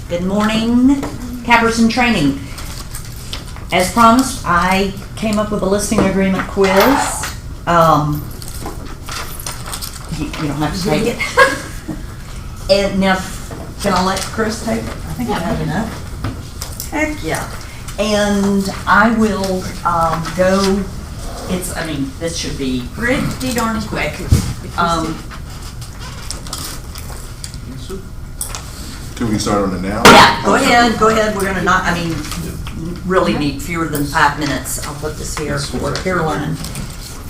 Good morning, Caperson Training. As promised, I came up with a listing agreement quiz. You don't have to take it. And now, can I let Chris take it? I think I have enough. Heck yeah. And I will go, this should be pretty darn quick. Can we start on it now? Yeah, go ahead. We're gonna not, really need fewer than 5 minutes. I'll put this here for Caroline.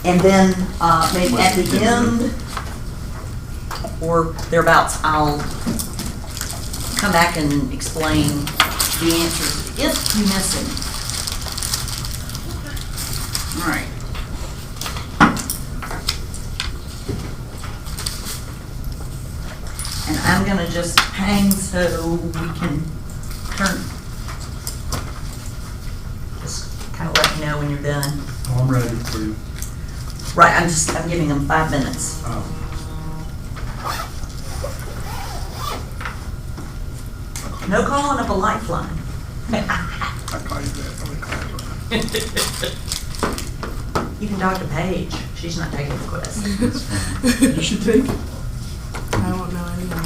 And then, maybe at the end, or thereabouts, I'll come back and explain the answers if you miss them. All right. And I'm gonna just hang so we can turn. Just kind of let me know when you're done. Oh, I'm ready for you. Right, I'm giving them 5 minutes. Oh. No calling up a lifeline. I call you that. You can talk to Paige. She's not taking the quiz. You should take it. I don't know any of that.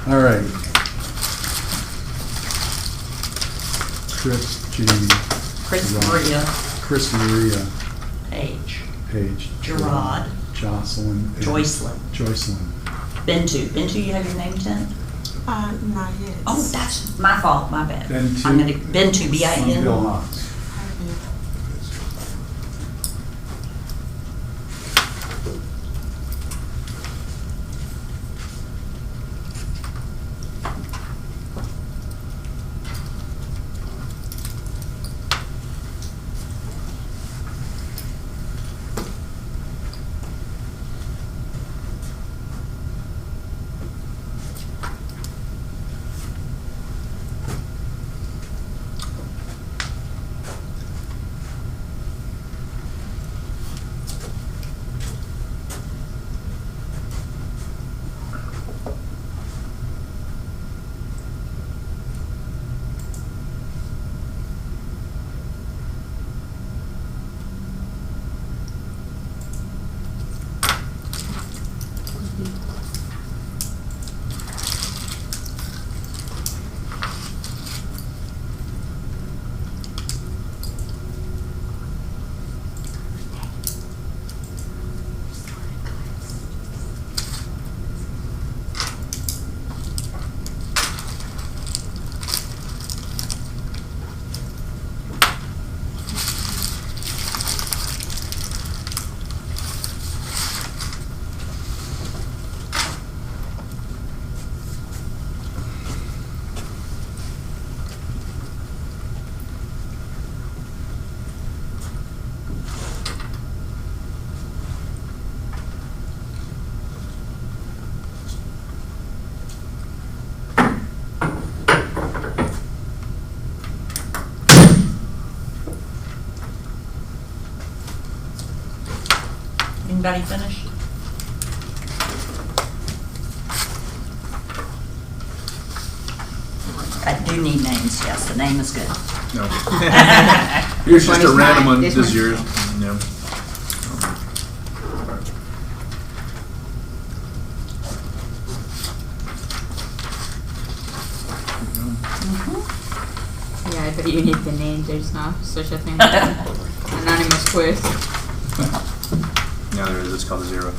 All right. Chris Maria, Paige, Paige, Gerard, Jocelyn, and Joycelyn, Bentu, you have your name, Tim? Not yet. Oh, that's my fault, my bad. Bentu. I'm gonna, Bentu, B-I-N. Bill Knox. Anybody finish? I do need names, yes, the name is good. No. Here's just a random one. This This is one. yours. No. Yeah, I bet you need the names. There's not such a thing. Anonymous quiz. Yeah, there is. It's called a zero.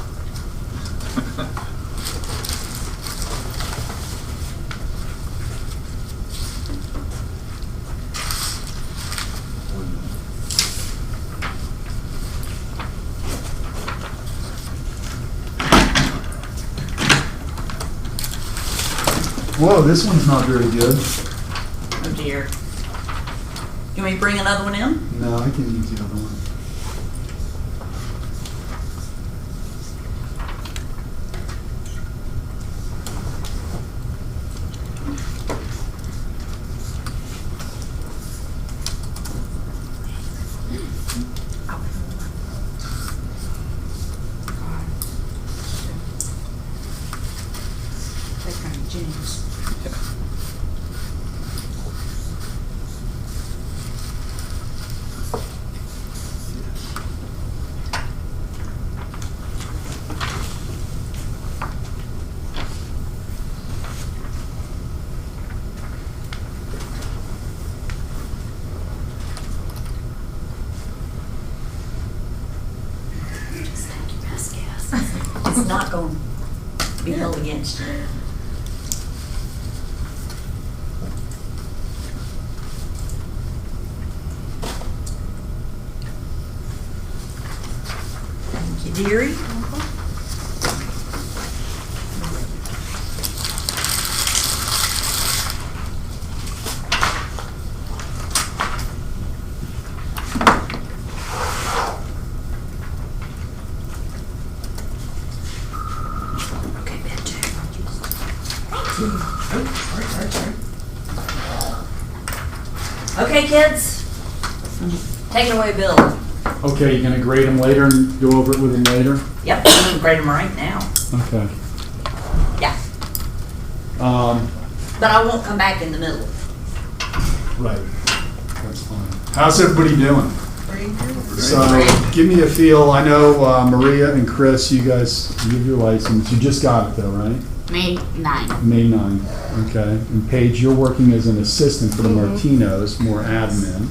Whoa, this one's not very good. Oh dear. You want me to bring another one in? No, I can use the other one. James. Just take your best guess. It's not going to be held against you. Thank you, dearie. Okay, bedtime. Thank you. Oh, sorry. Okay, kids. Take it away, Bill. Okay, you're gonna grade them later and go over it with them later? Yep, I'm gonna grade them right now. Okay. Yeah, Um, but I won't come back in the middle. right. That's fine. How's everybody doing? So, Great. give me a feel. I know Maria and Chris, you guys, you have your license. You just got it though, right? May 9. May 9, okay. And Paige, you're working as an assistant for the Martinos, more admin.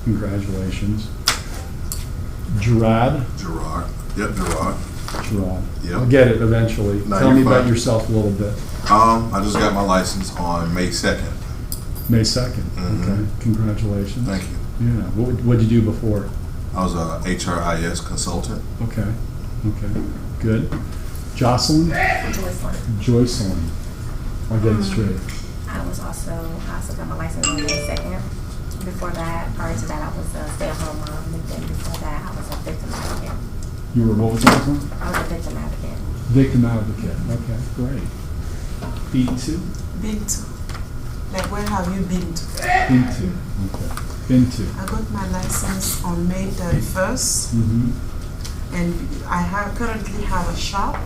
Congratulations. Gerard? Gerard. Yep, Gerard. Gerard. Yep. I'll get it eventually. No, Tell you're me about fine. yourself a little bit. I just got my license on May 2nd. May 2nd, Mhm. okay. Congratulations. Thank you. Yeah, what'd you do before? I was a HRIS consultant. Okay, okay, good. Jocelyn? Joycelyn. Joycelyn. I'll get it straight. I also got my license on May 2nd. Before that, prior to that, I was a stay-at-home mom. And then before that, I was a victim advocate. You were, what was that one? I was a victim advocate. Victim advocate, okay, great. B2? Been to. Like, where have you been to? B2, okay. Been to. I got my license on May 31st, Mm-hmm. and currently have a shop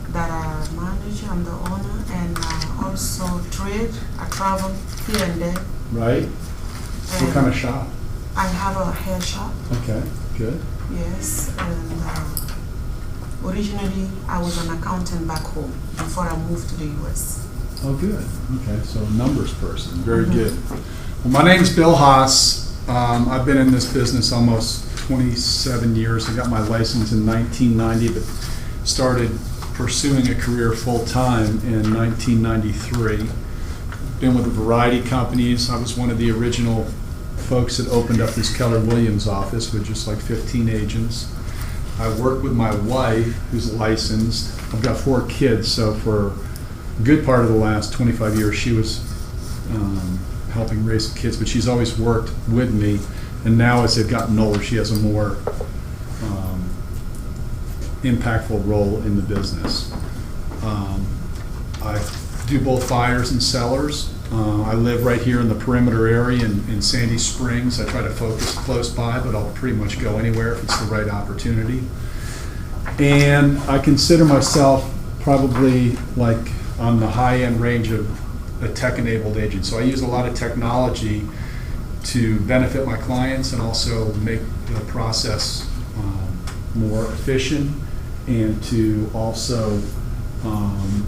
that I manage. I'm the owner, and also trade. I travel here and there. Right? What And kind of shop? I have a hair shop, Okay, good. yes, and originally I was an accountant back home before I moved to the US. Oh, good. Okay, so a numbers person. Very good. Well, my name's Bill Haas. I've been in this business almost 27 years. I got my license in 1990, but started pursuing a career full-time in 1993. Been with a variety of companies. I was one of the original folks that opened up this Keller Williams office with just like 15 agents. I work with my wife, who's licensed. I've got 4 kids, so for a good part of the last 25 years, she was helping raise the kids, but she's always worked with me. And now as they've gotten older, she has a more impactful role in the business. I do both buyers and sellers. I live right here in the perimeter area in Sandy Springs. I try to focus close by, but I'll pretty much go anywhere if it's the right opportunity. And I consider myself probably like on the high-end range of a tech-enabled agent. So I use a lot of technology to benefit my clients and also make the process more efficient, and to also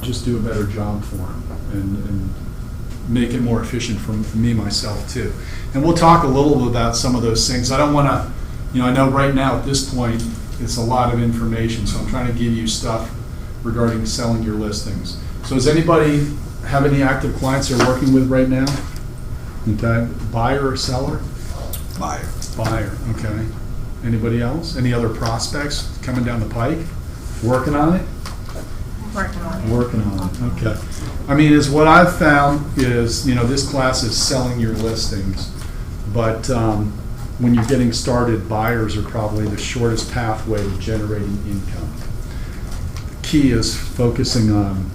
just do a better job for them and make it more efficient for me, myself, too. And we'll talk a little bit about some of those things. I don't want to, I know right now at this point, it's a lot of information, so I'm trying to give you stuff regarding selling your listings. So does anybody have any active clients they're working with right now? Okay, buyer or seller? Buyer. Buyer, okay. Anybody else? Any other prospects coming down the pike? Working on it? Working on it. Working on it, okay. I mean, is what I've found is, this class is selling your listings, but when you're getting started, buyers are probably the shortest pathway to generating income. The key is focusing on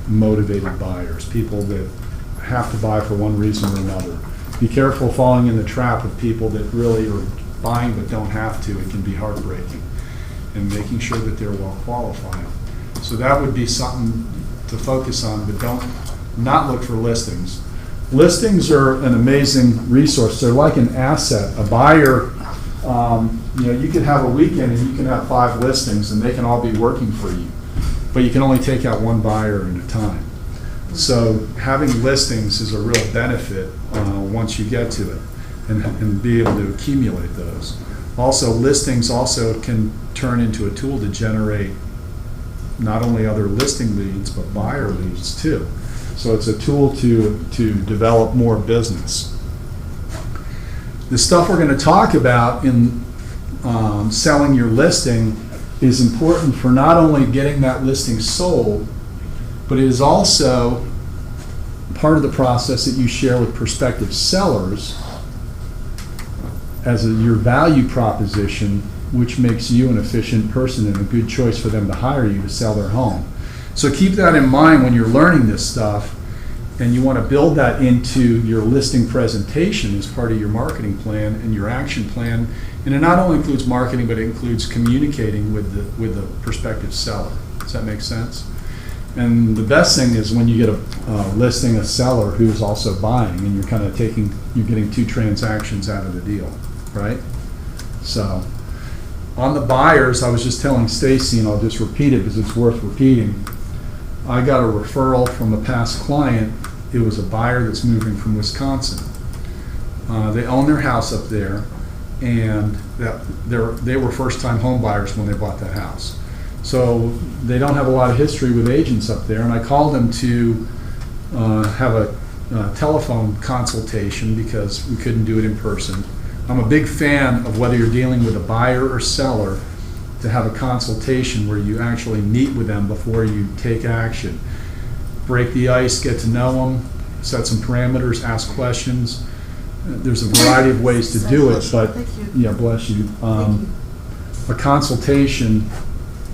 motivated buyers, people that have to buy for one reason or another. Be careful falling in the trap of people that really are buying but don't have to. It can be heartbreaking. And making sure that they're well qualified. So that would be something to focus on, but don't not look for listings. Listings are an amazing resource. They're like an asset. A buyer, you could have a weekend and you can have 5 listings and they can all be working for you, but you can only take out one buyer at a time. So having listings is a real benefit once you get to it and be able to accumulate those. Also, listings also can turn into a tool to generate not only other listing leads, but buyer leads too. So it's a tool to develop more business. The stuff we're going to talk about in selling your listing is important for not only getting that listing sold, but it is also part of the process that you share with prospective sellers as your value proposition, which makes you an efficient person and a good choice for them to hire you to sell their home. So keep that in mind when you're learning this stuff, and you want to build that into your listing presentation as part of your marketing plan and your action plan. And it not only includes marketing, but it includes communicating with the prospective seller. Does that make sense? And the best thing is when you get a listing a seller who's also buying, and you're getting 2 transactions out of the deal, right? So on the buyers, I was just telling Stacy, and I'll just repeat it because it's worth repeating. I got a referral from a past client. It was a buyer that's moving from Wisconsin. They own their house up there, and they were first-time home buyers when they bought that house. So they don't have a lot of history with agents up there, and I called them to have a telephone consultation because we couldn't do it in person. I'm a big fan of whether you're dealing with a buyer or seller to have a consultation where you actually meet with them before you take action. Break the ice, get to know them, set some parameters, ask questions. There's a variety of ways to do it, but yeah, bless you. A consultation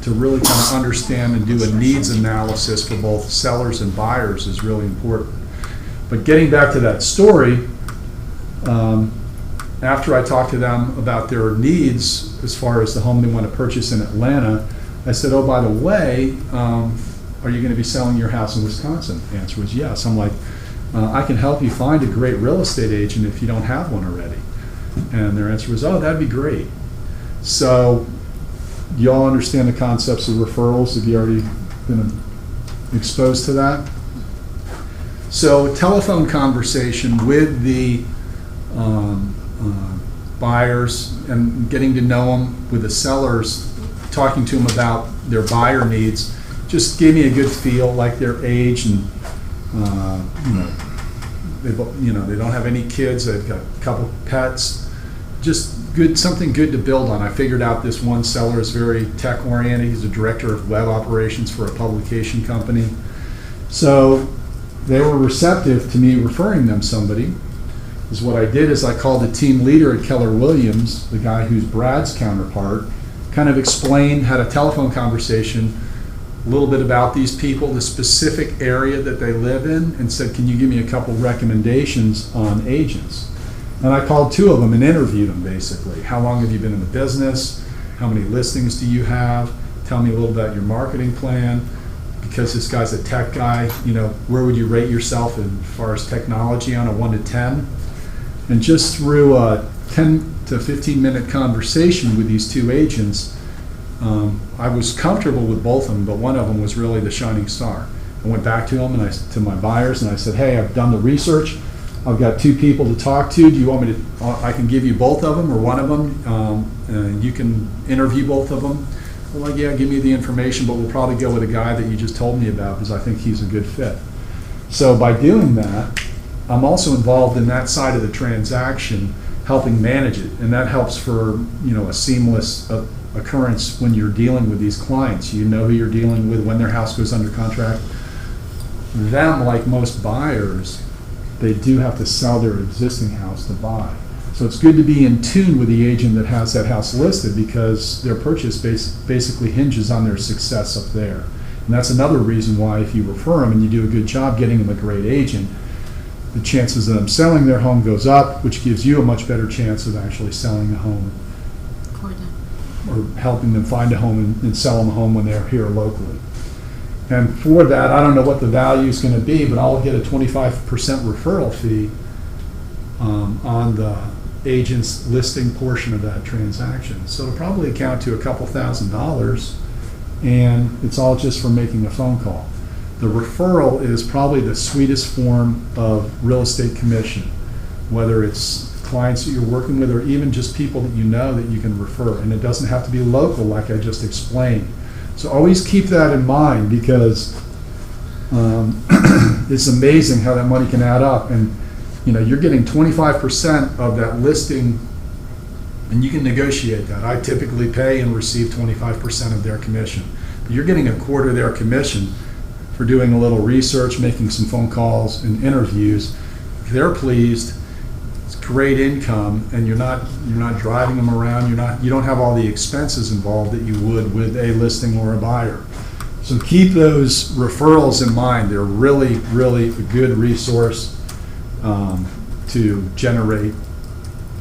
to really kind of understand and do a needs analysis for both sellers and buyers is really important. But getting back to that story, after I talked to them about their needs as far as the home they want to purchase in Atlanta, I said, oh, by the way, are you going to be selling your house in Wisconsin? The answer was yes. I'm like, I can help you find a great real estate agent if you don't have one already. And their answer was, oh, that'd be great. So you all understand the concepts of referrals? Have you already been exposed to that? So telephone conversation with the buyers and getting to know them, with the sellers, talking to them about their buyer needs, just gave me a good feel, like their age and they don't have any kids. They've got a couple pets. Just good, something good to build on. I figured out this one seller is very tech oriented. He's a director of web operations for a publication company. So they were receptive to me referring them somebody. Is what I did is I called the team leader at Keller Williams, the guy who's Brad's counterpart, kind of explained, had a telephone conversation, a little bit about these people, the specific area that they live in, and said, can you give me a couple recommendations on agents? And I called 2 of them and interviewed them basically. How long have you been in the business? How many listings do you have? Tell me a little about your marketing plan. Because this guy's a tech guy, where would you rate yourself as far as technology on a 1 to 10? And just through a 10 to 15 minute conversation with these 2 agents, I was comfortable with both of them, but one of them was really the shining star. I went back to them and to my buyers, and I said, hey, I've done the research. I've got 2 people to talk to. Do you want me to, I can give you both of them or one of them, and you can interview both of them. They're like, yeah, give me the information, but we'll probably go with a guy that you just told me about because I think he's a good fit. So by doing that, I'm also involved in that side of the transaction, helping manage it, and that helps for a seamless occurrence when you're dealing with these clients. You know who you're dealing with when their house goes under contract. Them, like most buyers, they do have to sell their existing house to buy. So it's good to be in tune with the agent that has that house listed because their purchase basically hinges on their success up there. And that's another reason why if you refer them and you do a good job getting them a great agent, the chances of them selling their home goes up, which gives you a much better chance of actually selling a home or helping them find a home and sell them a home when they're here locally. And for that, I don't know what the value is going to be, but I'll get a 25% referral fee on the agent's listing portion of that transaction. So it'll probably account to a couple $1,000s, and it's all just for making a phone call. The referral is probably the sweetest form of real estate commission, whether it's clients that you're working with or even just people that you know that you can refer. And it doesn't have to be local like I just explained. So always keep that in mind, because it's amazing how that money can add up. And you're getting 25% of that listing, and you can negotiate that. I typically pay and receive 25% of their commission. But you're getting a quarter of their commission for doing a little research, making some phone calls and interviews. If they're pleased, it's great income, and you're not driving them around. You don't have all the expenses involved that you would with a listing or a buyer. So keep those referrals in mind. They're really, really a good resource to generate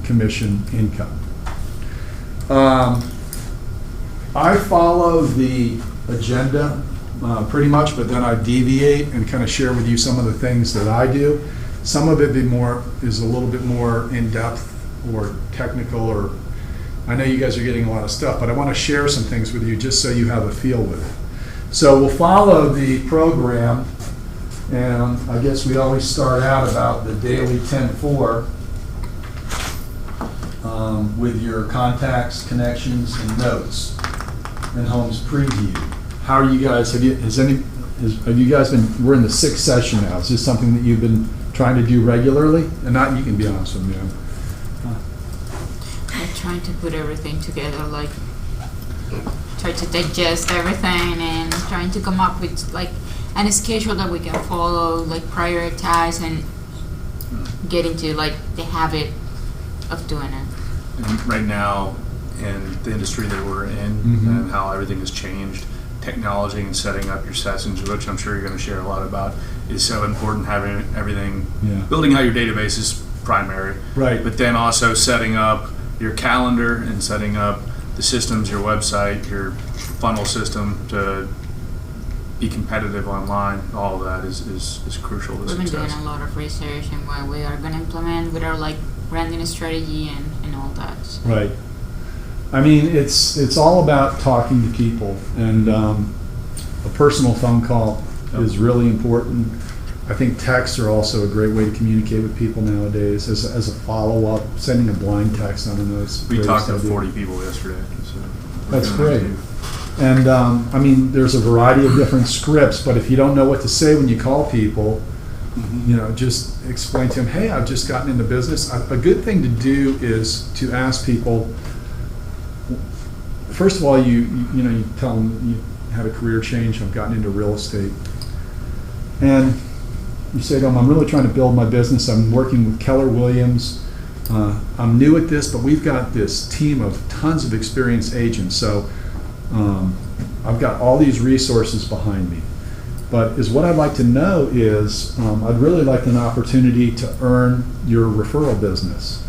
commission income. I follow the agenda pretty much, but then I deviate and kind of share with you some of the things that I do. Some of it is a little bit more in-depth or technical, or I know you guys are getting a lot of stuff, but I want to share some things with you just so you have a feel with it. So we'll follow the program, and I guess we always start out about the daily 10-4 with your contacts, connections, and notes, and Homes Preview. How are you guys? Have you guys been? We're in the 6th session now. Is this something that you've been trying to do regularly? And not, you can be honest with me. I'm trying to put everything together, like try to digest everything and trying to come up with like a schedule that we can follow, like prioritize and get into like the habit of doing it. And right now, in the industry that we're in, and how everything has changed, technology and setting up your sessions, which I'm sure you're going to share a lot about, is so important. Having everything, building out your database is primary, right? But then also setting up your calendar and setting up the systems, your website, your funnel system to be competitive online. All of that is crucial to We've been success. doing a lot of research and what we are going to implement with our like branding strategy and all that. Right. I mean, it's all about talking to people, and a personal phone call is really important. I think texts are also a great way to communicate with people nowadays as a follow-up. Sending a blind text, I don't know. We talked to 40 people yesterday. So that's great. And I mean, there's a variety of different scripts, but if you don't know what to say when you call people, just explain to them, hey, I've just gotten into business. A good thing to do is to ask people, first of all, you tell them you had a career change, I've gotten into real estate. And you say to them, I'm really trying to build my business. I'm working with Keller Williams. I'm new at this, but we've got this team of tons of experienced agents. So I've got all these resources behind me. But what I'd like to know is I'd really like an opportunity to earn your referral business.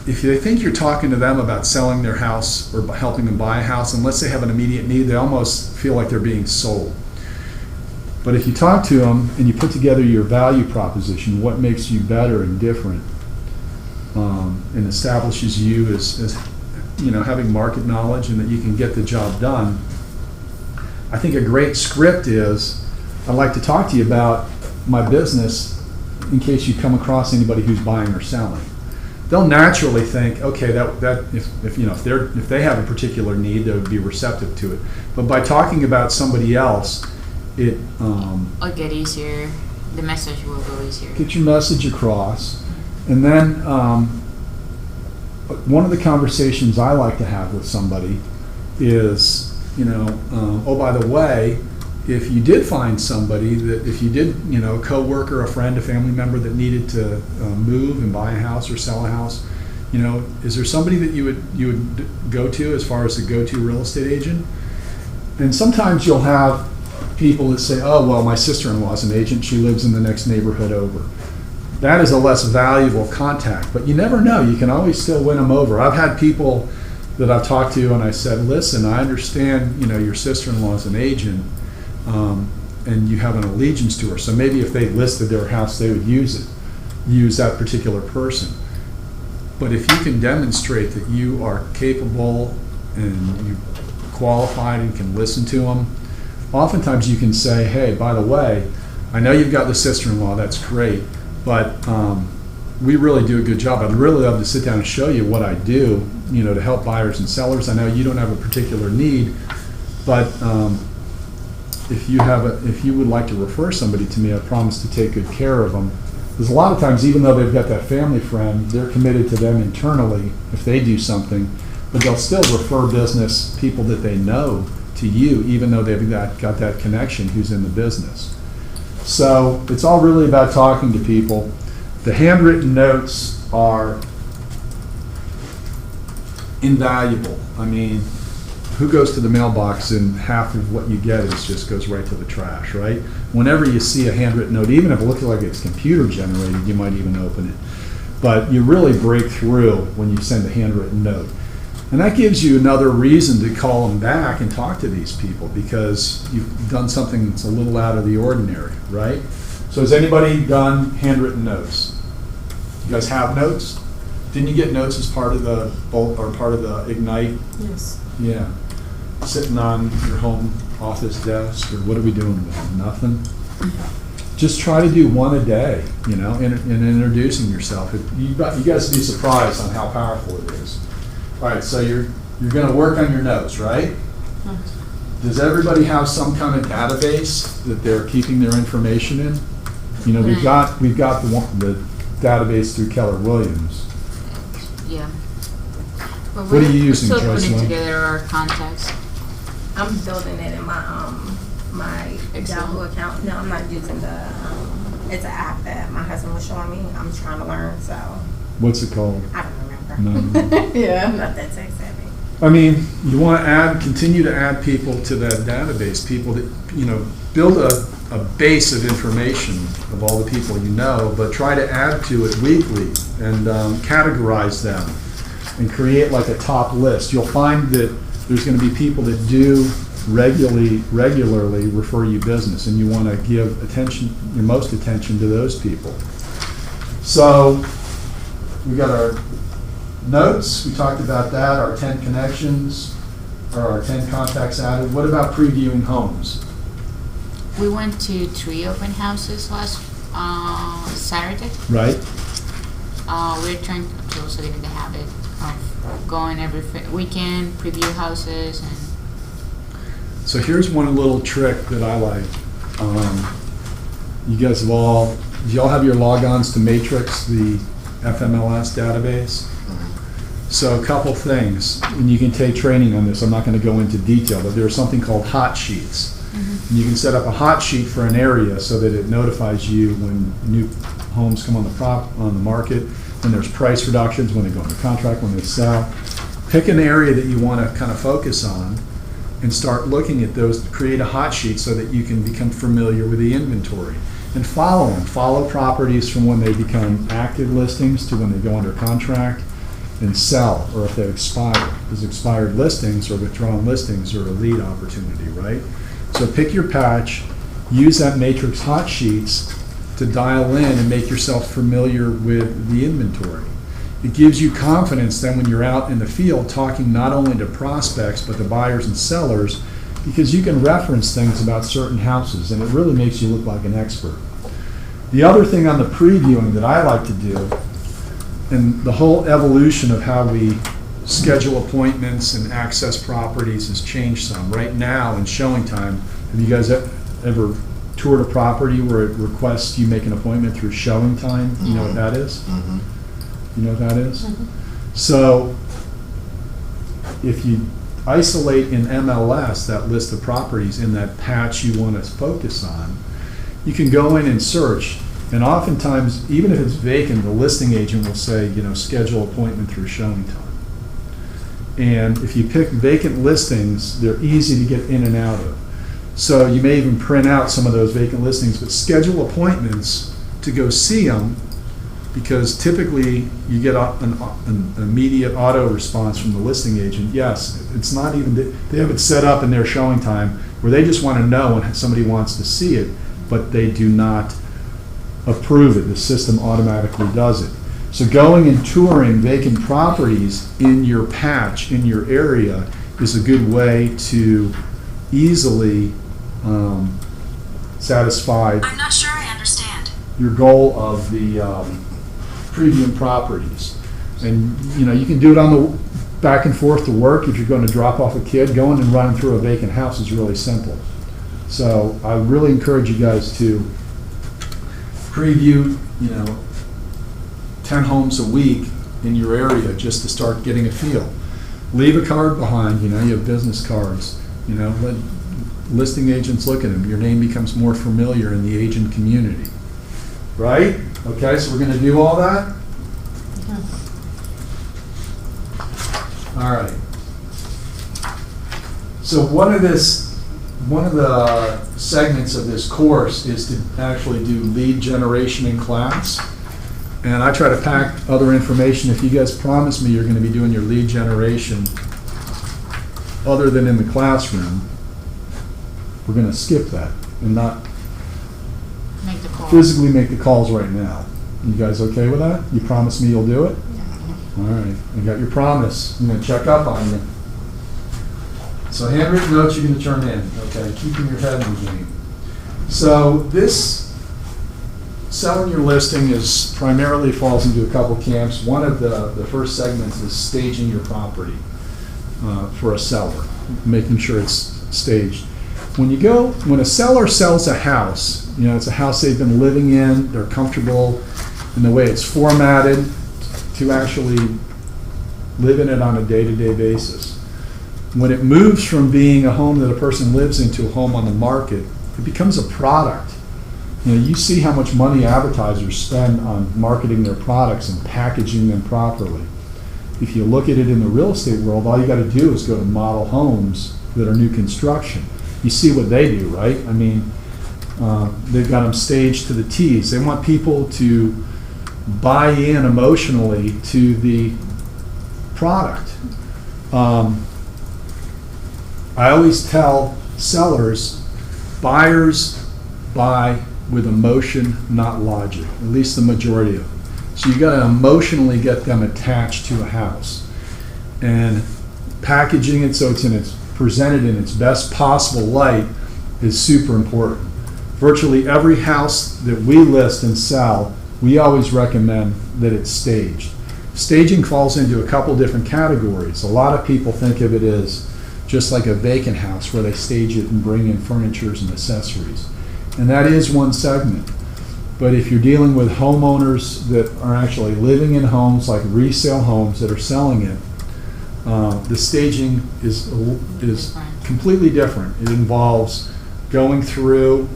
If they think you're talking to them about selling their house or helping them buy a house, unless they have an immediate need, they almost feel like they're being sold. But if you talk to them and you put together your value proposition, what makes you better and different, and establishes you as having market knowledge and that you can get the job done, I think a great script is, I'd like to talk to you about my business in case you come across anybody who's buying or selling. They'll naturally think, okay, if they have a particular need, they would be receptive to it. But by talking about somebody else, It'll get easier. The message will go easier. Get your message across, and then one of the conversations I like to have with somebody is, oh, by the way, if you did find somebody if you did, a coworker, a friend, a family member that needed to move and buy a house or sell a house, is there somebody that you would go to as far as the go-to real estate agent? And sometimes you'll have people that say, oh, well, my sister-in-law's an agent. She lives in the next neighborhood over. That is a less valuable contact, but you never know. You can always still win them over. I've had people that I've talked to and I said, listen, I understand, your sister-in-law's an agent. and you have an allegiance to her. So maybe if they listed their house, they would use that particular person. But if you can demonstrate that you are capable and you qualified and can listen to them, oftentimes you can say, hey, by the way, I know you've got the sister-in-law, that's great, but we really do a good job. I'd really love to sit down and show you what I do, to help buyers and sellers. I know you don't have a particular need, but if you would like to refer somebody to me, I promise to take good care of them. Because a lot of times, even though they've got that family friend, they're committed to them internally if they do something, but they'll still refer business people that they know to you, even though they've got that connection who's in the business. So it's all really about talking to people. The handwritten notes are invaluable. I mean, who goes to the mailbox and half of what you get just goes right to the trash, right? Whenever you see a handwritten note, even if it looks like it's computer generated, you might even open it. But you really break through when you send a handwritten note. And that gives you another reason to call them back and talk to these people, because you've done something that's a little out of the ordinary, right? So has anybody done handwritten notes? You guys have notes? Didn't you get notes as part of the Ignite? Yes. Yeah. Sitting on your home office desk, or what are we doing with them? Nothing? Just try to do one a day, in introducing yourself. You guys would be surprised on how powerful it is. All right, so you're going to work on your notes, right? Does everybody have some kind of database that they're keeping their information in? We've got the database through Keller Williams. Yeah. But What are you using, we're still putting Joycelyn? together our contacts. I'm building it in my Excel. Yahoo account. No, I'm not using the, it's an app that my husband was showing me. I'm trying to learn, so What's it called? I don't remember. No. Yeah, I'm not that tech savvy. I mean, you want to continue to add people to that database, people that, build a base of information of all the people you know, but try to add to it weekly and categorize them and create like a top list. You'll find that there's going to be people that do regularly refer you business, and you want to give your most attention to those people. So we got our notes, we talked about that, our 10 connections, or our 10 contacts added. What about previewing homes? We went to 3 open houses last Saturday. Right? We're trying to also get in the habit of going every weekend, preview houses, and So here's one little trick that I like. You guys do y'all have your logons to Matrix, the FMLS database? So a couple things, and you can take training on this. I'm not going to go into detail, but there's something called hot sheets. And you can set up a hot sheet for an area so that it notifies you when new homes come on the market, when there's price reductions, when they go under contract, when they sell. Pick an area that you want to kind of focus on and start looking at those. Create a hot sheet so that you can become familiar with the inventory. And follow them. Follow properties from when they become active listings to when they go under contract and sell, or if they expire. Because expired listings or withdrawn listings are a lead opportunity, right? So pick your patch, use that Matrix hot sheets to dial in and make yourself familiar with the inventory. It gives you confidence then when you're out in the field talking not only to prospects but to buyers and sellers, because you can reference things about certain houses and it really makes you look like an expert. The other thing on the previewing that I like to do, and the whole evolution of how we schedule appointments and access properties has changed some. Right now in showing time, have you guys ever toured a property where it requests you make an appointment through showing time? You know what that is? You know what that is? So if you isolate in MLS that list of properties in that patch you want to focus on, you can go in and search. And oftentimes, even if it's vacant, the listing agent will say, schedule appointment through showing time. And if you pick vacant listings, they're easy to get in and out of. So you may even print out some of those vacant listings, but schedule appointments to go see them, because typically you get an immediate auto response from the listing agent. Yes, it's not even, they have it set up in their showing time where they just want to know when somebody wants to see it, but they do not approve it. The system automatically does it. So going and touring vacant properties in your patch, in your area, is a good way to easily satisfy I'm not sure I understand. your goal of the premium properties. And, you know, you can do it on the back and forth to work. If you're going to drop off a kid, going and running through a vacant house is really simple. So I really encourage you guys to preview, 10 homes a week in your area just to start getting a feel. Leave a card behind, you have business cards, let listing agents look at them. Your name becomes more familiar in the agent community. Right? Okay, so we're going to do all that? All right. So one of the segments of this course is to actually do lead generation in class. And I try to pack other information. If you guys promise me you're going to be doing your lead generation other than in the classroom, we're going to skip that and not Make the call. physically make the calls right now. You guys okay with that? You promise me you'll do it? All right, I got your promise. I'm going to check up on you. So handwritten notes you're going to turn in, okay? Keeping your head in the game. So this selling your listing is primarily falls into a couple camps. One of the first segments is staging your property for a seller, making sure it's staged. When a seller sells a house, it's a house they've been living in, they're comfortable in the way it's formatted to actually live in it on a day-to-day basis. When it moves from being a home that a person lives in to a home on the market, it becomes a product. You see how much money advertisers spend on marketing their products and packaging them properly. If you look at it in the real estate world, all you got to do is go to model homes that are new construction. You see what they do, right? I mean, they've got them staged to the T's. They want people to buy in emotionally to the product. I always tell sellers, buyers buy with emotion, not logic, at least the majority of them. So you got to emotionally get them attached to a house. And packaging it so it's presented in its best possible light is super important. Virtually every house that we list and sell, we always recommend that it's staged. Staging falls into a couple different categories. A lot of people think of it as just like a vacant house where they stage it and bring in furnitures and accessories. And that is one segment. But if you're dealing with homeowners that are actually living in homes, like resale homes that are selling it, the staging is completely different. It involves going through,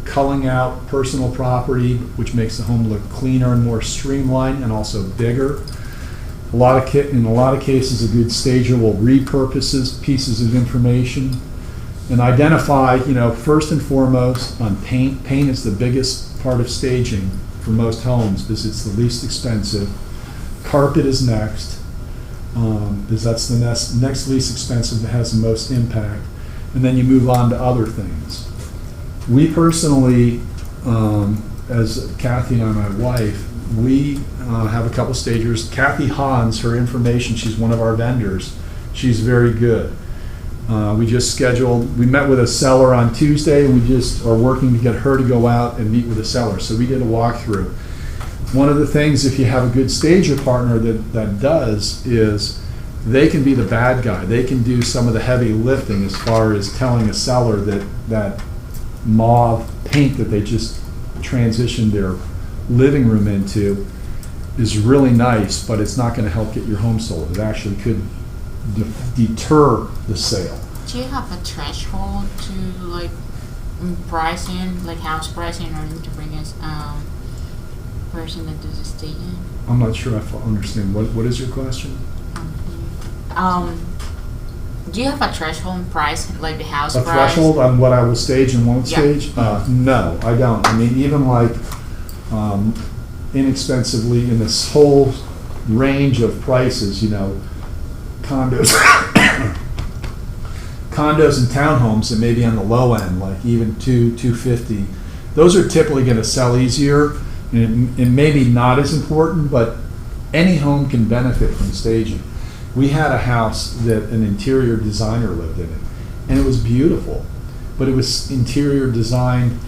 culling out personal property, which makes the home look cleaner and more streamlined and also bigger. In a lot of cases, a good stager will repurpose pieces of information and identify, first and foremost on paint. Paint is the biggest part of staging for most homes because it's the least expensive. Carpet is next, because that's the next least expensive that has the most impact. And then you move on to other things. We personally, as Kathy and my wife, we have a couple stagers. Kathy Hans, her information, she's one of our vendors. She's very good. We met with a seller on Tuesday, and we just are working to get her to go out and meet with a seller. So we did a walkthrough. One of the things, if you have a good stager partner that does, is they can be the bad guy. They can do some of the heavy lifting as far as telling a seller that mauve paint that they just transitioned their living room into is really nice, but it's not going to help get your home sold. It actually could deter the sale. Do you have a threshold to pricing, like house pricing, in order to bring us person that does the staging? I'm not sure I understand. What is your question? Do you have a threshold in price, like the house A price? threshold on what I will stage and won't Yeah. stage? No, I don't. I mean, even inexpensively in this whole range of prices, condos condos and townhomes that may be on the low end, like even 250, those are typically going to sell easier, and maybe not as important, but any home can benefit from staging. We had a house that an interior designer lived in it, and it was beautiful, but it was interior designed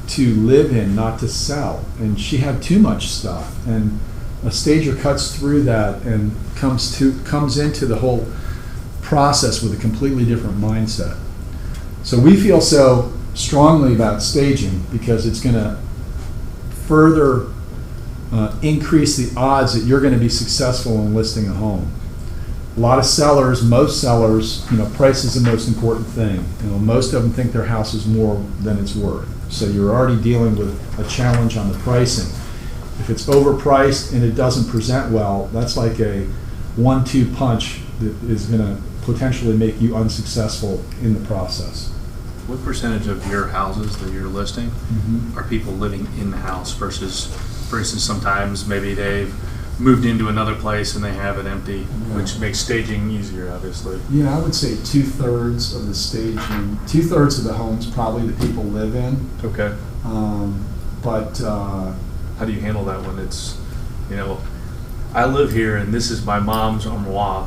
to live in, not to sell. And she had too much stuff, and a stager cuts through that and comes into the whole process with a completely different mindset. So we feel so strongly about staging because it's going to further increase the odds that you're going to be successful in listing a home. A lot of sellers, most sellers, price is the most important thing. Most of them think their house is more than it's worth. So you're already dealing with a challenge on the pricing. If it's overpriced and it doesn't present well, that's like a 1-2 punch that is going to potentially make you unsuccessful in the process. What percentage of your houses that you're listing are people living in the house versus, for instance, sometimes maybe they've moved into another place and they have it empty, which makes staging easier, obviously. Yeah, I would say 2/3 of the staging, 2/3 of the homes probably the people live in. Okay. But How do you handle that when it's, I live here and this is my mom's armoire,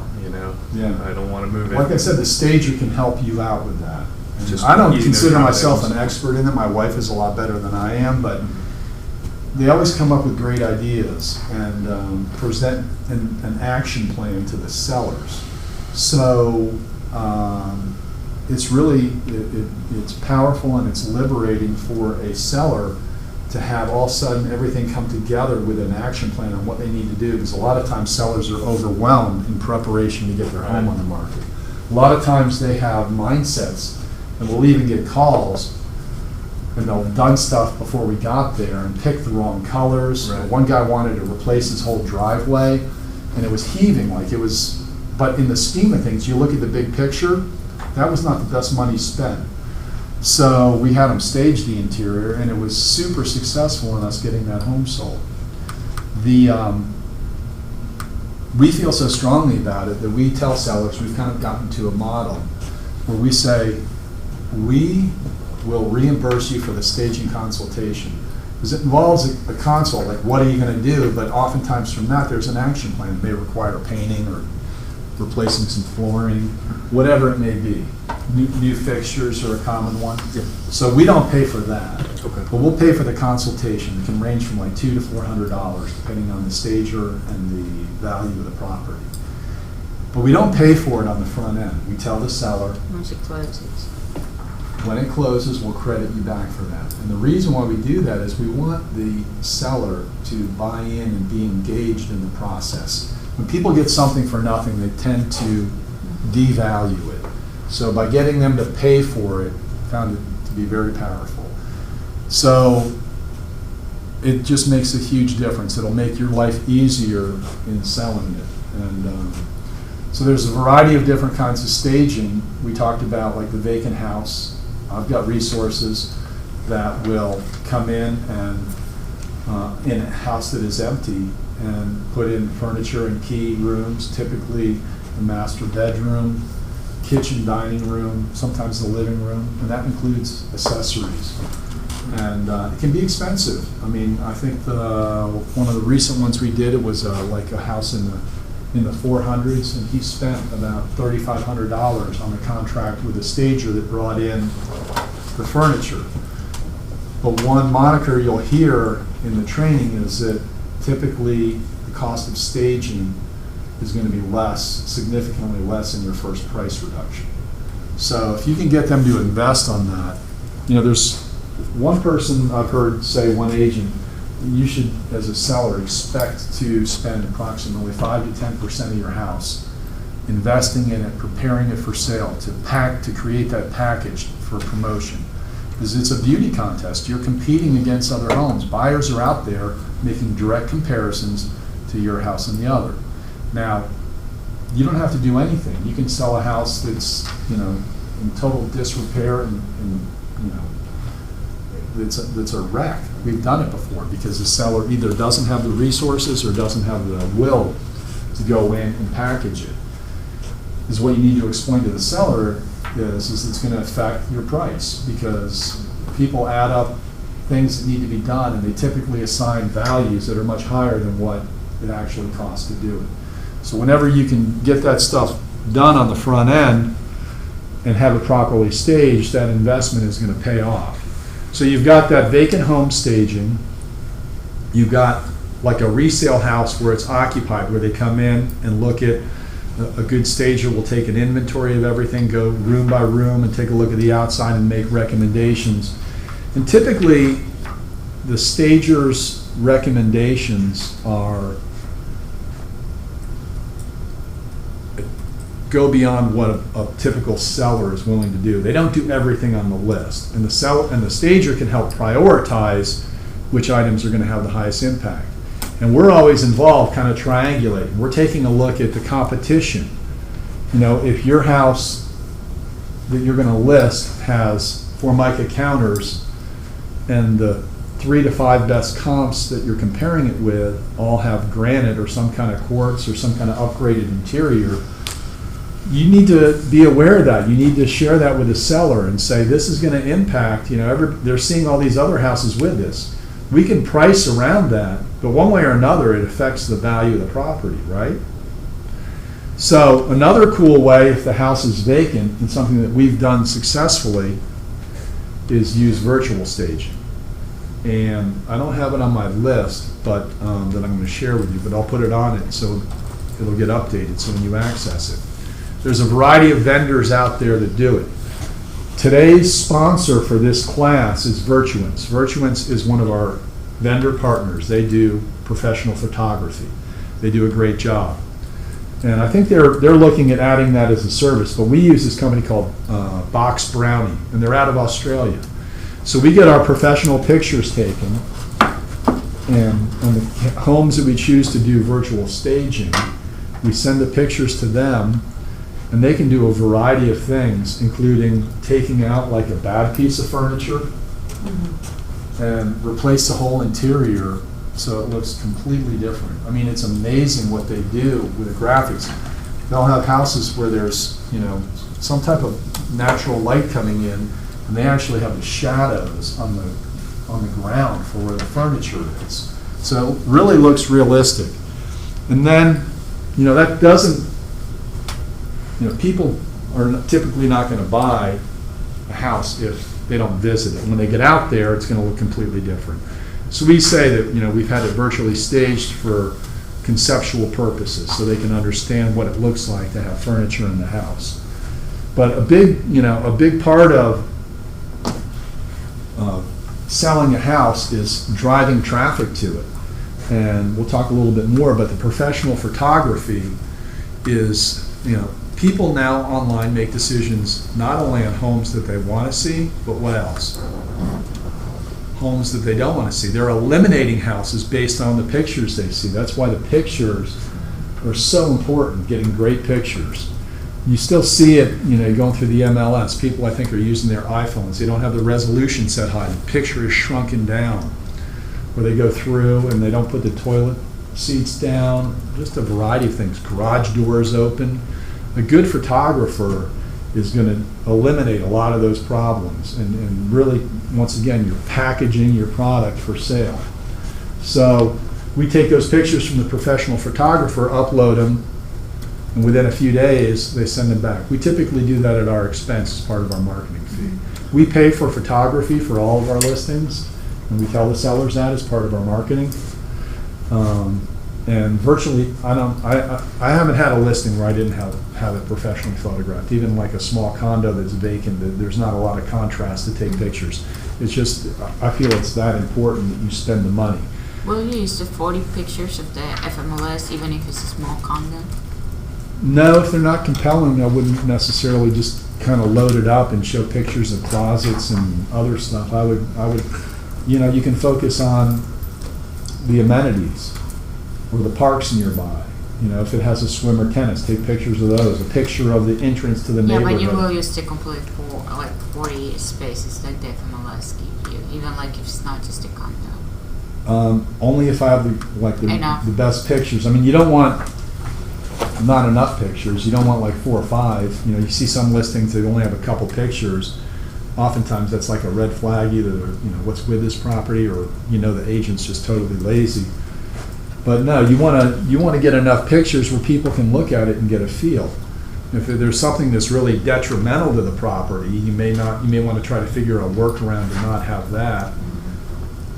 Yeah. I don't want to move it. like I said, the stager can help you out with that. And Just I don't easy to consider accommodate. myself an expert in it. My wife is a lot better than I am, but they always come up with great ideas and present an action plan to the sellers. So it's really, it's powerful and it's liberating for a seller to have all of a sudden everything come together with an action plan on what they need to do. Because a lot of times sellers are overwhelmed in preparation to get their home on the market. A lot of times they have mindsets, and we'll even get calls, and they'll have done stuff before we got there and picked the wrong colors. Right. One guy wanted to replace his whole driveway, and it was heaving like it was, but in the scheme of things, you look at the big picture, that was not the best money spent. So we had him stage the interior, and it was super successful in us getting that home sold. We feel so strongly about it that we tell sellers, we've kind of gotten to a model where we say, we will reimburse you for the staging consultation. Because it involves a consult, like what are you going to do, but oftentimes from that there's an action plan. It may require painting or replacing some flooring, whatever it may be. New fixtures are a common one. Yeah. So we don't pay for that. Okay. But we'll pay for the consultation. It can range from like $200 to $400 depending on the stager and the value of the property. But we don't pay for it on the front end. We tell the seller, Once it closes. when it closes, we'll credit you back for that. And the reason why we do that is we want the seller to buy in and be engaged in the process. When people get something for nothing, they tend to devalue it. So by getting them to pay for it, found it to be very powerful. So it just makes a huge difference. It'll make your life easier in selling it. And so there's a variety of different kinds of staging. We talked about like the vacant house. I've got resources that will come in and in a house that is empty and put in furniture and key rooms, typically the master bedroom, kitchen, dining room, sometimes the living room, and that includes accessories. And it can be expensive. I mean, I think one of the recent ones we did, it was like a house in the 400s, and he spent about $3,500 on a contract with a stager that brought in the furniture. But one moniker you'll hear in the training is that typically the cost of staging is going to be less, significantly less in your first price reduction. So if you can get them to invest on that, there's one person I've heard say, one agent, you should, as a seller, expect to spend approximately 5 to 10% of your house investing in it, preparing it for sale, to create that package for promotion. Because it's a beauty contest. You're competing against other homes. Buyers are out there making direct comparisons to your house and the other. Now, you don't have to do anything. You can sell a house that's, in total disrepair and that's a wreck. We've done it before because the seller either doesn't have the resources or doesn't have the will to go in and package it. Is what you need to explain to the seller is it's going to affect your price, because people add up things that need to be done, and they typically assign values that are much higher than what it actually costs to do it. So whenever you can get that stuff done on the front end and have it properly staged, that investment is going to pay off. So you've got that vacant home staging. You've got like a resale house where it's occupied, where they come in and look at, a good stager will take an inventory of everything, go room by room and take a look at the outside and make recommendations. And typically, the stager's recommendations go beyond what a typical seller is willing to do. They don't do everything on the list, and the stager can help prioritize which items are going to have the highest impact. And we're always involved, kind of triangulating. We're taking a look at the competition. You know, if your house that you're going to list has Formica counters, and the 3 to 5 best comps that you're comparing it with all have granite or some kind of quartz or some kind of upgraded interior, you need to be aware of that. You need to share that with the seller and say, this is going to impact, they're seeing all these other houses with this. We can price around that, but one way or another, it affects the value of the property, right? So another cool way, if the house is vacant, and something that we've done successfully, is use virtual staging. And I don't have it on my list, but that I'm going to share with you, but I'll put it on it so it'll get updated, so when you access it. There's a variety of vendors out there that do it. Today's sponsor for this class is Virtuance. Virtuance is one of our vendor partners. They do professional photography. They do a great job. And I think they're looking at adding that as a service, but we use this company called Box Brownie, and they're out of Australia. So we get our professional pictures taken, and on the homes that we choose to do virtual staging, we send the pictures to them, and they can do a variety of things, including taking out like a bad piece of furniture and replace the whole interior so it looks completely different. I mean, it's amazing what they do with the graphics. They'll have houses where there's, some type of natural light coming in, and they actually have the shadows on the ground for where the furniture is. So it really looks realistic. And then, that doesn't, people are typically not going to buy a house if they don't visit it. When they get out there, it's going to look completely different. So we say that, we've had it virtually staged for conceptual purposes, so they can understand what it looks like to have furniture in the house. But a big part of selling a house is driving traffic to it. And we'll talk a little bit more, but the professional photography is, people now online make decisions not only on homes that they want to see, but what else? Homes that they don't want to see. They're eliminating houses based on the pictures they see. That's why the pictures are so important, getting great pictures. You still see it, going through the MLS. People, I think, are using their iPhones. They don't have the resolution set high. The picture is shrunken down. Where they go through and they don't put the toilet seats down. Just a variety of things. Garage doors open. A good photographer is going to eliminate a lot of those problems and really, once again, you're packaging your product for sale. So we take those pictures from the professional photographer, upload them, and within a few days, they send them back. We typically do that at our expense as part of our marketing fee. We pay for photography for all of our listings, and we tell the sellers that as part of our marketing. And virtually, I haven't had a listing where I didn't have it professionally photographed. Even like a small condo that's vacant, there's not a lot of contrast to take pictures. It's just, I feel it's that important that you spend the money. Will you use the 40 pictures of the FMLS even if it's a small condo? No, if they're not compelling, I wouldn't necessarily just kind of load it up and show pictures of closets and other stuff. I would, you can focus on the amenities or the parks nearby. If it has a swim or tennis, take pictures of those. A picture of the entrance to the neighborhood. Yeah, but you will use the complete 40 spaces that the FMLS give you, even like if it's not just a condo. Only if I have the best pictures. I mean, you don't want not enough pictures. You don't want like 4 or 5. You know, you see some listings that only have a couple pictures. Oftentimes that's like a red flag, either, you know, what's with this property, or, you know, the agent's just totally lazy. But no, you want to get enough pictures where people can look at it and get a feel. If there's something that's really detrimental to the property, you may want to try to figure a workaround to not have that.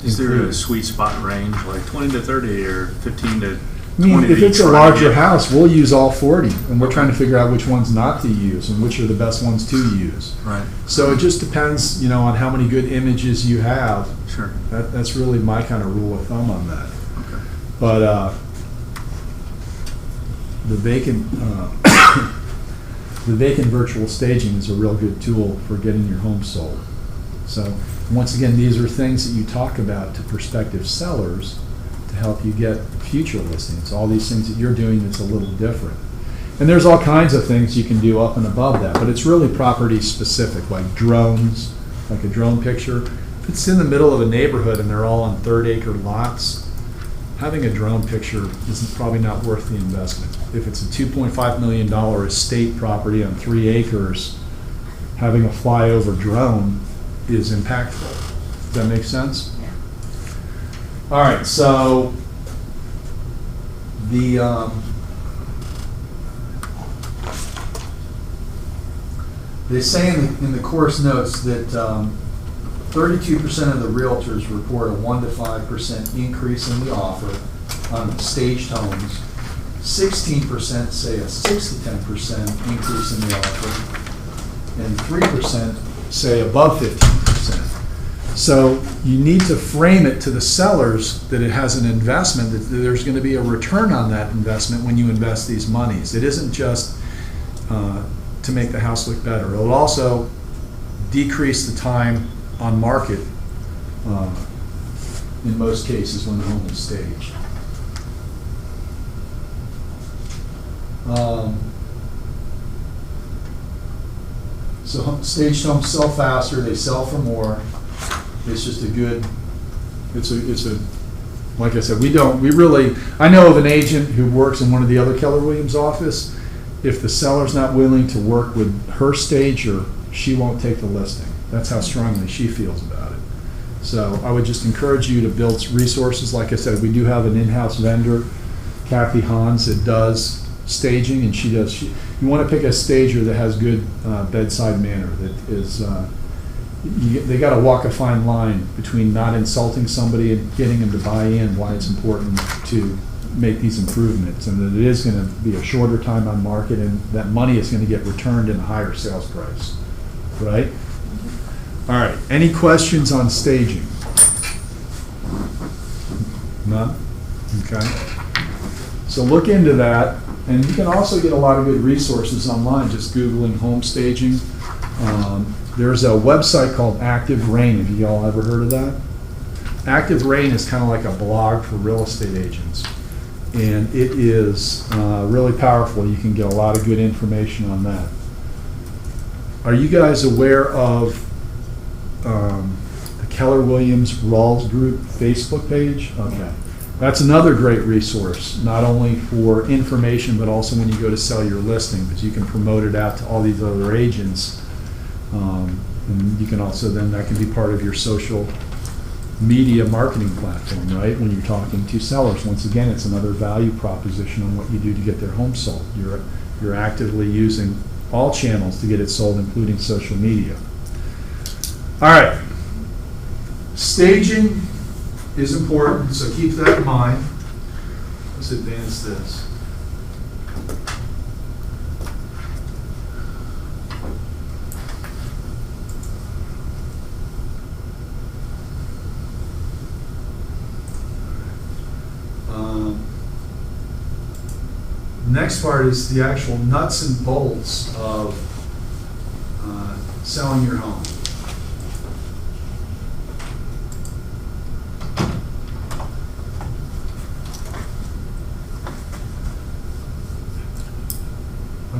Is there a included. sweet spot range, like 20 to 30 or 15 to 20? I mean, if that it's you a try to larger get? house, we'll use all 40, and we're trying to figure out which ones not to use and which are the best ones to use. Right, So it just depends, you know, on how many good images you have. sure. That's really my kind of rule of thumb on that. Okay. But the vacant the vacant virtual staging is a real good tool for getting your home sold. So once again, these are things that you talk about to prospective sellers to help you get future listings. All these things that you're doing that's a little different. And there's all kinds of things you can do up and above that, but it's really property specific, like drones, like a drone picture. If it's in the middle of a neighborhood and they're all on 3rd-acre lots, having a drone picture is probably not worth the investment. If it's a $2.5 million estate property on 3 acres, having a flyover drone is impactful. Does that make sense? Yeah. All right, so they say in the course notes that 32% of the realtors report a 1 to 5% increase in the offer on staged homes. 16% say a 6 to 10% increase in the offer, and 3% say above 15%. So you need to frame it to the sellers that it has an investment, that there's going to be a return on that investment when you invest these monies. It isn't just to make the house look better. It'll also decrease the time on market in most cases when the home is staged. So staged homes sell faster, they sell for more. It's just a good, it's a, like I said, I know of an agent who works in one of the other Keller Williams office. If the seller's not willing to work with her stager, she won't take the listing. That's how strongly she feels about it. So I would just encourage you to build resources. Like I said, we do have an in-house vendor, Kathy Hans, that does staging, and you want to pick a stager that has good bedside manner, that is, they got to walk a fine line between not insulting somebody and getting them to buy in why it's important to make these improvements, and that it is going to be a shorter time on market, and that money is going to get returned in a higher sales price, right? All right, any questions on staging? None? Okay. So look into that, and you can also get a lot of good resources online, just Googling home staging. There's a website called Active Rain. Have you all ever heard of that? Active Rain is kind of like a blog for real estate agents, and it is really powerful. You can get a lot of good information on that. Are you guys aware of the Keller Williams Rawls Group Facebook page? Okay. That's another great resource, not only for information, but also when you go to sell your listing, because you can promote it out to all these other agents. And you can also then, that can be part of your social media marketing platform, right? When you're talking to sellers. Once again, it's another value proposition on what you do to get their home sold. You're actively using all channels to get it sold, including social media. All right. Staging is important, so keep that in mind. Let's advance this. Next part is the actual nuts and bolts of selling your home.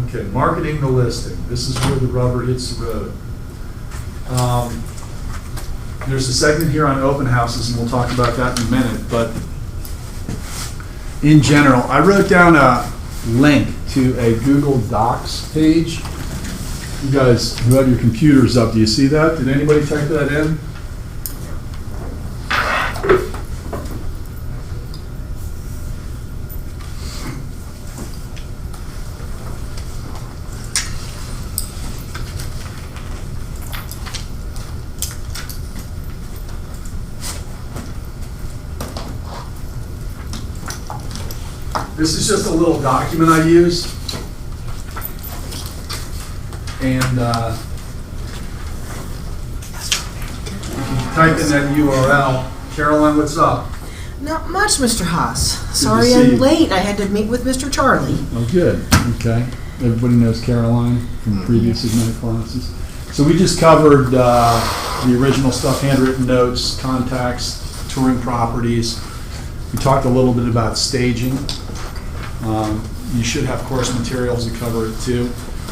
Okay, marketing the listing. This is where the rubber hits the road. There's a segment here on open houses, and we'll talk about that in a minute, but in general, I wrote down a link to a Google Docs page. You guys who have your computers up, do you see that? Did anybody type that in? This is just a little document I use. And if you type in that URL, Caroline, what's up? Not much, Mr. Haas. to Sorry see I'm you. late. I had to meet with Mr. Charlie. Oh, good, okay. Everybody knows Caroline from previous Ignite classes. So we just covered the original stuff, handwritten notes, contacts, touring properties. We talked a little bit about staging. You should have course materials that cover it too.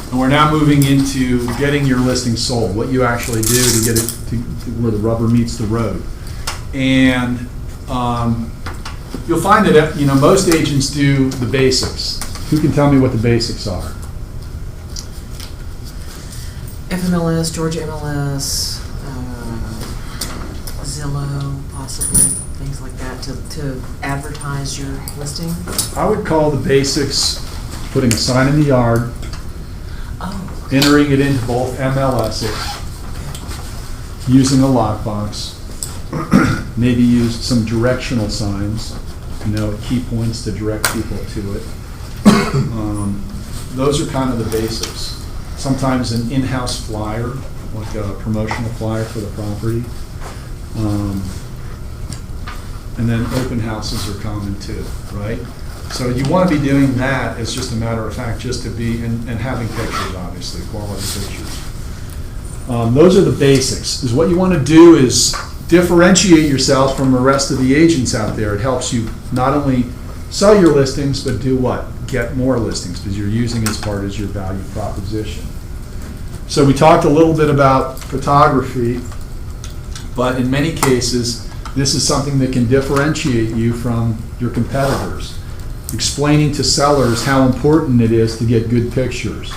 And we're now moving into getting your listing sold, what you actually do to get it to where the rubber meets the road. And you'll find that most agents do the basics. Who can tell me what the basics are? FMLS, Georgia MLS, Zillow, possibly, things like that, to advertise your listing. I would call the basics putting a sign in the yard, Oh, entering it into both MLSs, using a lockbox, maybe use some directional signs, key points to direct people to it. Those are kind of the basics. Sometimes an in-house flyer, like a promotional flyer for the property. And then open houses are common too, right? So you want to be doing that as just a matter of fact, just to be, and having pictures, obviously, quality pictures. Those are the basics. Is what you want to do is differentiate yourself from the rest of the agents out there. It helps you not only sell your listings, but do what? Get more listings, because you're using it as part of your value proposition. So we talked a little bit about photography, but in many cases, this is something that can differentiate you from your competitors. Explaining to sellers how important it is to get good pictures.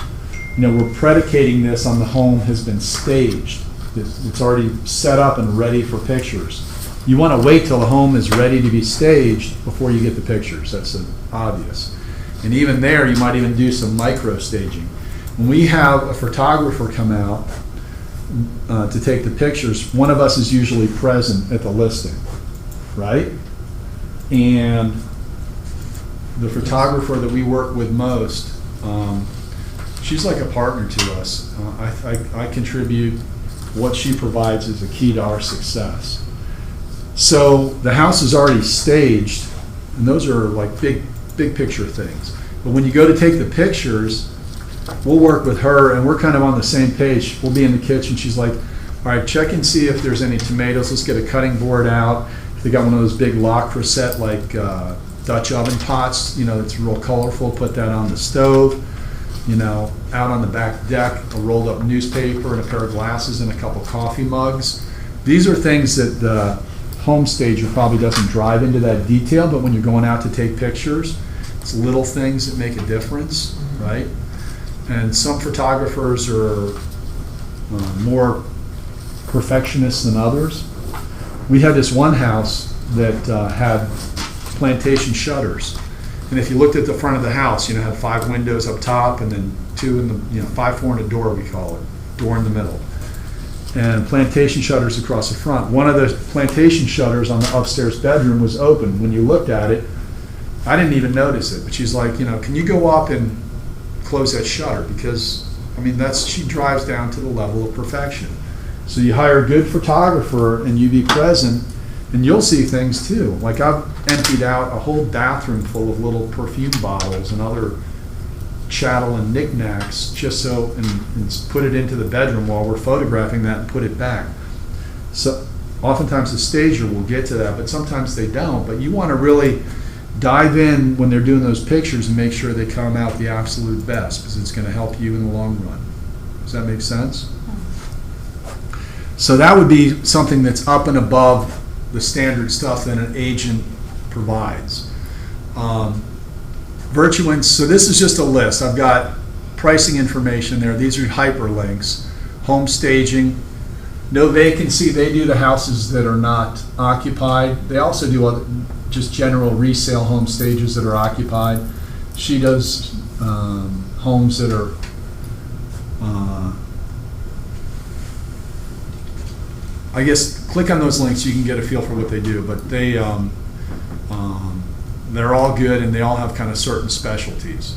We're predicating this on the home has been staged. It's already set up and ready for pictures. You want to wait till the home is ready to be staged before you get the pictures. That's obvious. And even there, you might even do some micro staging. When we have a photographer come out to take the pictures, one of us is usually present at the listing, right? And the photographer that we work with most, she's like a partner to us. I contribute what she provides as a key to our success. So the house is already staged, and those are like big picture things. But when you go to take the pictures, we'll work with her, and we're kind of on the same page. We'll be in the kitchen. She's like, all right, check and see if there's any tomatoes. Let's get a cutting board out. If they got one of those big La Creuset, like Dutch oven pots, it's real colorful. Put that on the stove. Out on the back deck, a rolled up newspaper and a pair of glasses and a couple coffee mugs. These are things that the home stager probably doesn't drive into that detail, but when you're going out to take pictures, it's little things that make a difference, right? And some photographers are more perfectionists than others. We had this one house that had plantation shutters. And if you looked at the front of the house, it had 5 windows up top and then 2 in the, 5, 4 and a door, we call it, door in the middle. And plantation shutters across the front. One of the plantation shutters on the upstairs bedroom was open. When you looked at it, I didn't even notice it, but she's like, can you go up and close that shutter? Because, she drives down to the level of perfection. So you hire a good photographer and you be present, and you'll see things too. Like I've emptied out a whole bathroom full of little perfume bottles and other chattel and knickknacks just so, and put it into the bedroom while we're photographing that and put it back. So oftentimes the stager will get to that, but sometimes they don't. But you want to really dive in when they're doing those pictures and make sure they come out the absolute best, because it's going to help you in the long run. Does that make sense? So that would be something that's up and above the standard stuff that an agent provides. Virtuance, so this is just a list. I've got pricing information there. These are hyperlinks. Home staging, no vacancy. They do the houses that are not occupied. They also do other, just general resale home stages that are occupied. She does homes that are I guess click on those links, you can get a feel for what they do, but they're all good and they all have kind of certain specialties.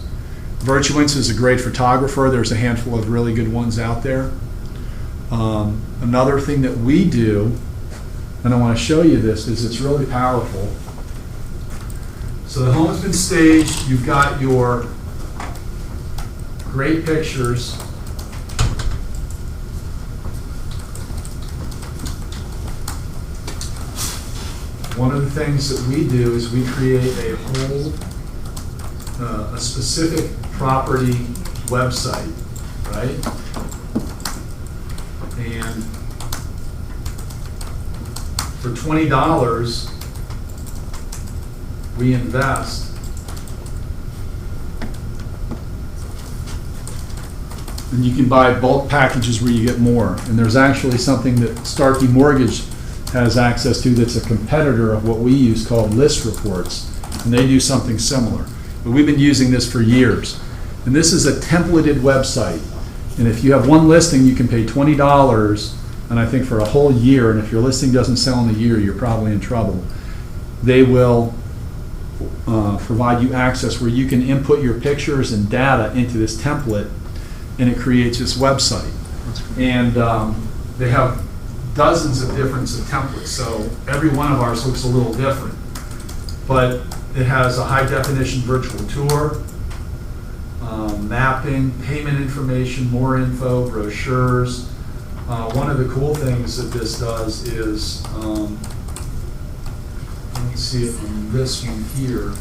Virtuance is a great photographer. There's a handful of really good ones out there. Another thing that we do, and I want to show you this, is it's really powerful. So the home's been staged, you've got your great pictures. One of the things that we do is we create a whole, a specific property website, right? And for $20, we invest and you can buy bulk packages where you get more. And there's actually something that Starkey Mortgage has access to that's a competitor of what we use called List Reports, and they do something similar. But we've been using this for years. And this is a templated website. And if you have one listing, you can pay $20, and I think for a whole year, and if your listing doesn't sell in a year, you're probably in trouble. They will provide you access where you can input your pictures and data into this template, and it creates this website. And they have dozens of different templates, so every one of ours looks a little different. But it has a high definition virtual tour, mapping, payment information, more info, brochures. One of the cool things that this does is, let's see it on this one here.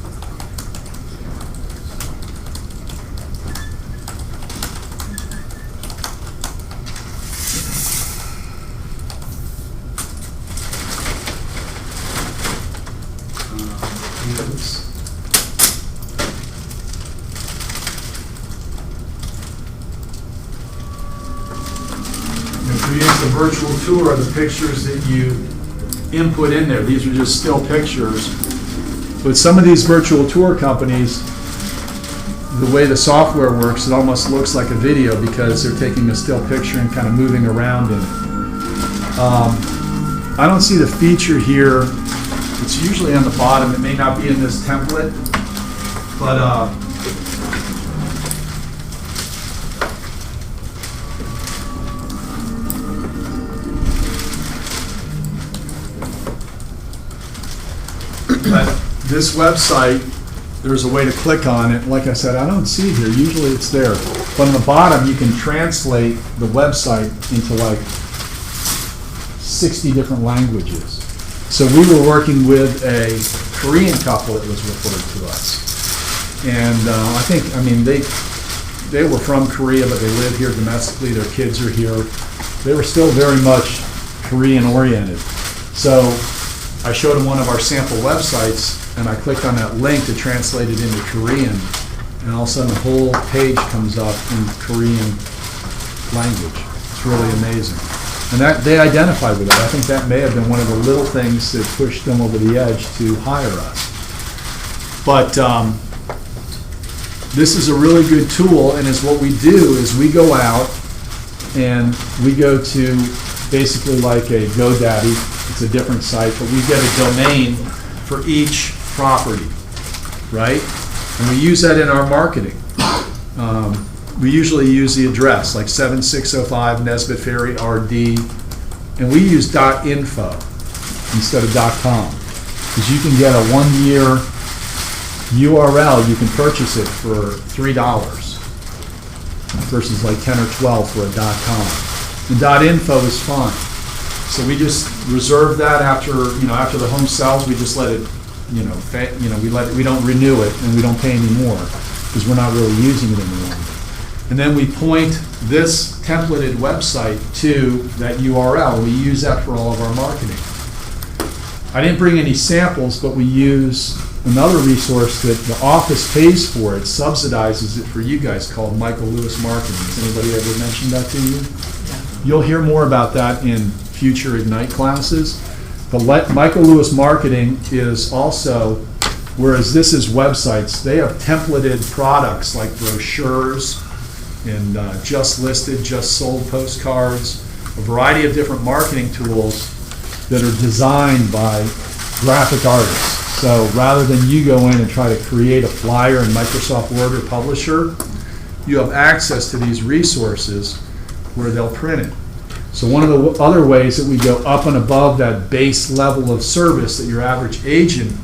It creates a virtual tour of the pictures that you input in there. These are just still pictures. But some of these virtual tour companies, the way the software works, it almost looks like a video because they're taking a still picture and kind of moving around in it. I don't see the feature here. It's usually on the bottom. It may not be in this template, but this website, there's a way to click on it. Like I said, I don't see it here. Usually it's there. But on the bottom, you can translate the website into like 60 different languages. So we were working with a Korean couple that was referred to us. And I think, I mean, they were from Korea, but they live here domestically. Their kids are here. They were still very much Korean oriented. So I showed them one of our sample websites, and I clicked on that link to translate it into Korean, and all of a sudden the whole page comes up in Korean language. It's really amazing. And that they identified with it. I think that may have been one of the little things that pushed them over the edge to hire us. But this is a really good tool, and is what we do is we go out and we go to basically like a GoDaddy. It's a different site, but we get a domain for each property, right? And we use that in our marketing. We usually use the address, like 7605 Nesbitt Ferry RD, and we use .info instead of .com, because you can get a 1-year URL. You can purchase it for $3 versus like 10 or 12 for a .com. And .info is fine. So we just reserve that after the home sells. We just let it, we don't renew it and we don't pay any more because we're not really using it anymore. And then we point this templated website to that URL. We use that for all of our marketing. I didn't bring any samples, but we use another resource that the office pays for, it subsidizes it for you guys, called Michael Lewis Marketing. Has anybody ever mentioned that to you? You'll hear more about that in future Ignite classes. But Michael Lewis Marketing is also, whereas this is websites, they have templated products like brochures and just listed, just sold postcards, a variety of different marketing tools that are designed by graphic artists. So rather than you go in and try to create a flyer in Microsoft Word or Publisher, you have access to these resources where they'll print it. So one of the other ways that we go up and above that base level of service that your average agent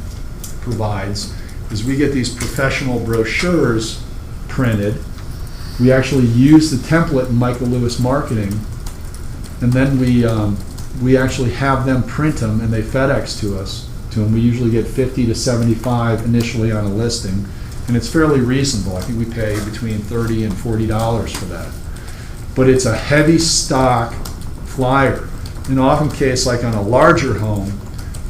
provides is we get these professional brochures printed. We actually use the template in Michael Lewis Marketing, and then we actually have them print them and they FedEx to us. We usually get 50 to 75 initially on a listing, and it's fairly reasonable. I think we pay between $30 and $40 for that. But it's a heavy stock flyer. In often case, like on a larger home,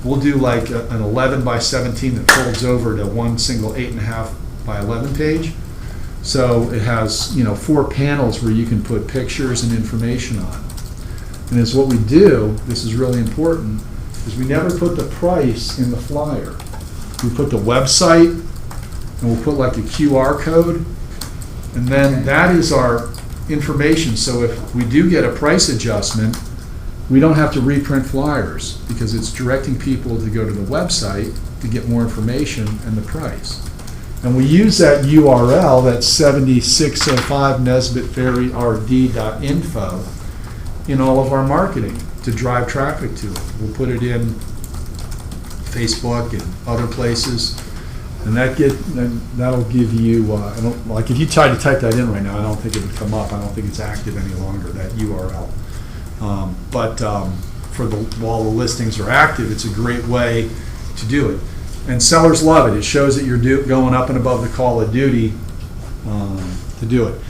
we'll do like an 11 by 17 that folds over to one single 8.5 by 11 page. So it has 4 panels where you can put pictures and information on. And it's what we do, this is really important, is we never put the price in the flyer. We put the website, and we'll put like a QR code, and then that is our information. So if we do get a price adjustment, we don't have to reprint flyers because it's directing people to go to the website to get more information and the price. And we use that URL, that's 7605 nesbittferryrd.info, in all of our marketing to drive traffic to it. We'll put it in Facebook and other places, and that'll give you, if you try to type that in right now, I don't think it would come up. I don't think it's active any longer, that URL. While the listings are active, it's a great way to do it. And sellers love it. It shows that you're going up and above the call of duty to do it.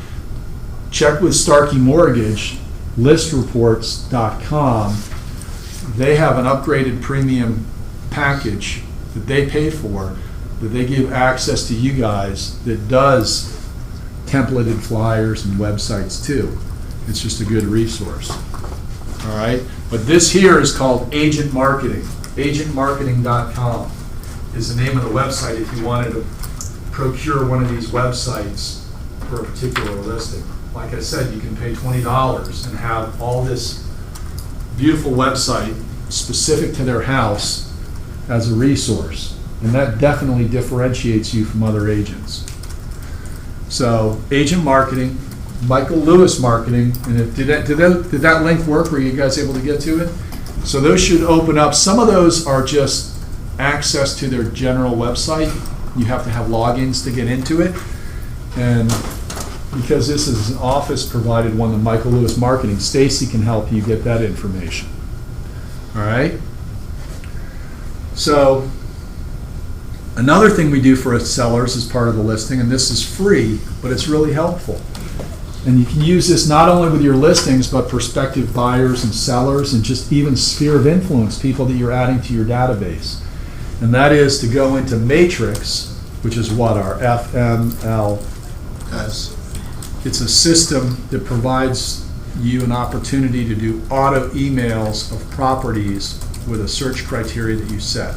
Check with Starkey Mortgage, listreports.com. They have an upgraded premium package that they pay for, that they give access to you guys, that does templated flyers and websites too. It's just a good resource. All right? But this here is called Agent Marketing. Agentmarketing.com is the name of the website if you wanted to procure one of these websites for a particular listing. Like I said, you can pay $20 and have all this beautiful website specific to their house as a resource. And that definitely differentiates you from other agents. So, Agent Marketing, Michael Lewis Marketing, and did that link work? Were you guys able to get to it? So those should open up. Some of those are just access to their general website. You have to have logins to get into it. And because this is an office provided one, the Michael Lewis Marketing, Stacy can help you get that information. All right? So another thing we do for sellers as part of the listing, and this is free, but it's really helpful. And you can use this not only with your listings, but prospective buyers and sellers and just even sphere of influence, people that you're adding to your database. And that is to go into Matrix, which is what, our FMLS. It's a system that provides you an opportunity to do auto emails of properties with a search criteria that you set.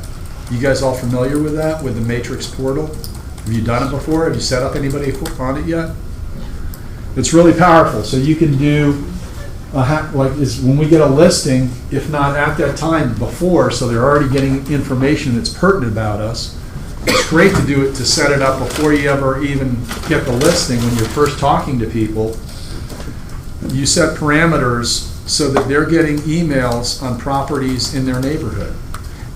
You guys all familiar with that, with the Matrix portal? Have you done it before? Have you set up anybody on it yet? It's really powerful. So you can do, when we get a listing, if not at that time, before, so they're already getting information that's pertinent about us. It's great to do it, to set it up before you ever even get the listing. When you're first talking to people, you set parameters so that they're getting emails on properties in their neighborhood.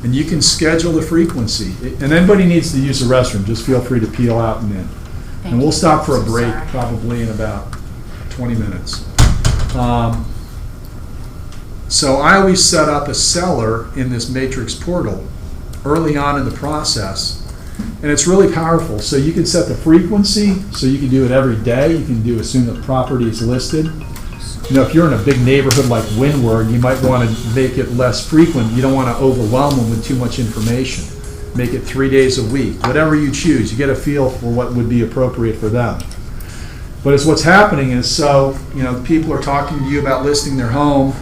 And you can schedule the frequency. And anybody needs to use the restroom, just feel free to peel out and in. And we'll stop for a break probably in about 20 minutes. So I always set up a seller in this Matrix portal early on in the process. And it's really powerful. So you can set the frequency, so you can do it every day. You can do as soon as the property is listed. If you're in a big neighborhood like Windward, you might want to make it less frequent. You don't want to overwhelm them with too much information. Make it 3 days a week, whatever you choose. You get a feel for what would be appropriate for them. But it's what's happening is, so, people are talking to you about listing their home.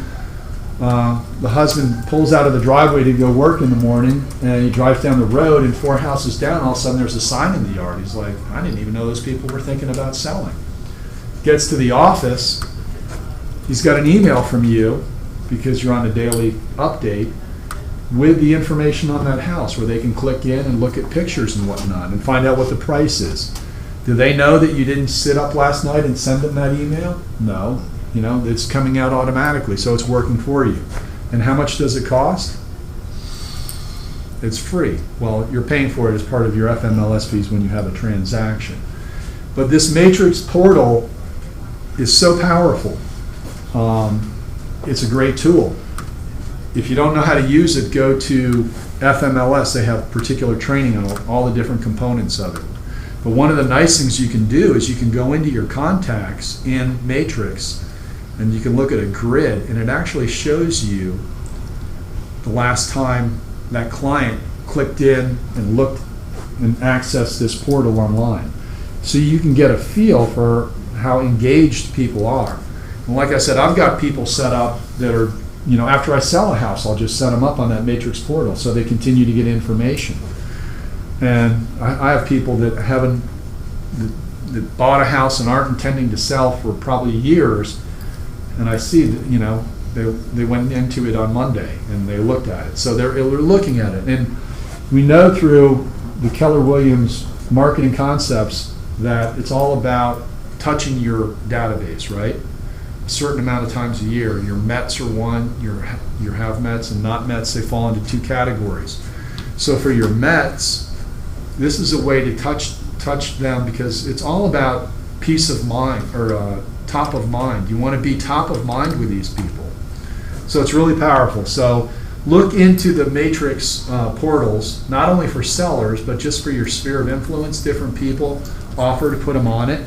The husband pulls out of the driveway to go work in the morning, and he drives down the road, and 4 houses down, all of a sudden there's a sign in the yard. He's like, I didn't even know those people were thinking about selling. Gets to the office, he's got an email from you, because you're on a daily update, with the information on that house, where they can click in and look at pictures and whatnot, and find out what the price is. Do they know that you didn't sit up last night and send them that email? No. It's coming out automatically, so it's working for you. And how much does it cost? It's free. Well, you're paying for it as part of your FMLS fees when you have a transaction. But this Matrix portal is so powerful. It's a great tool. If you don't know how to use it, go to FMLS. They have particular training on all the different components of it. But one of the nice things you can do is you can go into your contacts in Matrix, and you can look at a grid, and it actually shows you the last time that client clicked in and looked and accessed this portal online. So you can get a feel for how engaged people are. And like I said, I've got people set up that are, after I sell a house, I'll just set them up on that Matrix portal so they continue to get information. And I have people that that bought a house and aren't intending to sell for probably years, and I see that, they went into it on Monday and they looked at it. So they're looking at it. And we know through the Keller Williams marketing concepts that it's all about touching your database, right? A certain amount of times a year. Your METs are one, your have METs and not METs, they fall into 2 categories. So for your METs, this is a way to touch them, because it's all about peace of mind, or top of mind. You want to be top of mind with these people. So it's really powerful. So look into the Matrix portals, not only for sellers, but just for your sphere of influence. Different people offer to put them on it,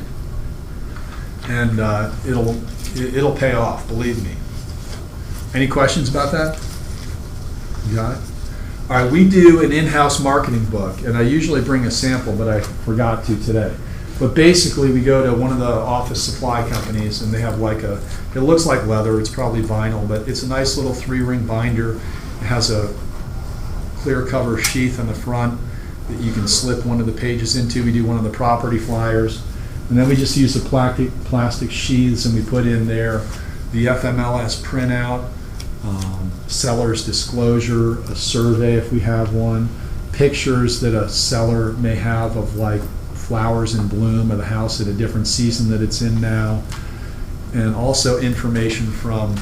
and it'll pay off, believe me. Any questions about that? You got it? All right, we do an in-house marketing book, and I usually bring a sample, but I forgot to today. But basically, we go to one of the office supply companies, and they have it looks like leather, it's probably vinyl, but it's a nice little 3-ring binder. It has a clear cover sheath on the front that you can slip one of the pages into. We do one of the property flyers. And then we just use the plastic sheaths, and we put in there the FMLS printout, seller's disclosure, a survey if we have one, pictures that a seller may have of flowers in bloom, or the house at a different season that it's in now, and also information from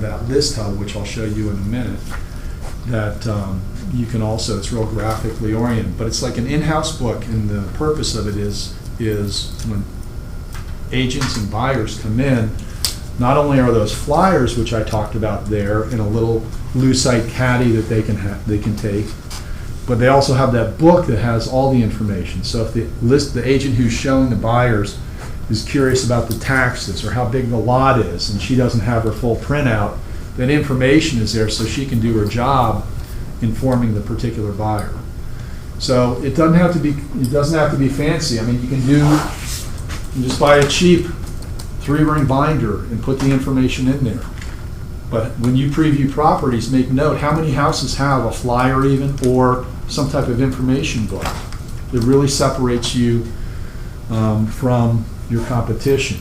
that list hub, which I'll show you in a minute, that you can also, it's real graphically oriented, but it's like an in-house book, and the purpose of it is when agents and buyers come in, not only are those flyers, which I talked about there, in a little lucite caddy that they can take, but they also have that book that has all the information. So if the agent who's showing the buyers is curious about the taxes or how big the lot is, and she doesn't have her full printout, that information is there so she can do her job informing the particular buyer. So it doesn't have to be fancy. I mean, you can just buy a cheap 3-ring binder and put the information in there. But when you preview properties, make note how many houses have a flyer even, or some type of information book that really separates you from your competition.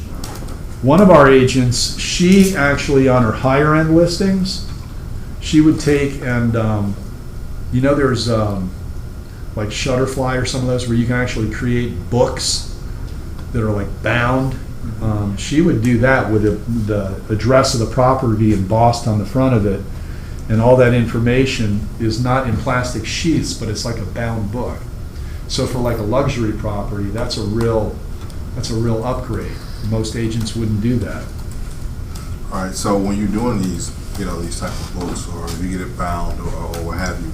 One of our agents, she actually, on her higher end listings, she would take and, there's like Shutterfly or some of those where you can actually create books that are bound. She would do that with the address of the property embossed on the front of it, and all that information is not in plastic sheaths, but it's like a bound book. So for a luxury property, that's a real upgrade. Most agents wouldn't do that. All right, so when you're doing these type of books, or if you get it bound or what have you,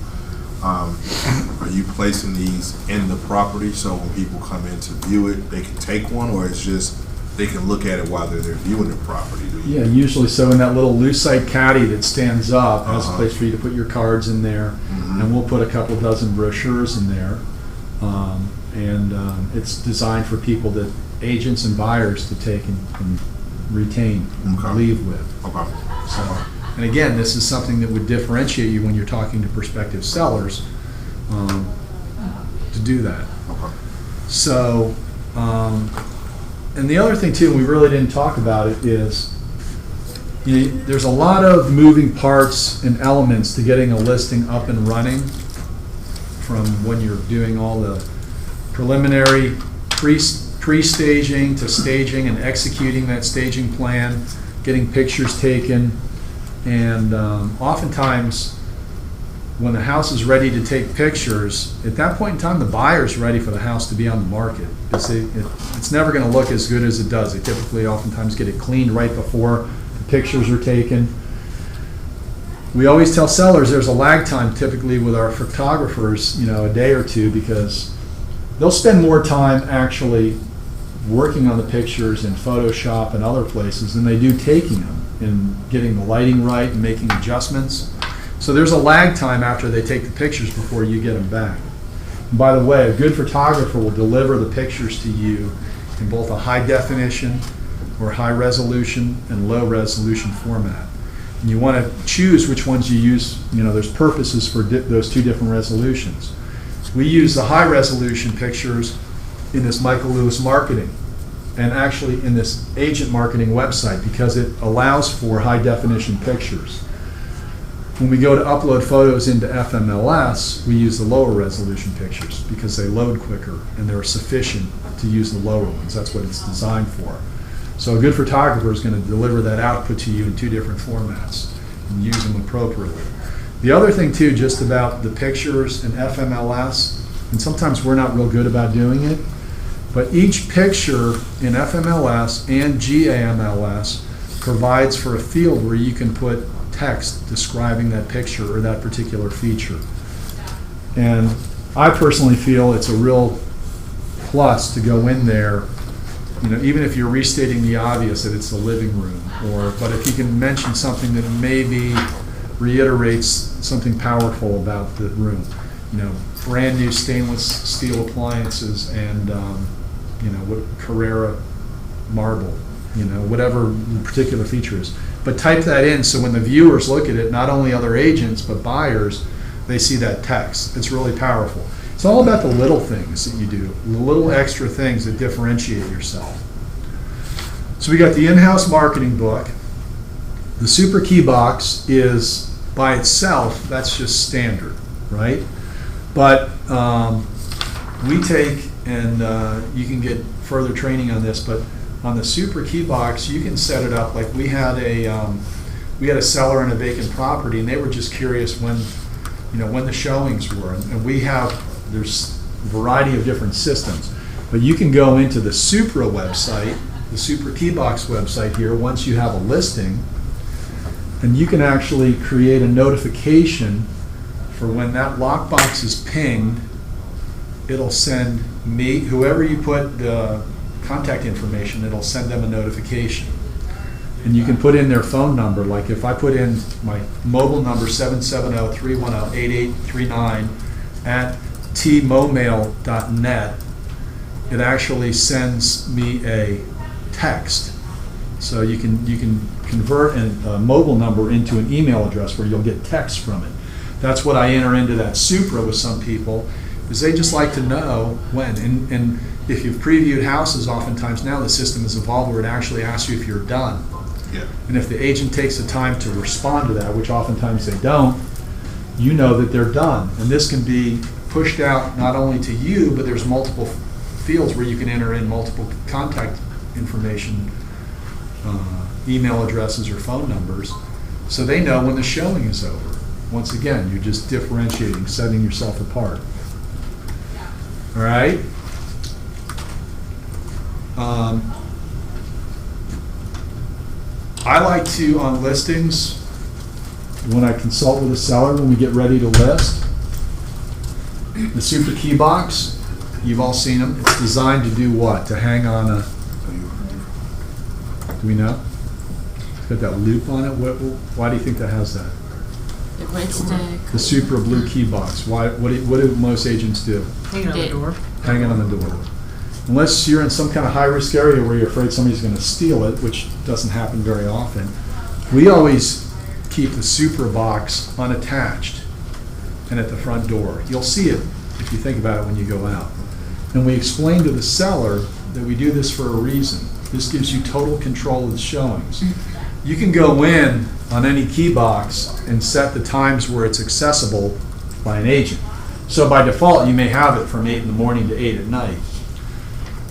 are you placing these in the property so when people come in to view it, they can take one, or it's just they can look at it while they're viewing the property? Yeah, usually so in that little lucite caddy that stands up, has a place for you to put your cards in there. Mm-hmm. and we'll put a couple dozen brochures in there. It's designed for people that, agents and buyers to take and retain and Okay. leave with. Okay. So, and again, this is something that would differentiate you when you're talking to prospective sellers, to do that. Okay. So, and the other thing too, and we really didn't talk about it, is there's a lot of moving parts and elements to getting a listing up and running, from when you're doing all the preliminary pre-staging to staging and executing that staging plan, getting pictures taken, and oftentimes when the house is ready to take pictures, at that point in time, the buyer's ready for the house to be on the market. It's never going to look as good as it does. They typically oftentimes get it cleaned right before the pictures are taken. We always tell sellers there's a lag time typically with our photographers, a day or two, because they'll spend more time actually working on the pictures in Photoshop and other places than they do taking them and getting the lighting right and making adjustments. So there's a lag time after they take the pictures before you get them back. And by the way, a good photographer will deliver the pictures to you in both a high definition or high resolution and low resolution format. And you want to choose which ones you use. There's purposes for those two different resolutions. We use the high resolution pictures in this Michael Lewis marketing, and actually in this agent marketing website, because it allows for high definition pictures. When we go to upload photos into FMLS, we use the lower resolution pictures because they load quicker and they're sufficient to use the lower ones. That's what it's designed for. So a good photographer is going to deliver that output to you in two different formats and use them appropriately. The other thing too, just about the pictures in FMLS, and sometimes we're not real good about doing it, but each picture in FMLS and GAMLS provides for a field where you can put text describing that picture or that particular feature. And I personally feel it's a real plus to go in there, even if you're restating the obvious that it's the living room, but if you can mention something that maybe reiterates something powerful about the room, brand new stainless steel appliances and what Carrera marble, whatever the particular feature is. But type that in so when the viewers look at it, not only other agents but buyers, they see that text. It's really powerful. It's all about the little things that you do, the little extra things that differentiate yourself. So we got the in-house marketing book. The Super Key Box is by itself, that's just standard, right? But we take, and you can get further training on this, but on the Super Key Box, you can set it up like we had a seller in a vacant property, and they were just curious when the showings were, and there's a variety of different systems, but you can go into the Supra website, the Super Key Box website here, once you have a listing, and you can actually create a notification for when that lockbox is pinged. It'll send me, whoever you put the contact information, it'll send them a notification. And you can put in their phone number, like if I put in my mobile number 770-310-8839 at tmomail.net, it actually sends me a text. So you can convert a mobile number into an email address where you'll get text from it. That's what I enter into that Supra with some people, is they just like to know when. And if you've previewed houses, oftentimes now the system has evolved where it actually asks you if you're done. Yeah. And if the agent takes the time to respond to that, which oftentimes they don't, you know that they're done. And this can be pushed out not only to you, but there's multiple fields where you can enter in multiple contact information, email addresses or phone numbers, so they know when the showing is over. Once again, you're just differentiating, setting yourself apart. All right? I like to, on listings, when I consult with a seller, when we get ready to list, the Super Key Box, you've all seen them. It's designed to do what? To hang on a, do we know? It's got that loop on it. Why do you think that has that? It's the. The Supra blue key box. What do most agents do? Hang it on the door. Hang it on the door. Unless you're in some kind of high-risk area where you're afraid somebody's going to steal it, which doesn't happen very often, we always keep the Supra box unattached and at the front door. You'll see it if you think about it when you go out. And we explain to the seller that we do this for a reason. This gives you total control of the showings. You can go in on any key box and set the times where it's accessible by an agent. So by default, you may have it from 8 in the morning to 8 at night.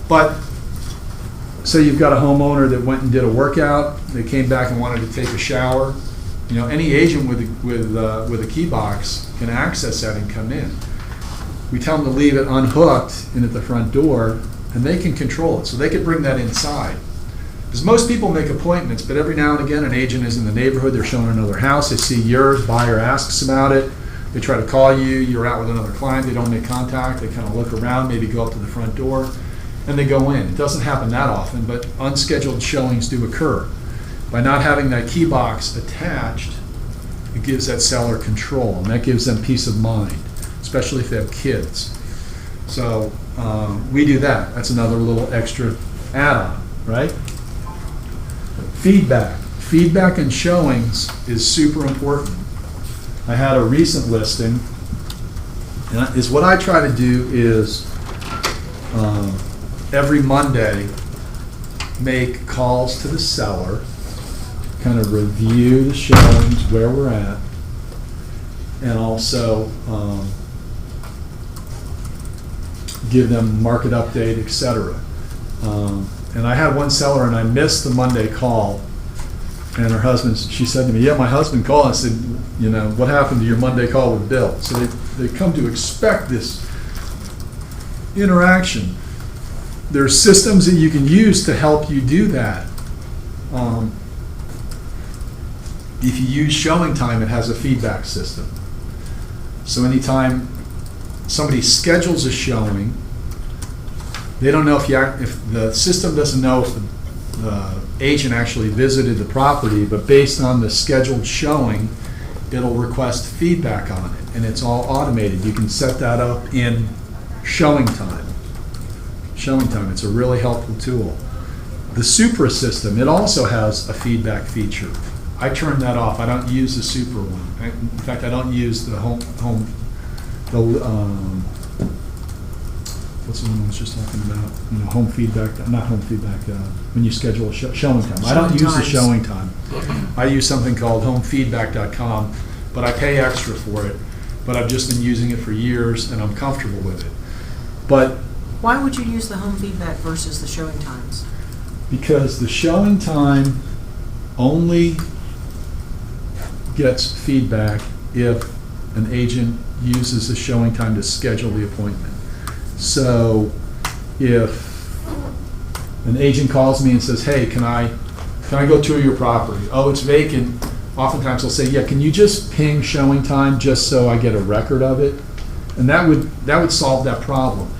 But say you've got a homeowner that went and did a workout, they came back and wanted to take a shower. You know, any agent with a key box can access that and come in. We tell them to leave it unhooked in at the front door, and they can control it. So they could bring that inside. Because most people make appointments, but every now and again an agent is in the neighborhood, they're showing another house, they see yours, buyer asks about it, they try to call you, you're out with another client, they don't make contact, they kind of look around, maybe go up to the front door, and they go in. It doesn't happen that often, but unscheduled showings do occur. By not having that key box attached, it gives that seller control, and that gives them peace of mind, especially if they have kids. So we do that. That's another little extra add-on, right? Feedback. Feedback and showings is super important. I had a recent listing, and is what I try to do is every Monday make calls to the seller, kind of review the showings, where we're at, and also give them market update, etc. And I had one seller, and I missed the Monday call, and her husband, she said to me, yeah, my husband called. I said, you know, what happened to your Monday call with Bill? So they come to expect this interaction. There are systems that you can use to help you do that. If you use Showing Time, it has a feedback system. So anytime somebody schedules a showing, they don't know if the system doesn't know if the agent actually visited the property, but based on the scheduled showing, it'll request feedback on it, and it's all automated. You can set that up in Showing Time. Showing Time, it's a really helpful tool. The Supra system, it also has a feedback feature. I turn that off. I don't use the Supra one. In fact, I don't use the what's the one I was just talking about? You know, home feedback, not home feedback, when you schedule a Showing Time. I don't use the Showing Time. I use something called homefeedback.com, but I pay extra for it. But I've just been using it for years, and I'm comfortable with it. But Why would you use the home feedback versus the showing times? because the Showing Time only gets feedback if an agent uses the Showing Time to schedule the appointment. So if an agent calls me and says, hey, can I go tour your property? Oh, it's vacant. Oftentimes they'll say, yeah, can you just ping Showing Time just so I get a record of it? And that would solve that problem.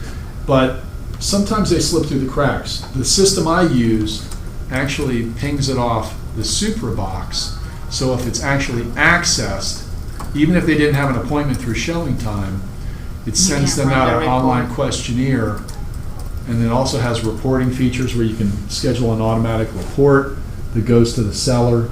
But sometimes they slip through the cracks. The system I use actually pings it off the Supra box, so if it's actually accessed, even if they didn't have an appointment through Showing Time, it sends them out an online questionnaire, and it also has reporting features where you can schedule an automatic report that goes to the seller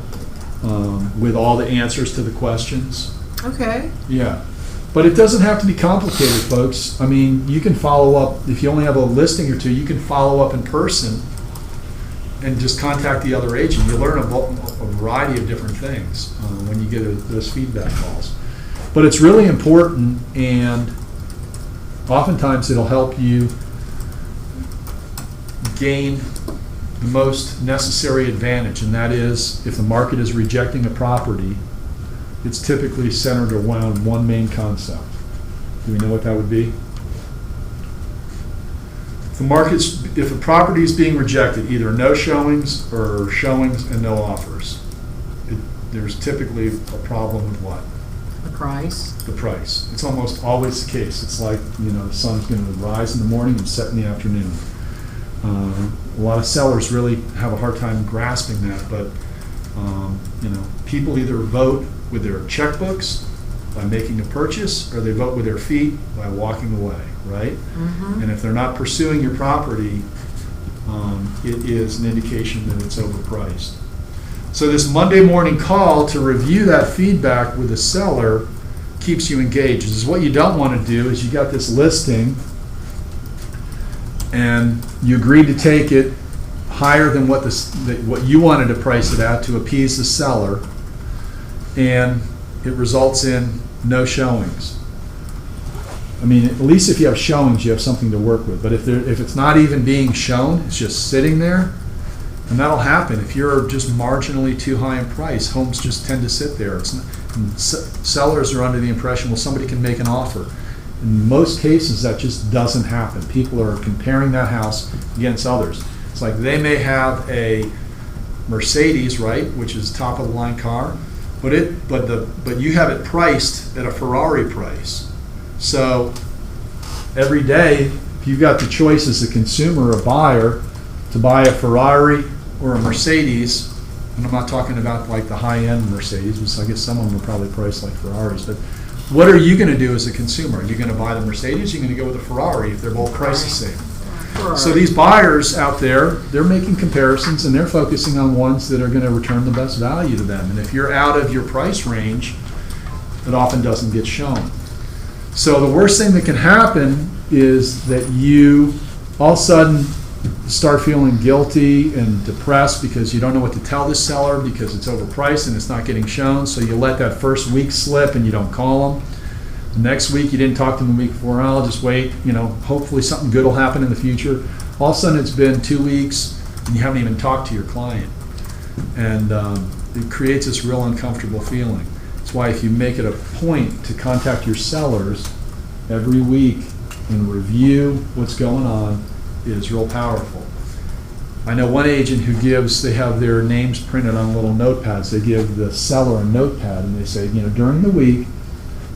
with all the answers to the questions. Okay. Yeah. But it doesn't have to be complicated, folks. I mean, you can follow up, if you only have a listing or two, you can follow up in person and just contact the other agent. You learn a variety of different things when you get those feedback calls. But it's really important, and oftentimes it'll help you gain the most necessary advantage, and that is if the market is rejecting a property, it's typically centered around one main concept. Do we know what that would be? If a property is being rejected, either no showings or showings and no offers, there's typically a problem with what? The price. The price. It's almost always the case. It's like, the sun's going to rise in the morning and set in the afternoon. A lot of sellers really have a hard time grasping that, but people either vote with their checkbooks by making a purchase, or they vote with their feet by walking away, right? And if they're not pursuing your property, it is an indication that it's overpriced. So this Monday morning call to review that feedback with the seller keeps you engaged. This is what you don't want to do, is you got this listing and you agreed to take it higher than what what you wanted to price it at to appease the seller, and it results in no showings. I mean, at least if you have showings, you have something to work with. But if it's not even being shown, it's just sitting there, and that'll happen. If you're just marginally too high in price, homes just tend to sit there. Sellers are under the impression, well, somebody can make an offer. In most cases, that just doesn't happen. People are comparing that house against others. It's like they may have a Mercedes, right, which is top of the line car, but you have it priced at a Ferrari price. So every day, if you've got the choice as a consumer or buyer to buy a Ferrari or a Mercedes, and I'm not talking about like the high-end Mercedes, because I guess some of them are probably priced like Ferraris, but what are you going to do as a consumer? Are you going to buy the Mercedes? Are you going to go with the Ferrari if they're both priced the same? So these buyers out there, they're making comparisons and they're focusing on ones that are going to return the best value to them. And if you're out of your price range, it often doesn't get shown. So the worst thing that can happen is that you all of a sudden start feeling guilty and depressed because you don't know what to tell the seller because it's overpriced and it's not getting shown. So you let that first week slip and you don't call them. The next week you didn't talk to them the week before. I'll just wait, hopefully something good will happen in the future. All of a sudden it's been 2 weeks and you haven't even talked to your client. And it creates this real uncomfortable feeling. That's why if you make it a point to contact your sellers every week and review what's going on, is real powerful. I know one agent who they have their names printed on little notepads. They give the seller a notepad and they say, during the week,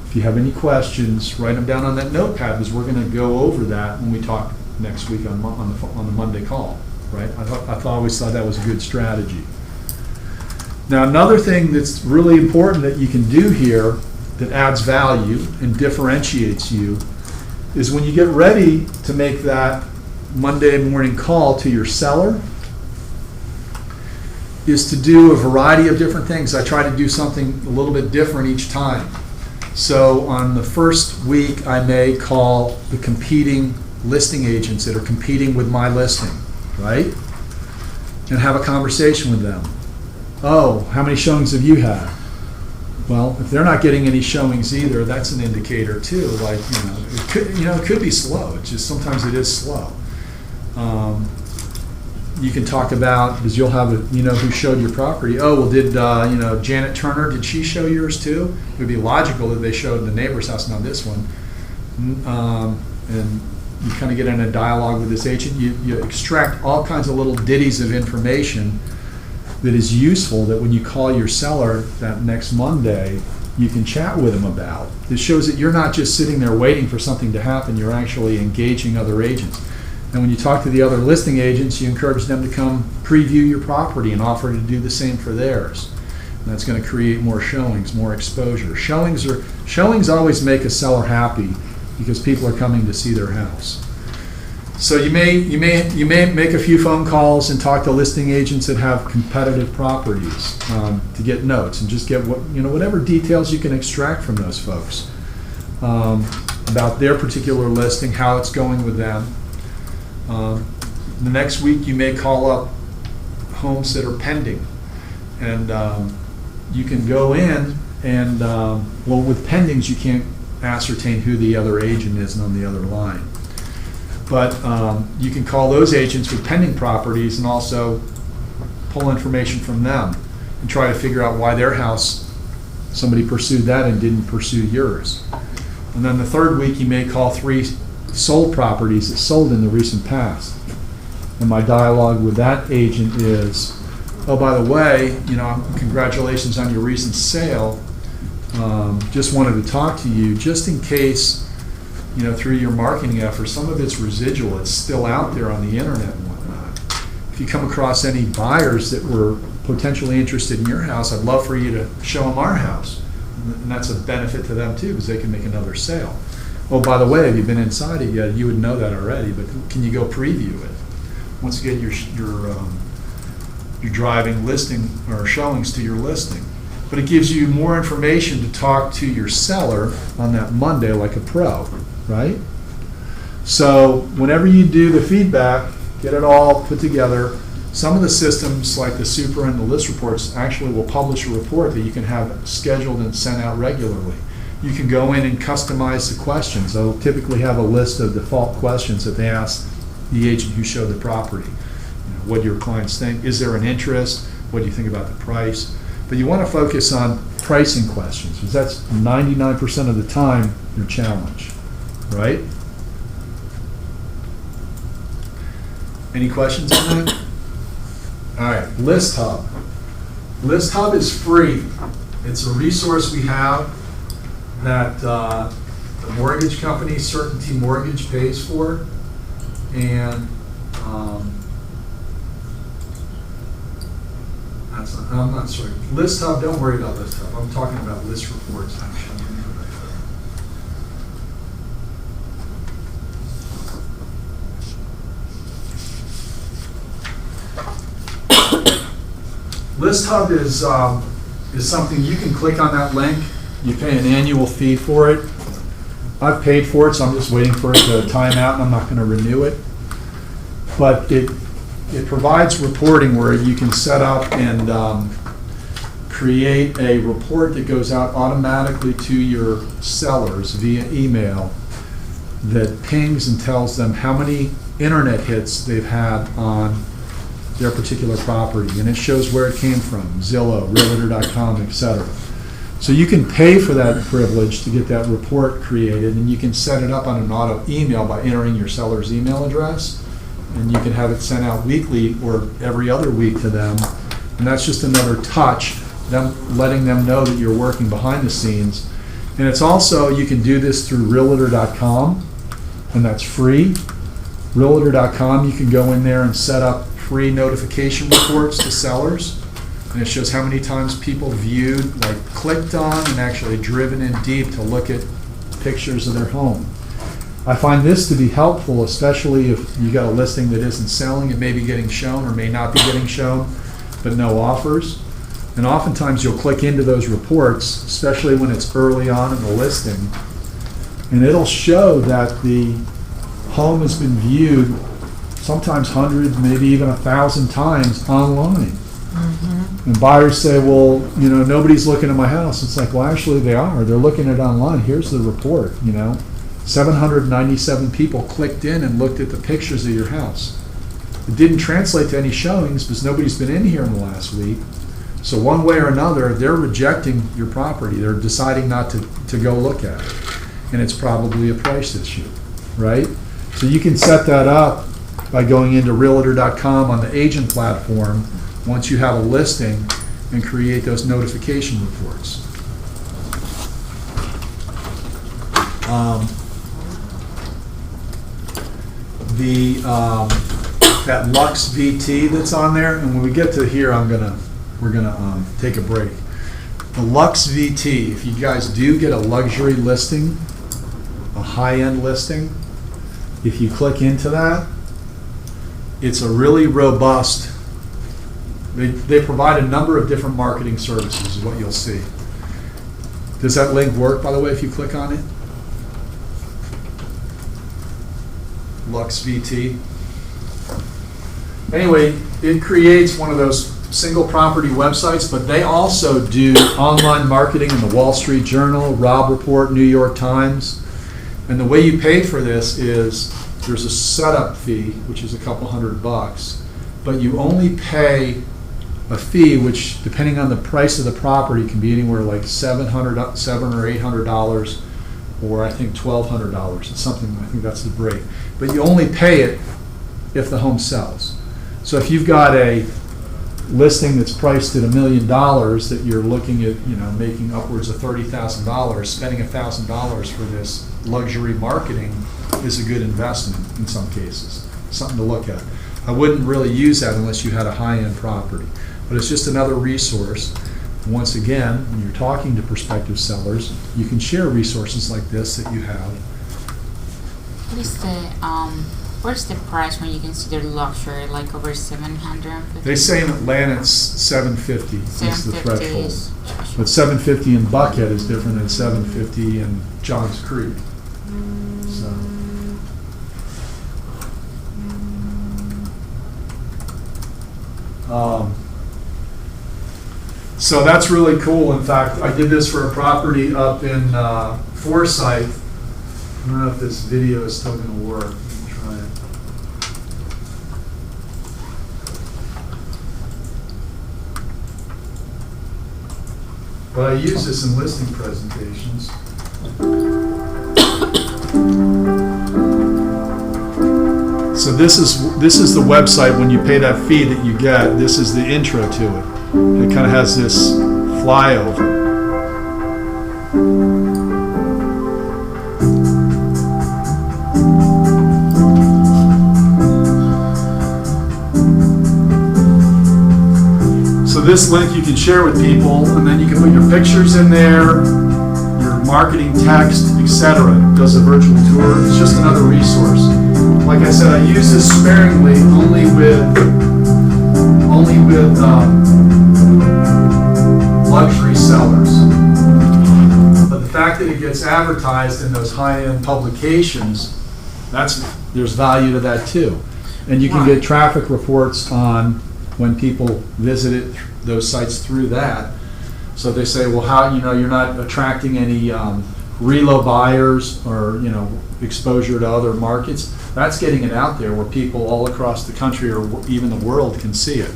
if you have any questions, write them down on that notepad because we're going to go over that when we talk next week on the Monday call, right? I always thought that was a good strategy. Now, another thing that's really important that you can do here that adds value and differentiates you is when you get ready to make that Monday morning call to your seller is to do a variety of different things. I try to do something a little bit different each time. So on the first week, I may call the competing listing agents that are competing with my listing, right? And have a conversation with them. Oh, how many showings have you had? Well, if they're not getting any showings either, that's an indicator too. Like, it could be slow. It's just sometimes it is slow. You can talk about, because you'll have who showed your property. Oh, well, did Janet Turner, did she show yours too? It would be logical that they showed the neighbor's house, not this one. And you kind of get in a dialogue with this agent. You extract all kinds of little ditties of information that is useful that when you call your seller that next Monday, you can chat with them about. This shows that you're not just sitting there waiting for something to happen, you're actually engaging other agents. And when you talk to the other listing agents, you encourage them to come preview your property and offer to do the same for theirs. And that's going to create more showings, more exposure. Showings always make a seller happy because people are coming to see their house. So you may make a few phone calls and talk to listing agents that have competitive properties to get notes and just get whatever details you can extract from those folks about their particular listing, how it's going with them. The next week you may call up homes that are pending, and you can go in and with pendings you can't ascertain who the other agent is on the other line. But you can call those agents with pending properties and also pull information from them and try to figure out why their house, somebody pursued that and didn't pursue yours. And then the third week you may call 3 sold properties that sold in the recent past. And my dialogue with that agent is, oh, by the way, congratulations on your recent sale. Just wanted to talk to you just in case, through your marketing efforts, some of it's residual. It's still out there on the internet and whatnot. If you come across any buyers that were potentially interested in your house, I'd love for you to show them our house. And that's a benefit to them too, because they can make another sale. Oh, by the way, have you been inside it yet? You would know that already, but can you go preview it? Once you get your driving listing or showings to your listing. But it gives you more information to talk to your seller on that Monday like a pro, right? So whenever you do the feedback, get it all put together. Some of the systems, like the Super and the list reports, actually will publish a report that you can have scheduled and sent out regularly. You can go in and customize the questions. They'll typically have a list of default questions that they ask the agent who showed the property. What do your clients think? Is there an interest? What do you think about the price? But you want to focus on pricing questions, because that's 99% of the time your challenge, right? Any questions on that? All right, List Hub. List Hub is free. It's a resource we have that the mortgage company, Certainty Mortgage, pays for. And I'm not sorry. List Hub, don't worry about List Hub. I'm talking about list reports, actually. List Hub is something you can click on that link. You pay an annual fee for it. I've paid for it, so I'm just waiting for it to time out, and I'm not going to renew it. But it provides reporting where you can set up and create a report that goes out automatically to your sellers via email that pings and tells them how many internet hits they've had on their particular property. And it shows where it came from, Zillow, Realtor.com, etc. So you can pay for that privilege to get that report created, and you can set it up on an auto email by entering your seller's email address. And you can have it sent out weekly or every other week to them. And that's just another touch, them letting them know that you're working behind the scenes. And it's also, you can do this through Realtor.com, and that's free. Realtor.com, you can go in there and set up free notification reports to sellers. And it shows how many times people viewed, like clicked on, and actually driven in deep to look at pictures of their home. I find this to be helpful, especially if you got a listing that isn't selling. It may be getting shown or may not be getting shown, but no offers. And oftentimes you'll click into those reports, especially when it's early on in the listing, and it'll show that the home has been viewed sometimes hundreds, maybe even 1,000 times online. And buyers say, well, nobody's looking at my house. It's like, well, actually they are. They're looking at it online. Here's the report, 797 people clicked in and looked at the pictures of your house. It didn't translate to any showings because nobody's been in here in the last week. So one way or another, they're rejecting your property. They're deciding not to go look at it. And it's probably a price issue, right? So you can set that up by going into Realtor.com on the agent platform once you have a listing and create those notification reports. That Lux VT that's on there, and when we get to here, we're gonna take a break. The Lux VT, if you guys do get a luxury listing, a high-end listing, if you click into that, it's a really robust. They provide a number of different marketing services, is what you'll see. Does that link work, by the way, if you click on it? Lux VT. Anyway, it creates one of those single property websites, but they also do online marketing in the Wall Street Journal, Robb Report, New York Times. And the way you pay for this is there's a setup fee, which is a couple $100, but you only pay a fee which, depending on the price of the property, can be anywhere like $700 or $800, or I think $1,200. It's something, I think that's the break. But you only pay it if the home sells. So if you've got a listing that's priced at $1 million that you're looking at, making upwards of $30,000, spending $1,000 for this luxury marketing is a good investment in some cases. Something to look at. I wouldn't really use that unless you had a high-end property. But it's just another resource. Once again, when you're talking to prospective sellers, you can share resources like this that you have. What's the price when you consider luxury, like over 750? They say in Atlanta it's 750 is the 750 threshold. is- But 750 in Buckhead is different than 750 in Johns Creek. So. So that's really cool. In fact, I did this for a property up in Forsyth. I don't know if this video is still going to work. Let me try it. But I use this in listing presentations. So this is the website. When you pay that fee that you get, this is the intro to it. It kind of has this flyover. So this link you can share with people, and then you can put your pictures in there, your marketing text, etc. It does a virtual tour. It's just another resource. Like I said, I use this sparingly, only with luxury sellers. But the fact that it gets advertised in those high-end publications, there's value to that too. And you can get traffic reports on when people visit those sites through that. So they say, well, how, you're not attracting any relo buyers or, exposure to other markets. That's getting it out there where people all across the country or even the world can see it.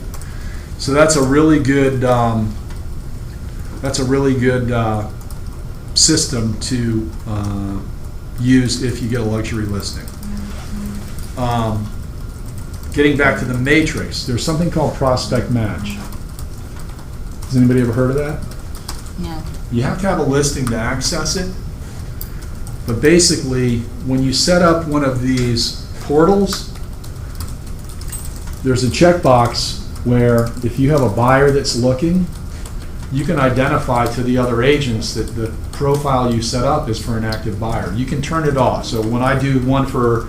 So that's a really good system to use if you get a luxury listing. Getting back to the matrix, there's something called Prospect Match. Has anybody ever heard of that? No. You have to have a listing to access it. But basically, when you set up one of these portals, there's a checkbox where if you have a buyer that's looking, you can identify to the other agents that the profile you set up is for an active buyer. You can turn it off. So when I do one for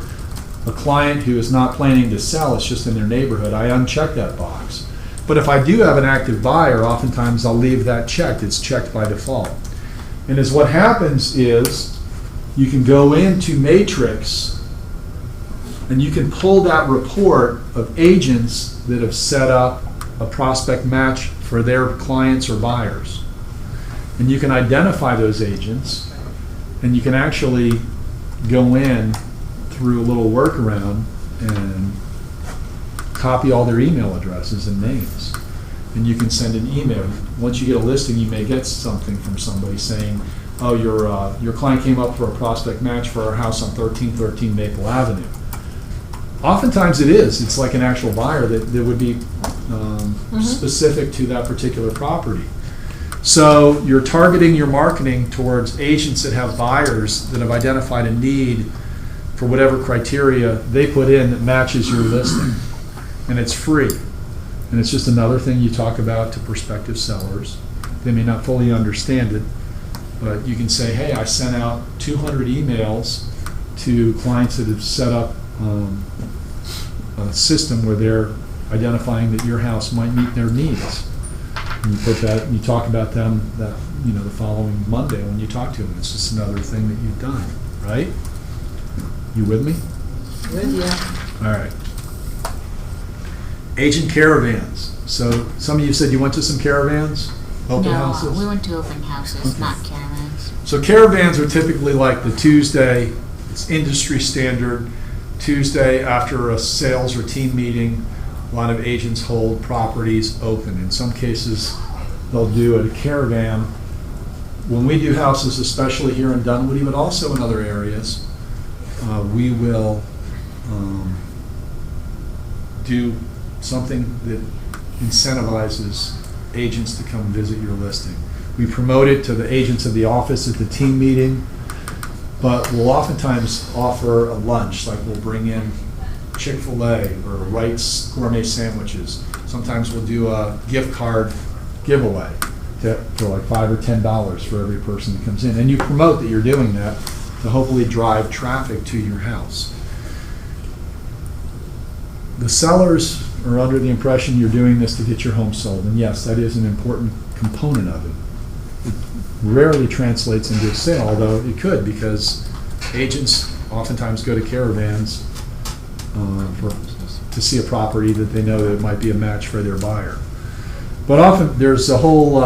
a client who is not planning to sell, it's just in their neighborhood, I uncheck that box. But if I do have an active buyer, oftentimes I'll leave that checked. It's checked by default. And as what happens is, you can go into Matrix and you can pull that report of agents that have set up a prospect match for their clients or buyers. And you can identify those agents, and you can actually go in through a little workaround and copy all their email addresses and names. And you can send an email. Once you get a listing, you may get something from somebody saying, oh, your client came up for a prospect match for our house on 1313 Maple Avenue. Oftentimes it is. It's like an actual buyer that would be specific to that particular property. So you're targeting your marketing towards agents that have buyers that have identified a need for whatever criteria they put in that matches your listing. And it's free. And it's just another thing you talk about to prospective sellers. They may not fully understand it, but you can say, hey, I sent out 200 emails to clients that have set up a system where they're identifying that your house might meet their needs. And you put that, and you talk about them that, the following Monday when you talk to them. It's just another thing that you've done, right? You with me? With you. All right. Agent caravans. So some of you said you went to some caravans? Open houses? We went to open houses, Okay. not caravans. So caravans are typically like the Tuesday, it's industry standard, Tuesday after a sales or team meeting, a lot of agents hold properties open. In some cases, they'll do a caravan. When we do houses, especially here in Dunwoody, but also in other areas, we will do something that incentivizes agents to come visit your listing. We promote it to the agents of the office at the team meeting, but we'll oftentimes offer a lunch, like we'll bring in Chick-fil-A or Wright's Gourmet Sandwiches. Sometimes we'll do a gift card giveaway for like $5 or $10 for every person that comes in. And you promote that you're doing that to hopefully drive traffic to your house. The sellers are under the impression you're doing this to get your home sold. And yes, that is an important component of it. It rarely translates into a sale, although it could, because agents oftentimes go to caravans to see a property that they know that it might be a match for their buyer. But often there's a whole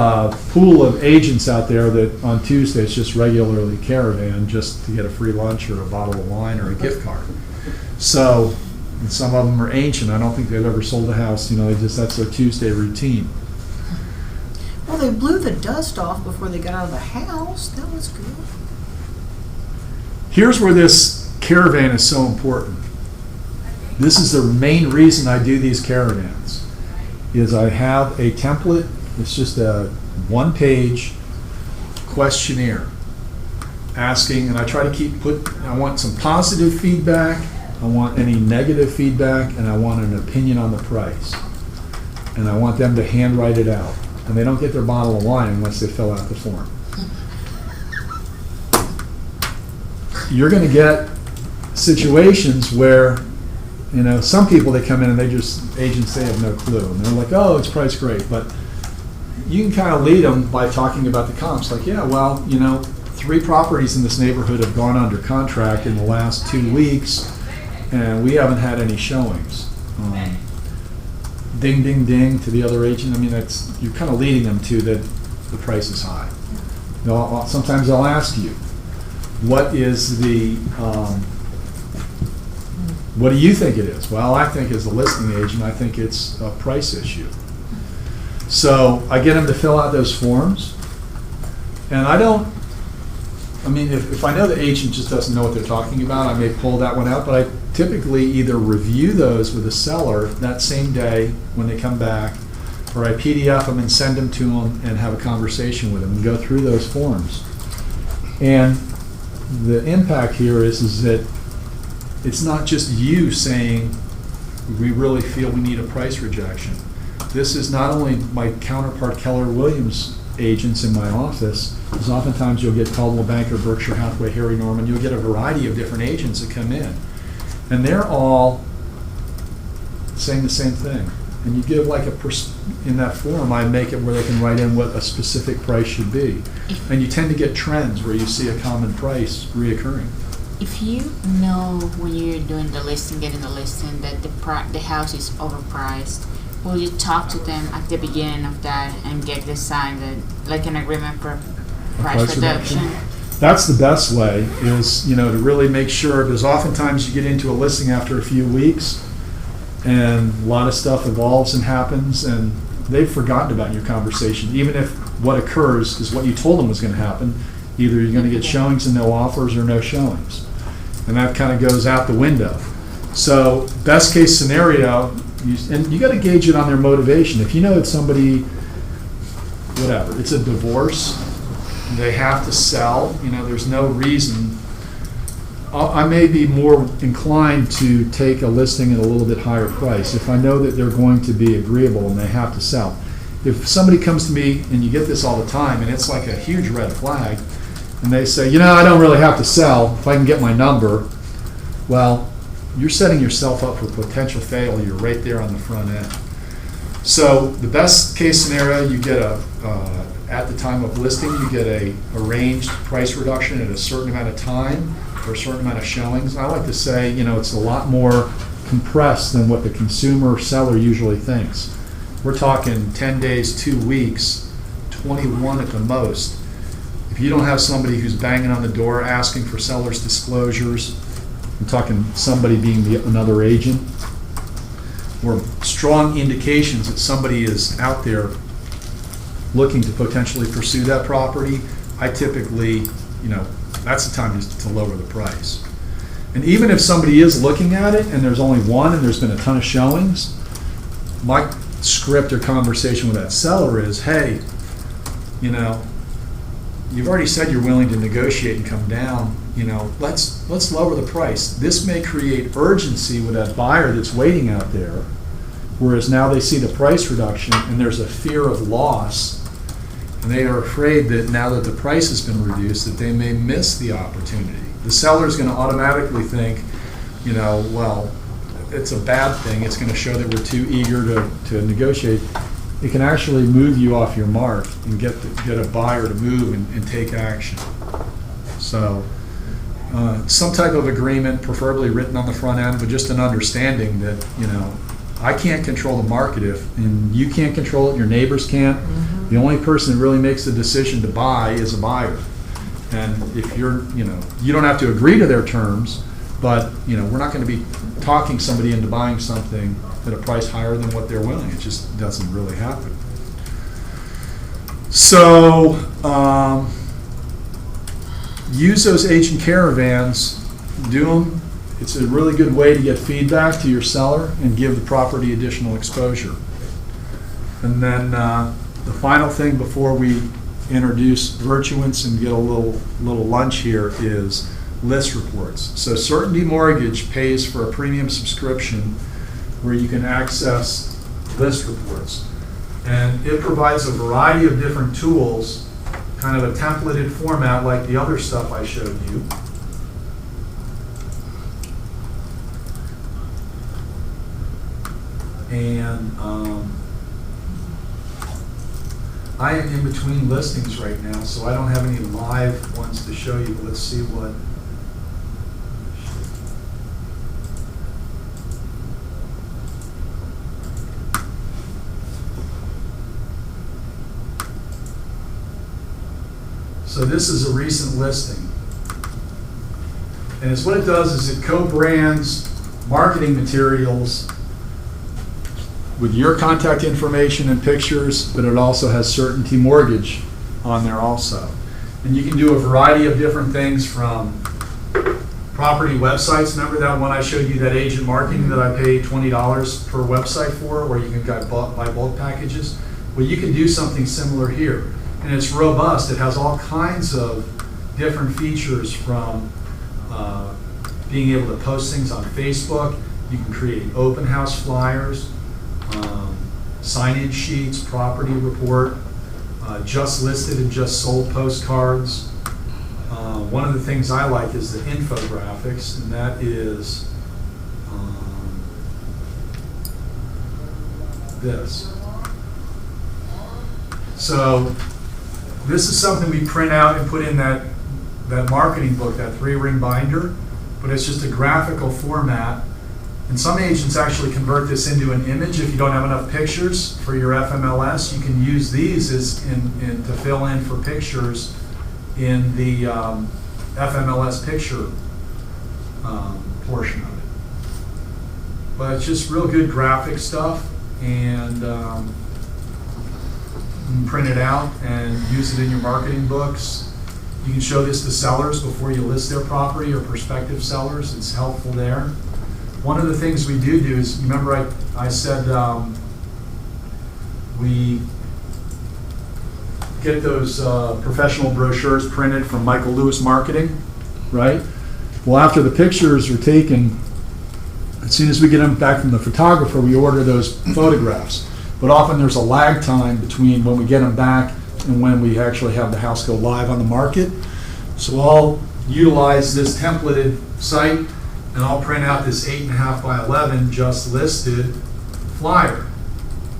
pool of agents out there that on Tuesdays just regularly caravan just to get a free lunch or a bottle of wine or a gift card. So, and some of them are ancient. I don't think they've ever sold a house. That's their Tuesday routine. Well, they blew the dust off before they got out of the house. That was good. Here's where this caravan is so important. This is the main reason I do these caravans, is I have a template. It's just a one-page questionnaire asking, and I try to I want some positive feedback, I want any negative feedback, and I want an opinion on the price. And I want them to handwrite it out. And they don't get their bottle of wine unless they fill out the form. You're going to get situations where, some people, they come in and agents, they have no clue. And they're like, oh, it's priced great. But you can kind of lead them by talking about the comps. Like, yeah, well, 3 properties in this neighborhood have gone under contract in the last 2 weeks, and we haven't had any showings. Ding, ding, ding to the other agent. You're kind of leading them to that the price is high. Sometimes they'll ask you, what do you think it is? Well, I think as a listing agent, I think it's a price issue. So I get them to fill out those forms, and if I know the agent just doesn't know what they're talking about, I may pull that one out, but I typically either review those with the seller that same day when they come back, or I PDF them and send them to them and have a conversation with them and go through those forms. And the impact here is that it's not just you saying, we really feel we need a price rejection. This is not only my counterpart Keller Williams agents in my office, because oftentimes you'll get Coldwell Banker, Berkshire Hathaway, Harry Norman, you'll get a variety of different agents that come in. And they're all saying the same thing. And you give in that form, I make it where they can write in what a specific price should be. And you tend to get trends where you see a common price reoccurring. If you know when you're doing the listing, getting the listing, that the house is overpriced, will you talk to them at the beginning of that and get this signed, like an agreement for price reduction? That's the best way, is to really make sure, because oftentimes you get into a listing after a few weeks and a lot of stuff evolves and happens and they've forgotten about your conversation, even if what occurs is what you told them was going to happen. Either you're going to get showings and no offers, or no showings, and that kind of goes out the window. So best case scenario, and you got to gauge it on their motivation. If you know it's somebody, whatever, it's a divorce, they have to sell, there's no reason. I may be more inclined to take a listing at a little bit higher price if I know that they're going to be agreeable and they have to sell. If somebody comes to me, and you get this all the time, and it's like a huge red flag, and they say, I don't really have to sell if I can get my number, well, you're setting yourself up for potential failure right there on the front end. So the best case scenario, you get at the time of listing, you get a arranged price reduction at a certain amount of time for a certain amount of showings. I like to say, it's a lot more compressed than what the consumer seller usually thinks. We're talking 10 days, 2 weeks, 21 at the most. If you don't have somebody who's banging on the door asking for seller's disclosures, I'm talking somebody being another agent, or strong indications that somebody is out there looking to potentially pursue that property, I typically, that's the time to lower the price. And even if somebody is looking at it and there's only one and there's been a ton of showings, my script or conversation with that seller is, hey, you've already said you're willing to negotiate and come down, let's lower the price. This may create urgency with that buyer that's waiting out there, Whereas now they see the price reduction and there's a fear of loss, and they are afraid that now that the price has been reduced, that they may miss the opportunity. The seller's gonna automatically think, you know, well, it's a bad thing, it's gonna show that we're too eager to negotiate. It can actually move you off your mark and get a buyer to move and take action. So, some type of agreement, preferably written on the front end, but just an understanding that, you know, I can't control the market and you can't control it, your neighbors can't. The only person that really makes the decision to buy is a buyer. And if you're, you know, you don't have to agree to their terms, but, you know, we're not gonna be talking somebody into buying something at a price higher than what they're willing. It just doesn't really happen. So, use those agent caravans, do them. It's a really good way to get feedback to your seller and give the property additional exposure. And then the final thing before we introduce Virtuance and get a little lunch here is list reports. So Certainty Mortgage pays for a premium subscription where you can access list reports. And it provides a variety of different tools, kind of a templated format like the other stuff I showed you. And I am in between listings right now, so I don't have any live ones to show you, but let's see what. So this is a recent listing. And it's what it does is it co-brands marketing materials with your contact information and pictures, but it also has Certainty Mortgage on there also. And you can do a variety of different things from property websites. Remember that one I showed you, that agent marketing that I paid $20 per website for, where you can buy bulk packages? Well, you can do something similar here. And it's robust. It has all kinds of different features, from being able to post things on Facebook. You can create open house flyers, sign-in sheets, property report, just listed and just sold postcards. One of the things I like is the infographics, and that is this. So this is something we print out and put in that marketing book, that 3-ring binder, but it's just a graphical format. And some agents actually convert this into an image. If you don't have enough pictures for your FMLS, you can use these to fill in for pictures in the FMLS picture portion of it. But it's just real good graphic stuff, and you can print it out and use it in your marketing books. You can show this to sellers before you list their property, or prospective sellers. It's helpful there. One of the things we do is, remember I said we get those professional brochures printed from Michael Lewis Marketing, right? Well, after the pictures are taken, as soon as we get them back from the photographer, we order those photographs. But often there's a lag time between when we get them back and when we actually have the house go live on the market. So I'll utilize this templated site, and I'll print out this 8.5 by 11 just listed flyer.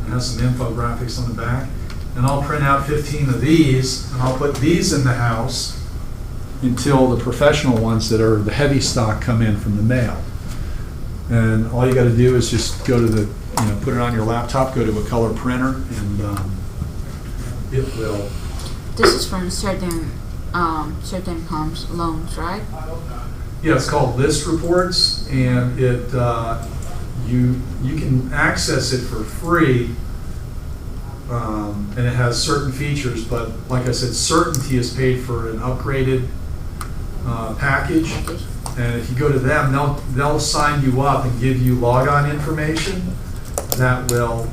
It has some infographics on the back. And I'll print out 15 of these, and I'll put these in the house until the professional ones that are the heavy stock come in from the mail. And all you got to do is just go to the, put it on your laptop, go to a color printer, and it will. This is from certain homes loans, right? Yeah, it's called List Reports, and it you can access it for free, and it has certain features. But like I said, Certainty is paid for an upgraded package, and if you go to them, they'll sign you up and give you logon information that will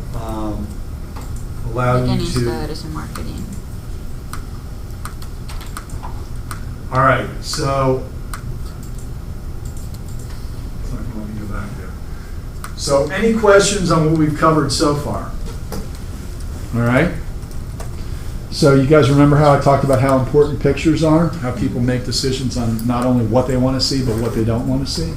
allow you to. Status and marketing. All right, so. Let me go back there. So any questions on what we've covered so far? All right. So you guys remember how I talked about how important pictures are? How people make decisions on not only what they want to see, but what they don't want to see?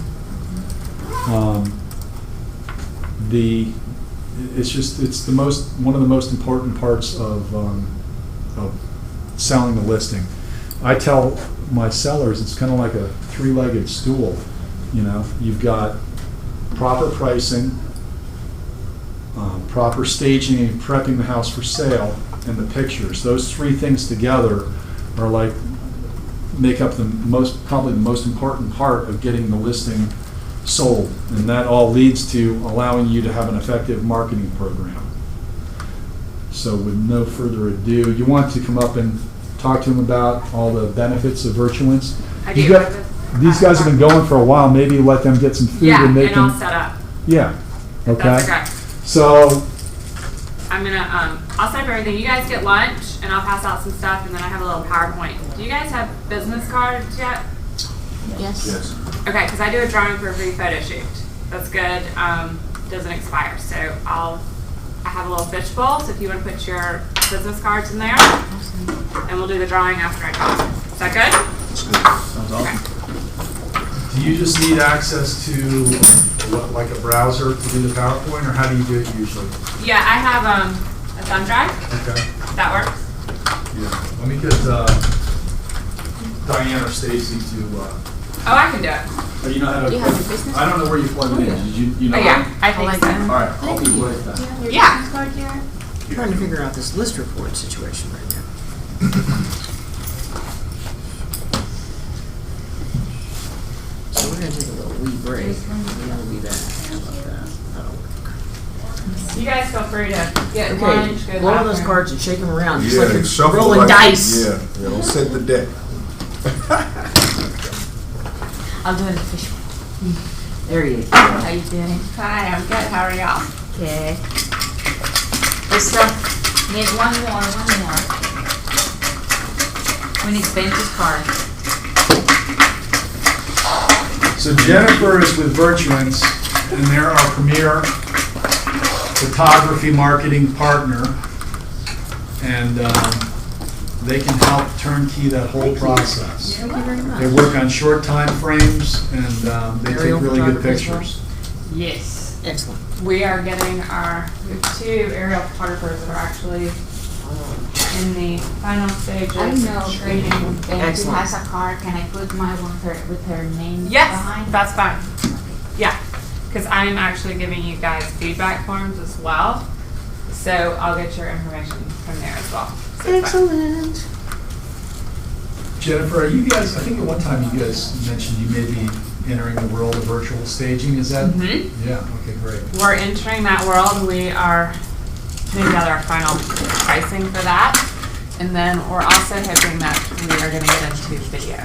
It's one of the most important parts of selling the listing. I tell my sellers it's kind of like a three-legged stool. You know, you've got proper pricing, proper staging and prepping the house for sale, and the pictures. Those three things together are like make up probably the most important part of getting the listing sold, and that all leads to allowing you to have an effective marketing program. So with no further ado, you want to come up and talk to them about all the benefits of Virtuance. I You do. got- These guys have been going for a while. Maybe let them get some food Yeah, and they and can. I'll set up. Yeah. Okay. That's okay. So I'm gonna, I'll set up everything. You guys get lunch, and I'll pass out some stuff, and then I have a little PowerPoint. Do you guys have business cards yet? Yes. Yes. Okay, because I do a drawing for a free photo shoot. That's good. Doesn't expire. So I have a little fishbowl. So if you want to put your business cards in there, and we'll do the drawing after I talk. Is that good? That's good. Sounds awesome. do you just need access to like a browser to do the PowerPoint, or how do you do it usually? Yeah, I have a thumb drive. Okay. That works. Yeah. Let me get Diane or Stacy to. Oh, I can do it. Oh, you know how to. Do you have your business? I don't know where you plug it in. Did you know? Oh, yeah, I think like so. that. All right, I'll be right back. Yeah. I'm trying to figure out this list report situation right now. So we're gonna take a little wee break. We'll be back. How about that? That'll work. You guys feel free to get Okay, lunch, go to the blow on those bathroom. cards and shake them around, just Yeah, like shuffle you're rolling like- dice. Yeah, don't set the deck. I'll do it official. There you go. How you doing? Hi, I'm good. How are y'all? Okay. This need one more. We need Benji's card. So Jennifer is with Virtuance, and they're our premier photography marketing partner, and they can help turnkey that whole process. Thank you very much. They work on short time frames, and they take Aerial really good photography as well? pictures. Yes. Excellent. We are getting we have 2 aerial photographers that are actually in the final stages I know of training. Benji Excellent. has a card. Can I put mine with her name Yes, behind? that's fine. Yeah, because I'm actually giving you guys feedback forms as well. So I'll get your information from there as well. So it's fine. Excellent. Jennifer, are you guys, I think at one time you guys mentioned you may be entering the world of virtual staging, is that? Mhm. Yeah, okay, great. We're entering that world. We are putting together our final pricing for that. And then we're also hoping that we are going to get into video.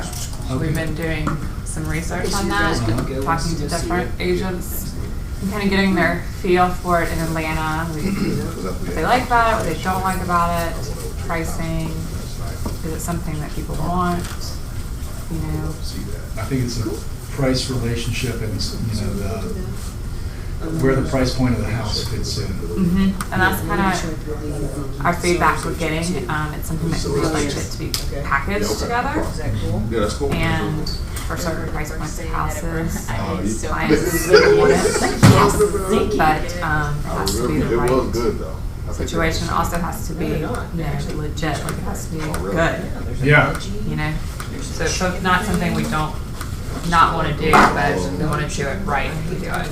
Okay. We've been doing some research on that, talking to different agents, and kind of getting their feel for it in Atlanta. What they like about it, what they don't like about it, pricing. Is it something that people want? You know, I think it's a price relationship and, where the price point of the house fits in. and that's kind of our feedback we're getting. It's something that we would like it to be packaged together. Yeah, that's cool. And for certain price points of houses, you- clients want it. But it has to be the It was right good though. I think it situation. It was- also has to be, legit, like it has to be good, Yeah. you know? So it's not something we don't not want to do, but we want to do it right if we do it.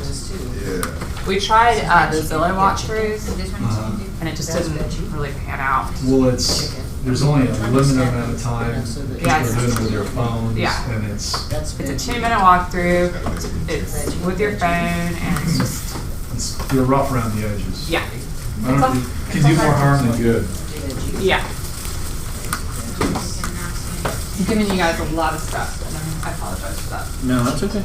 Yeah. We tried the Zillow walkthroughs, and it just didn't really pan out. Well, there's only a limited amount of time people Yeah, are doing it with their phones, Yeah. and it's It's a 2-minute walkthrough, it's with your phone, and it's just, you're rough around the edges. yeah. I don't, it can do more harm than good. Yeah. I'm giving you guys a lot of stuff, and I apologize for that. No, that's okay.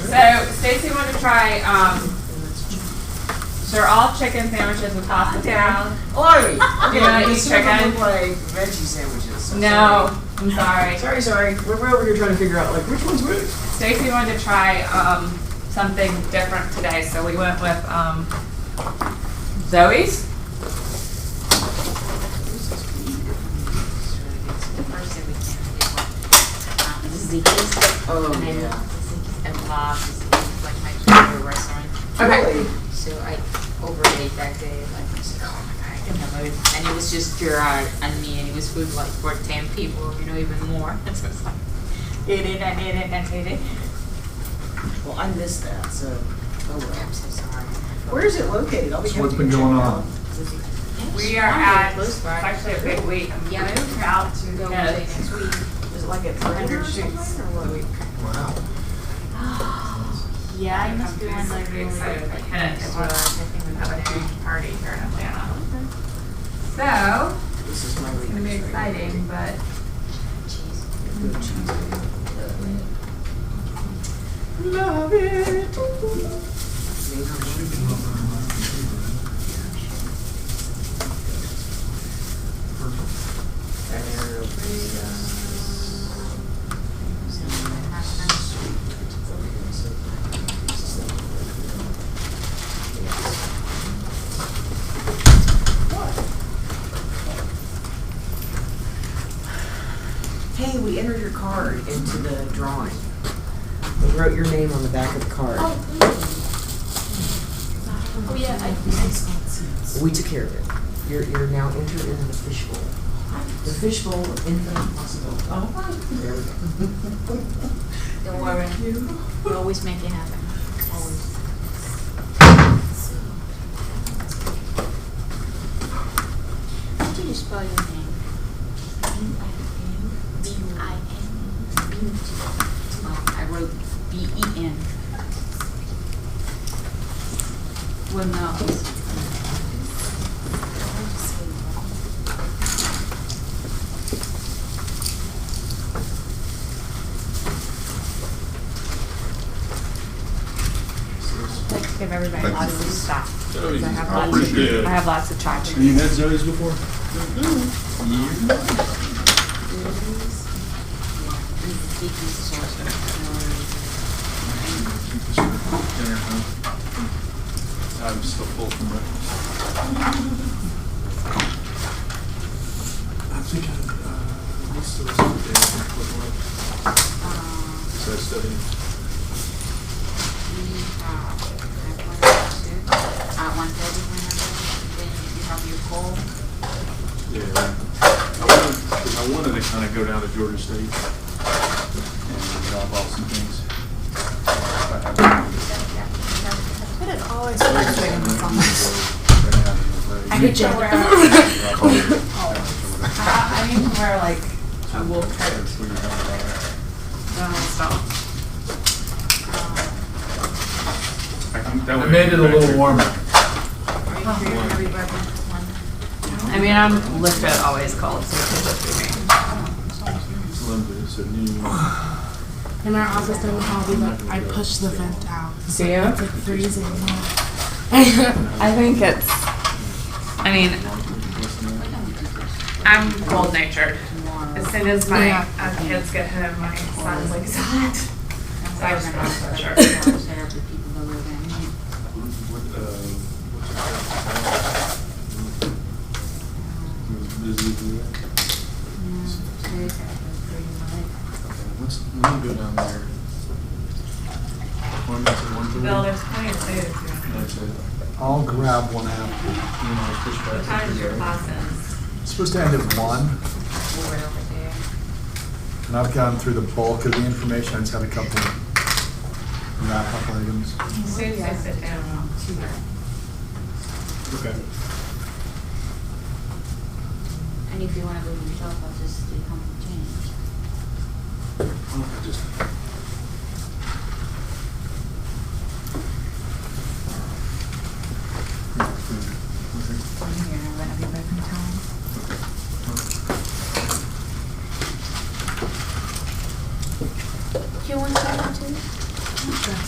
So Stacy wanted to try, they're all chicken sandwiches with pasta salad. Oi! You wanna eat chicken? Like veggie sandwiches. No, I'm sorry. Sorry. We're over here trying to figure out like which one's which. Stacy wanted to try something different today, so we went with Zoe's. The first thing we can do, Ziggy's. Oh, And then yeah. and Bob's is like my favorite restaurant. Okay. So I overate that day. Like I was like, oh my god, I can have it. And it was just Gerard and me, and it was food like for 10 people, even more. So it's like, did it. Well, I missed that, so oh well. I'm so sorry. Where is it located? I'll be So happy what's to been check going it on? out. We are at, close it's by. actually a big week. Yeah. We're out to Go get next week. Is it like at 300 shoots? Wow. Yeah, I must be on like Pretty excited to hit it. It's We have a huge party here in Atlanta. So, This is my it's gonna be weakness right here. exciting, but Good cheese. Love it. Hey, we entered your card into the drawing. We wrote your name on the back of the card. Oh yeah, We took care of it. You're now entered into the fishbowl. The fishbowl of infinite possibility. Oh, there we go. don't worry. We'll always make it happen. Always. How do you spell your name? B-I-N. I wrote B-E-N. Well, no. I'd like to give everybody Thank lots you. of stuff. Zoe's. I have I lots appreciate of, it. I have lots of chocolate. Have you had Zoe's before? Dinner, huh? I'm still full from breakfast. I think what's the rest of the day look like? So studying. At 1:30 whenever, then you have your call. Yeah. I wanted to kind of go down to Georgia State and drop off some things. But it always looks big in the summer. I need to wear, I need to wear like a wool coat. Stop. That I would made it a little warmer. Are you free whenever you grab one? I mean, I'm lifted always cold, so it could just be me. In our office down the hall, I push the vent out. Do you? It's like freezing. I think it's, I mean, I'm cold natured. As soon as my kids get home, my son's like, it's hot. So I just put on a sweatshirt. What's, when you go down there? 1 minute to 1:30? Bill, there's plenty of food. That's it. I'll grab one after. You know, push back. What time is your class ends? It's supposed to end at 1, Right over there. and I've gone through the bulk of the information. I just have a couple wrap-up items. As soon as I sit down. Okay. And if you wanna go yourself, I'll just stay home and change. Just I'm here, I'm gonna be back in time. Do you want some too?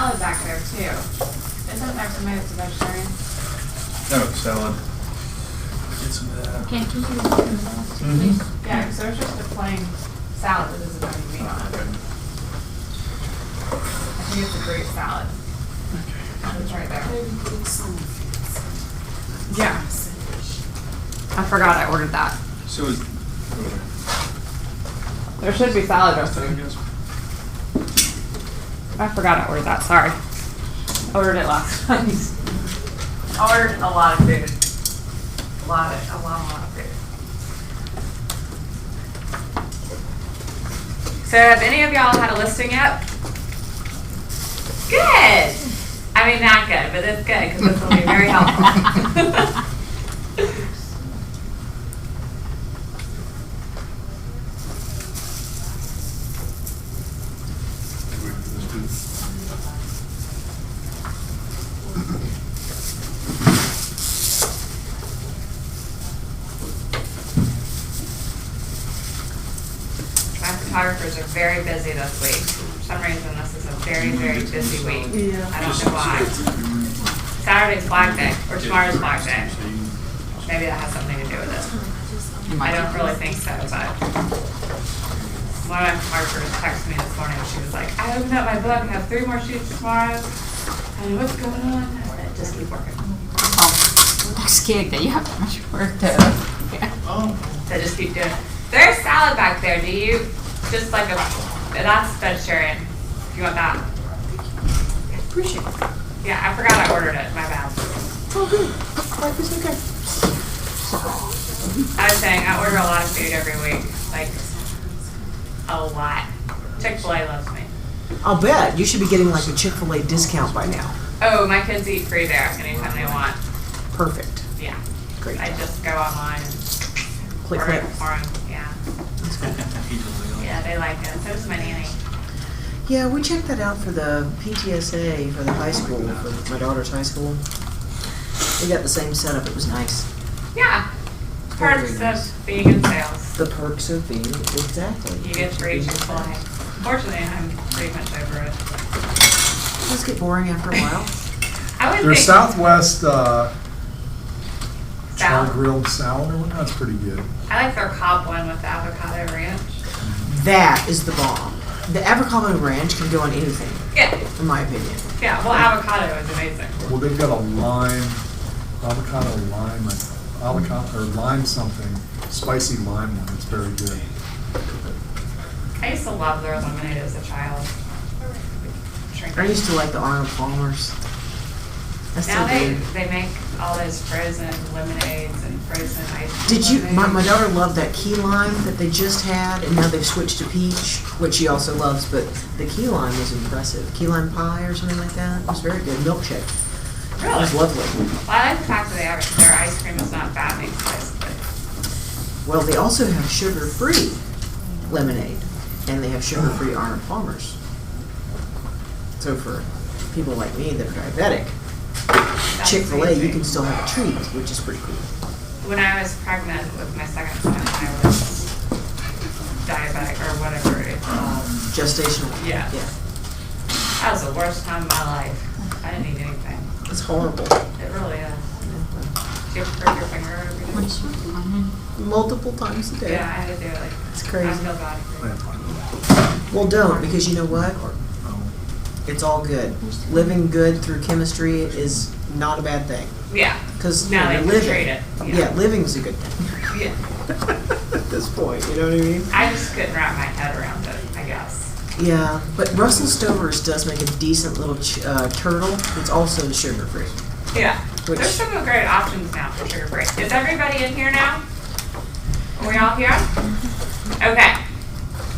salad back there too. Isn't there somebody that's a vegetarian? No, salad. Get some of that. Can you do that? Yeah, because there's just a plain salad that doesn't have any meat on it. I think it's a great salad. It's right there. Yeah. I forgot I ordered that. So is, There should be salad dressing. I forgot I ordered that, sorry. I ordered it last night. I ordered a lot of food. A lot of food. So have any of y'all had a listing yet? Good. I mean, not good, but it's good because this will be very helpful. My photographers are very busy this week. For some reason, this is a very, very busy week. I don't know why. Saturday's Flag Day, or tomorrow's Flag Day. Maybe that has something to do with it. I don't really think so, but one of my photographers texted me this morning. She was like, I opened up my book, I have 3 more shoots tomorrow. And what's going on? I said, just keep working. I'm scared that you have that much work to. So just keep doing it. There's salad back there. Do you just like that's vegetarian. If you want that. Appreciate it. Yeah, I forgot I ordered it. My bad. Oh, good. Life is okay. I was saying I order a lot of food every week. Like a lot. Chick-fil-A loves me. I'll bet. You should be getting like a Chick-fil-A discount by now. Oh, my kids eat free there anytime they want. Perfect. Yeah. Great. I just go online and Click, order click. it for them. Yeah. Yeah, they like it. So does my nanny. Yeah, we checked that out for the PTSA for the high school, for my daughter's high school. We got the same setup. It was nice. Yeah. Very Perks nice. of being in sales. The perks of being exactly. You get free Chick-fil-A. Fortunately, I'm pretty much over it. Does it get boring after a while? I would Their think Southwest char salad. grilled salad or whatnot, that's pretty good. I like their Cobb one with the avocado ranch. That is the bomb. The avocado ranch can go on anything, Yeah, in my opinion. yeah. Well, avocado is amazing. Well, they've got a avocado or lime something, spicy lime one, it's very good. I used to love their lemonade as a child. I used to like the Arnold Palmer's. I still Now do. they make all those frozen lemonades and frozen ice cream. Did you, my lemonades. daughter loved that key lime that they just had, and now they've switched to peach, which she also loves, but the key lime was impressive. Key lime pie or something like that. It was very good. Milkshake. It Really? was lovely. Well, I like the fact that their ice cream is not fattening spice, but Well, they also have sugar-free lemonade, and they have sugar-free Arnold Palmer's. So for people like me that are diabetic, that's Chick-fil-A, you amazing. can still have a treat, which is pretty cool. When I was pregnant with my second son, I was diabetic or whatever it's called. Gestational. Yeah. Yeah. That was the worst time of my life. I didn't eat anything. It's horrible. It really is. Do you have to prick your finger every day? What is your plan? Multiple times a day. Yeah, I had to do it like. It's crazy. I feel bad. Well, don't, because you know what? It's all good. Living good through chemistry is not a bad thing. Yeah. Because Now they you're can living. trade it. Yeah, living's a good thing Yeah. at this point. You know what I mean? I just couldn't wrap my head around it, I guess. Yeah, but Russell Stover's does make a decent little turtle. It's also sugar-free. Yeah. Which- There's some great options now for sugar free. Is everybody in here now? Are we all here? Okay.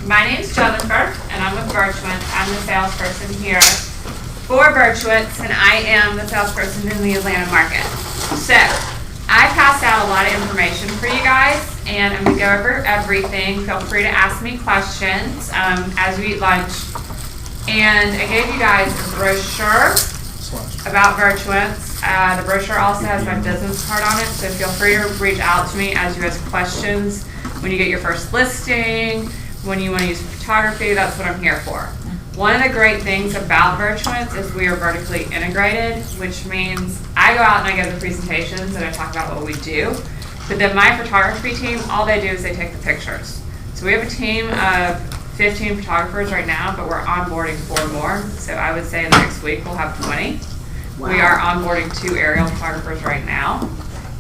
My name's Jennifer, and I'm with Virtuance. I'm the salesperson here for Virtuance, and I am the salesperson in the Atlanta market. So, I passed out a lot of information for you guys, and I'm going to go over everything. Feel free to ask me questions as we eat lunch. And I gave you guys a brochure about Virtuance. The brochure also has my business card on it, so feel free to reach out to me as you have questions when you get your first listing, when you want to use photography. That's what I'm here for. One of the great things about Virtuance is we are vertically integrated, which means I go out and I give the presentations and I talk about what we do. But then my photography team, all they do is they take the pictures. So we have a team of 15 photographers right now, but we're onboarding 4 more. So I would say in the next week we'll have 20. We are onboarding 2 aerial photographers right now.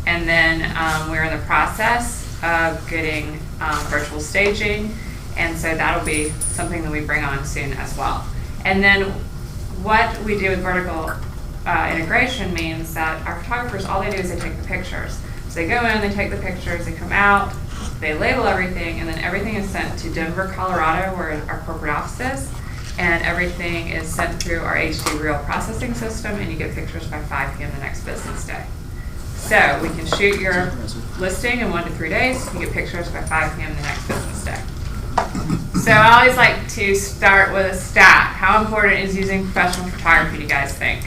And then we're in the process of getting virtual staging. And so that'll be something that we bring on soon as well. And then what we do with vertical integration means that our photographers, all they do is they take the pictures. So they go in, they take the pictures, they come out, they label everything, and then everything is sent to Denver, Colorado, where our corporate office is. And everything is sent through our HD Reel processing system, and you get pictures by 5 p.m. the next business day. So we can shoot your listing in 1 to 3 days, you get pictures by 5 p.m. the next business day. So I always like to start with a stat. How important is using professional photography, do you guys think?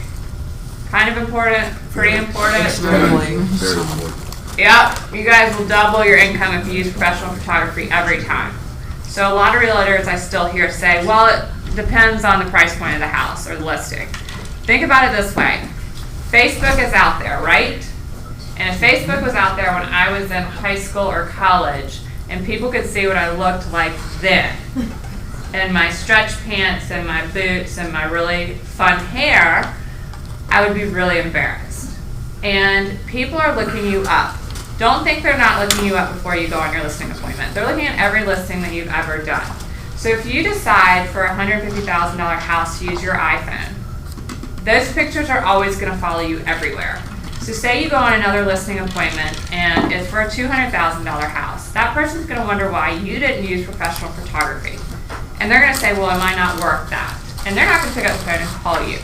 Kind of important, pretty important? Very important. Yep, you guys will double your income if you use professional photography every time. So a lot of realtors I still hear say, well, it depends on the price point of the house or the listing. Think about it this way. Facebook is out there, right? And if Facebook was out there when I was in high school or college, and people could see what I looked like then, and my stretch pants and my boots and my really fun hair, I would be really embarrassed. And people are looking you up. Don't think they're not looking you up before you go on your listing appointment. They're looking at every listing that you've ever done. So if you decide for a $150,000 house to use your iPhone, those pictures are always going to follow you everywhere. So say you go on another listing appointment and it's for a $200,000 house. That person's going to wonder why you didn't use professional photography. And they're going to say, well, it might not work that. And they're not going to pick up the phone and call you.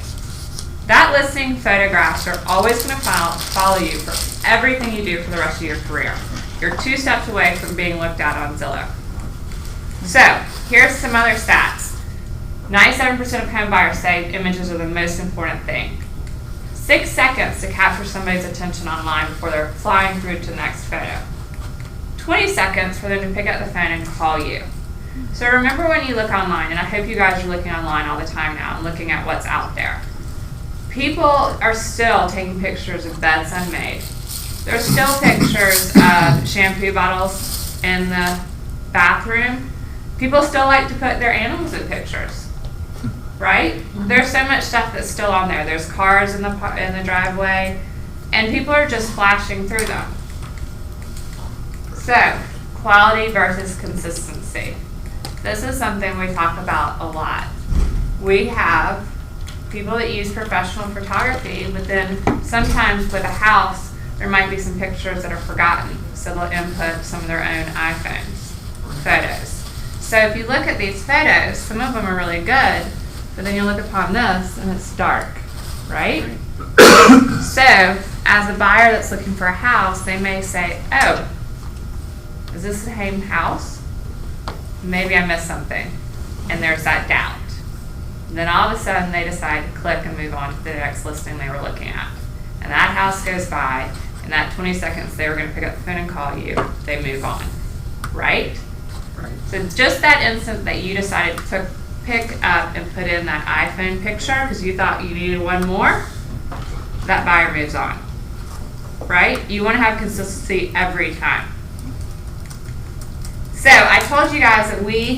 That listing photographs are always going to follow you for everything you do for the rest of your career. You're 2 steps away from being looked at on Zillow. So here's some other stats. 97% of home buyers say images are the most important thing. 6 seconds to capture somebody's attention online before they're flying through to the next photo. 20 seconds for them to pick up the phone and call you. So remember when you look online, and I hope you guys are looking online all the time now and looking at what's out there. People are still taking pictures of beds unmade. There's still pictures of shampoo bottles in the bathroom. People still like to put their animals in pictures, right? There's so much stuff that's still on there. There's cars in the driveway, and people are just flashing through them. So, quality versus consistency. This is something we talk about a lot. We have people that use professional photography, but then sometimes with a house, there might be some pictures that are forgotten, so they'll input some of their own iPhones photos. So if you look at these photos, some of them are really good, but then you look upon this and it's dark, right? So as a buyer that's looking for a house, they may say, oh, is this the same house? Maybe I missed something. And there's that doubt. And then all of a sudden they decide to click and move on to the next listing they were looking at. And that house goes by, and that 20 seconds they were going to pick up the phone and call you, they move on, right? So just that instant that you decided to pick up and put in that iPhone picture because you thought you needed one more, that buyer moves on, right? You want to have consistency every time. So I told you guys that we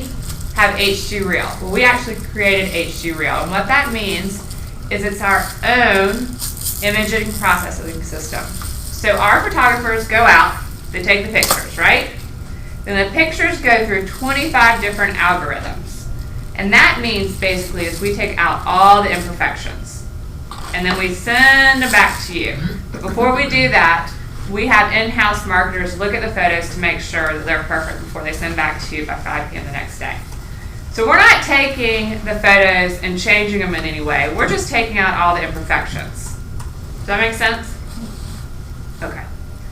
have HD Reel. Well, we actually created HD Reel, and what that means is it's our own imaging processing system. So our photographers go out, they take the pictures, right? Then the pictures go through 25 different algorithms. And that means basically is we take out all the imperfections. And then we send them back to you. But before we do that, we have in-house marketers look at the photos to make sure that they're perfect before they send back to you by 5 p.m. the next day. So we're not taking the photos and changing them in any way. We're just taking out all the imperfections. Does that make sense? Okay.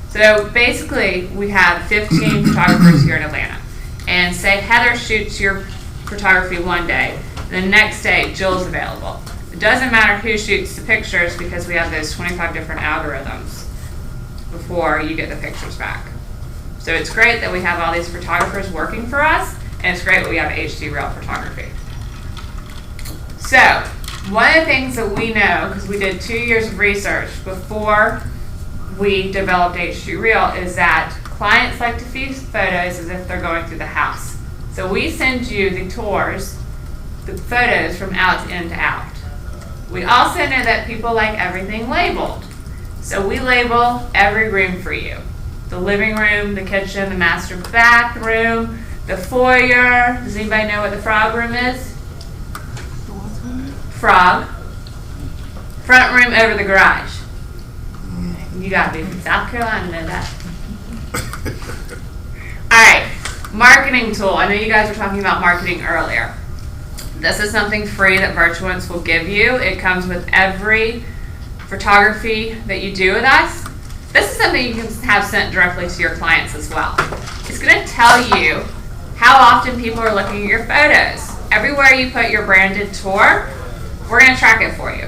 So basically, we have 15 photographers here in Atlanta. And say Heather shoots your photography one day, the next day Jill's available. It doesn't matter who shoots the pictures because we have those 25 different algorithms before you get the pictures back. So it's great that we have all these photographers working for us, and it's great that we have HD Reel photography. So, one of the things that we know, because we did 2 years of research before we developed H2 Real, is that clients like to view photos as if they're going through the house. So we send you the tours, the photos from out to in to out. We also know that people like everything labeled. So we label every room for you. The living room, the kitchen, the master bathroom, the foyer. Does anybody know what the frog room is? Frog. Front room over the garage. You gotta be from South Carolina to know that. Alright, marketing tool. I know you guys were talking about marketing earlier. This is something free that Virtuance will give you. It comes with every photography that you do with us. This is something you can have sent directly to your clients as well. It's gonna tell you how often people are looking at your photos. Everywhere you put your branded tour, we're gonna track it for you.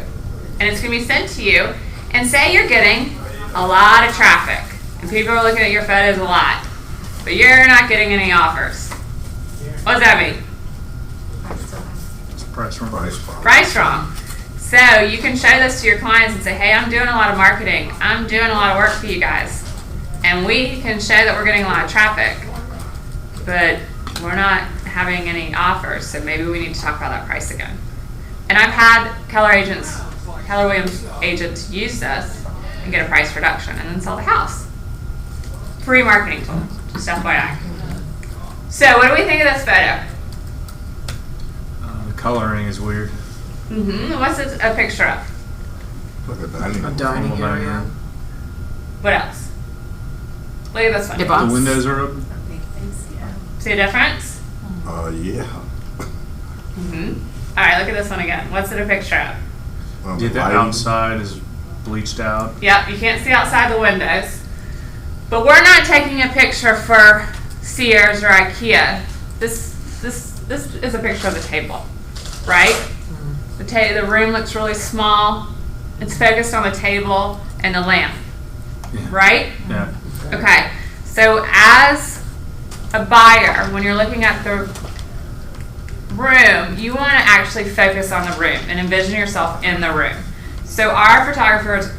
And it's gonna be sent to you. And say you're getting a lot of traffic and people are looking at your photos a lot, but you're not getting any offers. What does that mean? It's price wrong. Price wrong. So you can show this to your clients and say, hey, I'm doing a lot of marketing. I'm doing a lot of work for you guys. And we can show that we're getting a lot of traffic, but we're not having any offers. So maybe we need to talk about that price again. And I've had Keller Williams agents use this and get a price reduction and then sell the house. Free marketing tool, just FYI. So what do we think of this photo? The coloring is weird. What's it a picture of? Look at that. A dining Formal dining area. room. What else? Look at this one. The windows are open. See a difference? Yeah. All right, look at this one again. What's it a picture of? The outside is bleached out. Yep, you can't see outside the windows. But we're not taking a picture for Sears or IKEA. This is a picture of the table, right? The room looks really small. It's focused on the table and the lamp, right? Yeah. Okay, so as a buyer, when you're looking at the room, you want to actually focus on the room and envision yourself in the room. So our photographers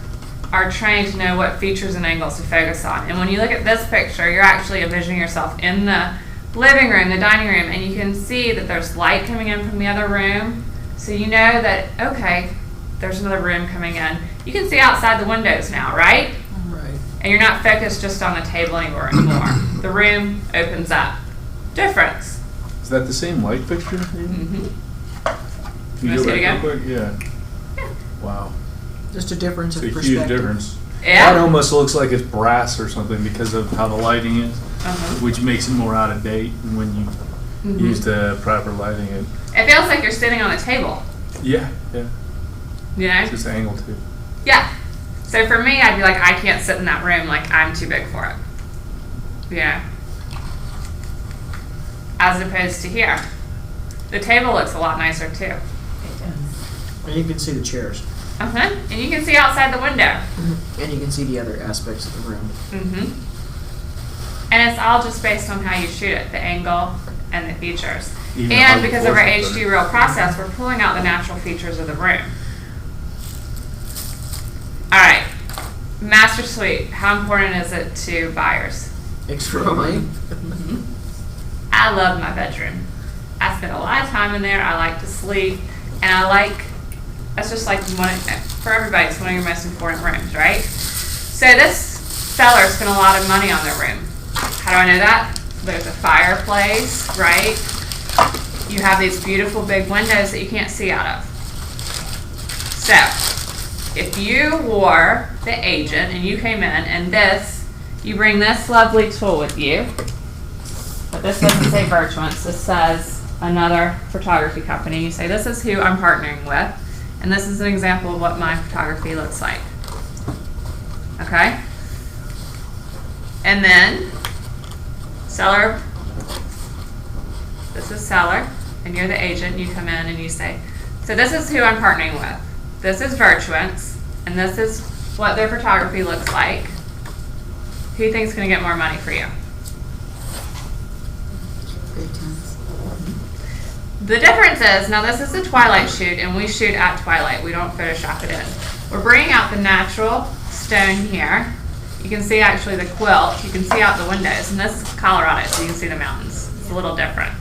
are trained to know what features and angles to focus on. And when you look at this picture, you're actually envisioning yourself in the living room, the dining room, and you can see that there's light coming in from the other room. So you know that, okay, there's another room coming in. You can see outside the windows now, right? Right. And you're not focused just on the table anymore. The room opens up. Difference. Is that the same light fixture? Mm-hmm. Can You wanna see it again? real quick? Yeah. Wow. Just a difference It's of a perspective. huge difference. That Yeah. almost looks like it's brass or something because of how the lighting is, Uh-huh. which makes it more out of date when you use the proper lighting. It feels like you're sitting on a table. Yeah. You know? It's just angled too. Yeah. So for me, I'd be like, I can't sit in that room. Like, I'm too big for it. Yeah. As opposed to here. The table looks a lot nicer too. And you can see the chairs. Uh-huh. And you can see outside the window. And you can see the other aspects of the room. Mm-hmm. And it's all just based on how you shoot it, the angle and the features. Even And how because you of our force it H2 Real process, we're pulling out the natural features of the room. All right. Master suite. How important is it to buyers? Extremely. I love my bedroom. I spend a lot of time in there. I like to sleep. And I like, that's just like for everybody, it's one of your most important rooms, right? So this seller spent a lot of money on their room. How do I know that? There's a fireplace, right? You have these beautiful big windows that you can't see out of. So, if you were the agent and you came in and you bring this lovely tool with you, but this doesn't say Virtuance, this says another photography company. You say, this is who I'm partnering with, and this is an example of what my photography looks like. Okay? And then, seller, this is seller, and you're the agent, you come in and you say, so this is who I'm partnering with. This is Virtuance, and this is what their photography looks like. Who do you think is going to get more money for you? The difference is, now this is a twilight shoot, and we shoot at twilight. We don't Photoshop it in. We're bringing out the natural stone here. You can see actually the quilt. You can see out the windows. And this is Colorado, so you can see the mountains. It's a little different.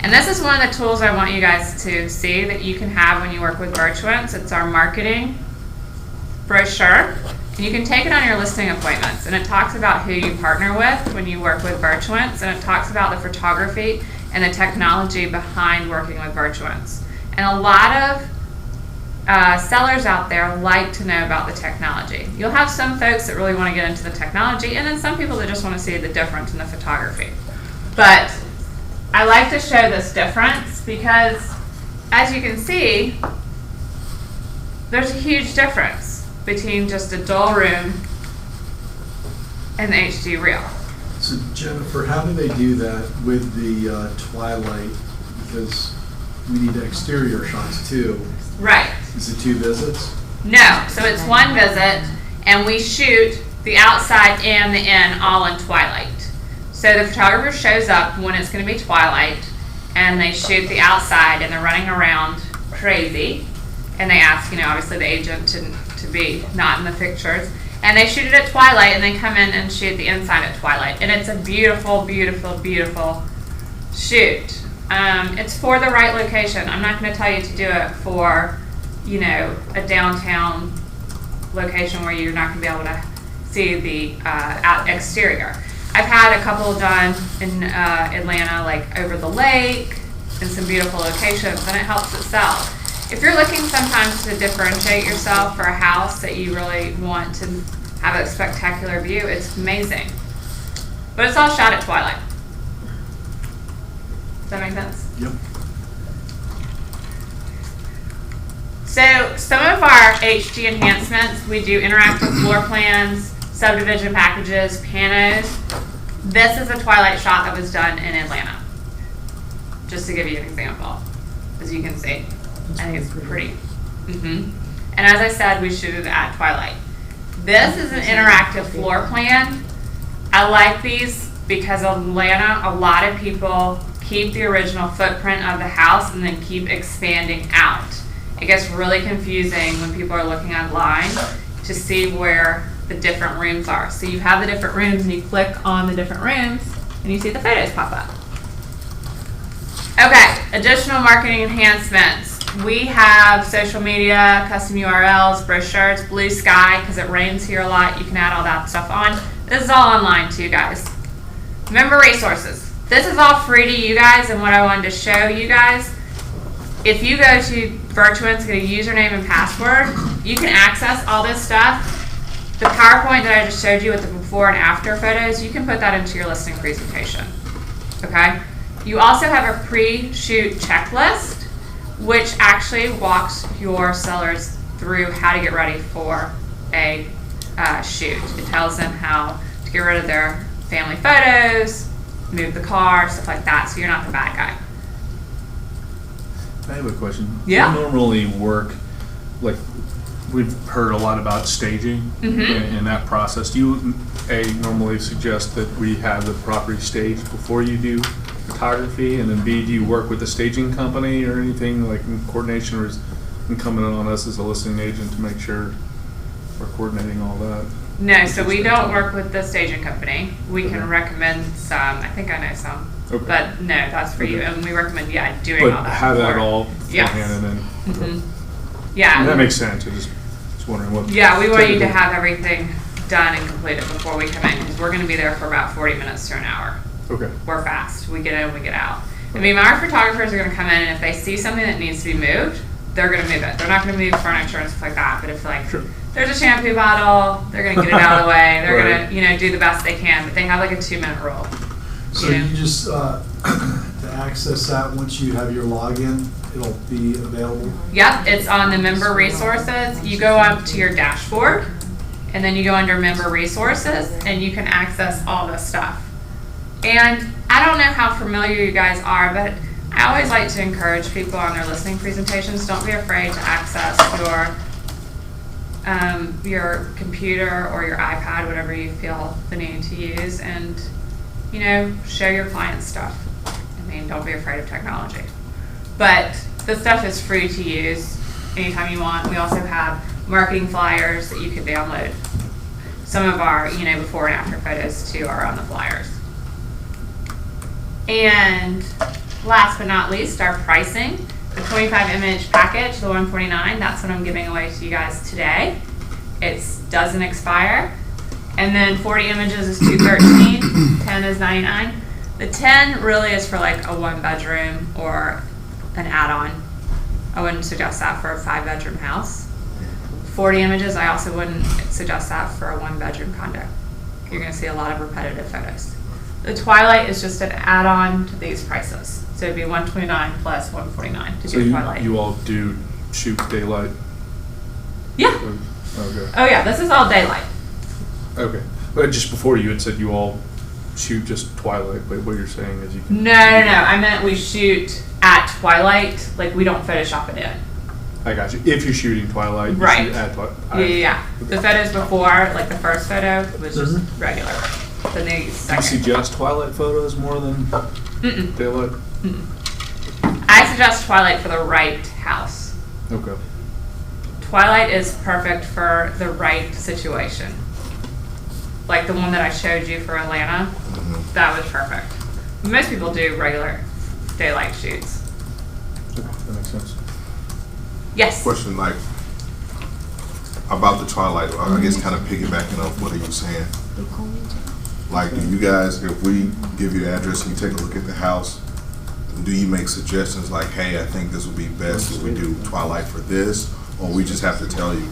And this is one of the tools I want you guys to see that you can have when you work with Virtuance. It's our marketing brochure. And you can take it on your listing appointments. And it talks about who you partner with when you work with Virtuance. And it talks about the photography and the technology behind working with Virtuance. And a lot of sellers out there like to know about the technology. You'll have some folks that really want to get into the technology, and then some people that just want to see the difference in the photography. But I like to show this difference because, as you can see, there's a huge difference between just a dull room and the HD reel. So Jennifer, how do they do that with the twilight? Because we need exterior shots too. Right. Is it 2 visits? No, so it's 1 visit, and we shoot the outside and the in all in twilight. So the photographer shows up when it's going to be twilight, and they shoot the outside, and they're running around crazy, and they ask, obviously the agent to be not in the pictures, and they shoot it at twilight, and they come in and shoot the inside at twilight, and it's a beautiful, beautiful, beautiful shoot. It's for the right location. I'm not going to tell you to do it for, a downtown location where you're not going to be able to see the exterior. I've had a couple done in Atlanta, like over the lake, in some beautiful locations, and it helps itself. If you're looking sometimes to differentiate yourself for a house that you really want to have a spectacular view, it's amazing. But it's all shot at twilight. Does that make sense? Yep. So some of our HD enhancements, we do interactive floor plans, subdivision packages, panos. This is a twilight shot that was done in Atlanta. Just to give you an example, as you can see. I think it's pretty. And as I said, we shoot it at twilight. This is an interactive floor plan. I like these because Atlanta, a lot of people keep the original footprint of the house and then keep expanding out. It gets really confusing when people are looking online to see where the different rooms are. So you have the different rooms and you click on the different rooms and you see the photos pop up. Okay, additional marketing enhancements. We have social media, custom URLs, brochures, blue sky, because it rains here a lot. You can add all that stuff on. This is all online too, guys. Member resources. This is all free to you guys, and what I wanted to show you guys, if you go to Virtuance, get a username and password, you can access all this stuff. The PowerPoint that I just showed you with the before and after photos, you can put that into your listing presentation. Okay? You also have a pre-shoot checklist, which actually walks your sellers through how to get ready for a shoot. It tells them how to get rid of their family photos, move the car, stuff like that, so you're not the bad guy. I have a question. Yeah. You normally work, like, we've heard a lot about staging in that process. Do you, normally suggest that we have the property staged before you do photography? And then B, do you work with a staging company or anything like in coordination, or is incumbent on us as a listing agent to make sure we're coordinating all that? No, so we don't work with the staging company. We can recommend some. I think I know some. Okay. But no, that's for you. And we recommend, doing But all that. have that before. all Yes. beforehand and then. Yeah. That makes sense. I just wondering what. Yeah, we want you to typical- have everything done and completed before we come in, because we're going to be there for about 40 minutes to an hour. Okay. We're fast. We get in, we get out. I mean, our photographers are going to come in, and if they see something that needs to be moved, they're going to move it. They're not going to move furniture and stuff like that. But if there's a shampoo bottle, they're going to get it out of the way. They're Right. going to do the best they can. But they have like a 2-minute rule. So you just, to access that, once you have your login, it'll be available? Yep, it's on the member resources. You go up to your dashboard, and then you go under member resources, and you can access all this stuff. And I don't know how familiar you guys are, but I always like to encourage people on their listening presentations, don't be afraid to access your computer or your iPad, whatever you feel the need to use, and show your clients stuff. I mean, don't be afraid of technology. But the stuff is free to use anytime you want. We also have marketing flyers that you can download. Some of our, before and after photos too are on the flyers. And last but not least, our pricing. The 25 image package, the $149, that's what I'm giving away to you guys today. It doesn't expire. And then 40 images is $213, 10 is $99. The 10 really is for like a 1-bedroom or an add-on. I wouldn't suggest that for a 5-bedroom house. 40 images, I also wouldn't suggest that for a 1-bedroom condo. You're gonna see a lot of repetitive photos. The Twilight is just an add-on to these prices. So it'd be $129 plus $149 to do Twilight. you all do shoot daylight? Yeah. Okay. Oh yeah, this is all daylight. Okay. But just before you had said you all shoot just Twilight, but what you're saying is you can... No. I meant we shoot at Twilight. Like we don't Photoshop it in. I got you. If you're shooting Twilight, you Right. shoot at Twilight. Yeah. The photos before, like the first photo, was just regular. The new Do you second. suggest Twilight photos more than daylight? I suggest Twilight for the right house. Okay. Twilight is perfect for the right situation. Like the one that I showed you for Atlanta, that was perfect. Most people do regular daylight shoots. Okay, that makes sense. Yes. Question like about the Twilight, I guess kind of piggybacking off what are you saying? Like, do you guys, if we give you the address and you take a look at the house, do you make suggestions like, hey, I think this would be best if we do Twilight for this, or we just have to tell you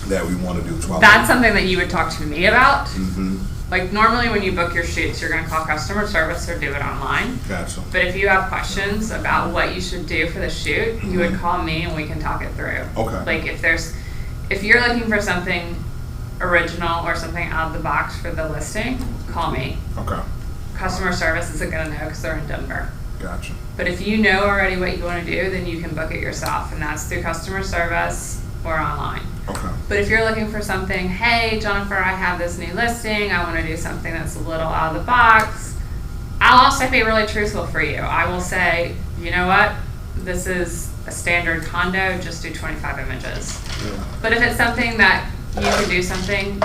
that we want to do Twilight? That's something that you would talk to me about. Mm-hmm. Like normally when you book your shoots, you're gonna call customer service or do it online. Gotcha. But if you have questions about what you should do for the shoot, you would call me and we can talk it through. Okay. Like if you're looking for something original or something out of the box for the listing, call me. Okay. Customer service isn't gonna know because they're in Denver. Gotcha. But if you know already what you wanna do, then you can book it yourself, and that's through customer service or online. Okay. But if you're looking for something, hey, Jennifer, I have this new listing, I want to do something that's a little out of the box, I'll also be really truthful for you. I will say, you know what, this is a standard condo, just do 25 images. Yeah. But if it's something that you can do something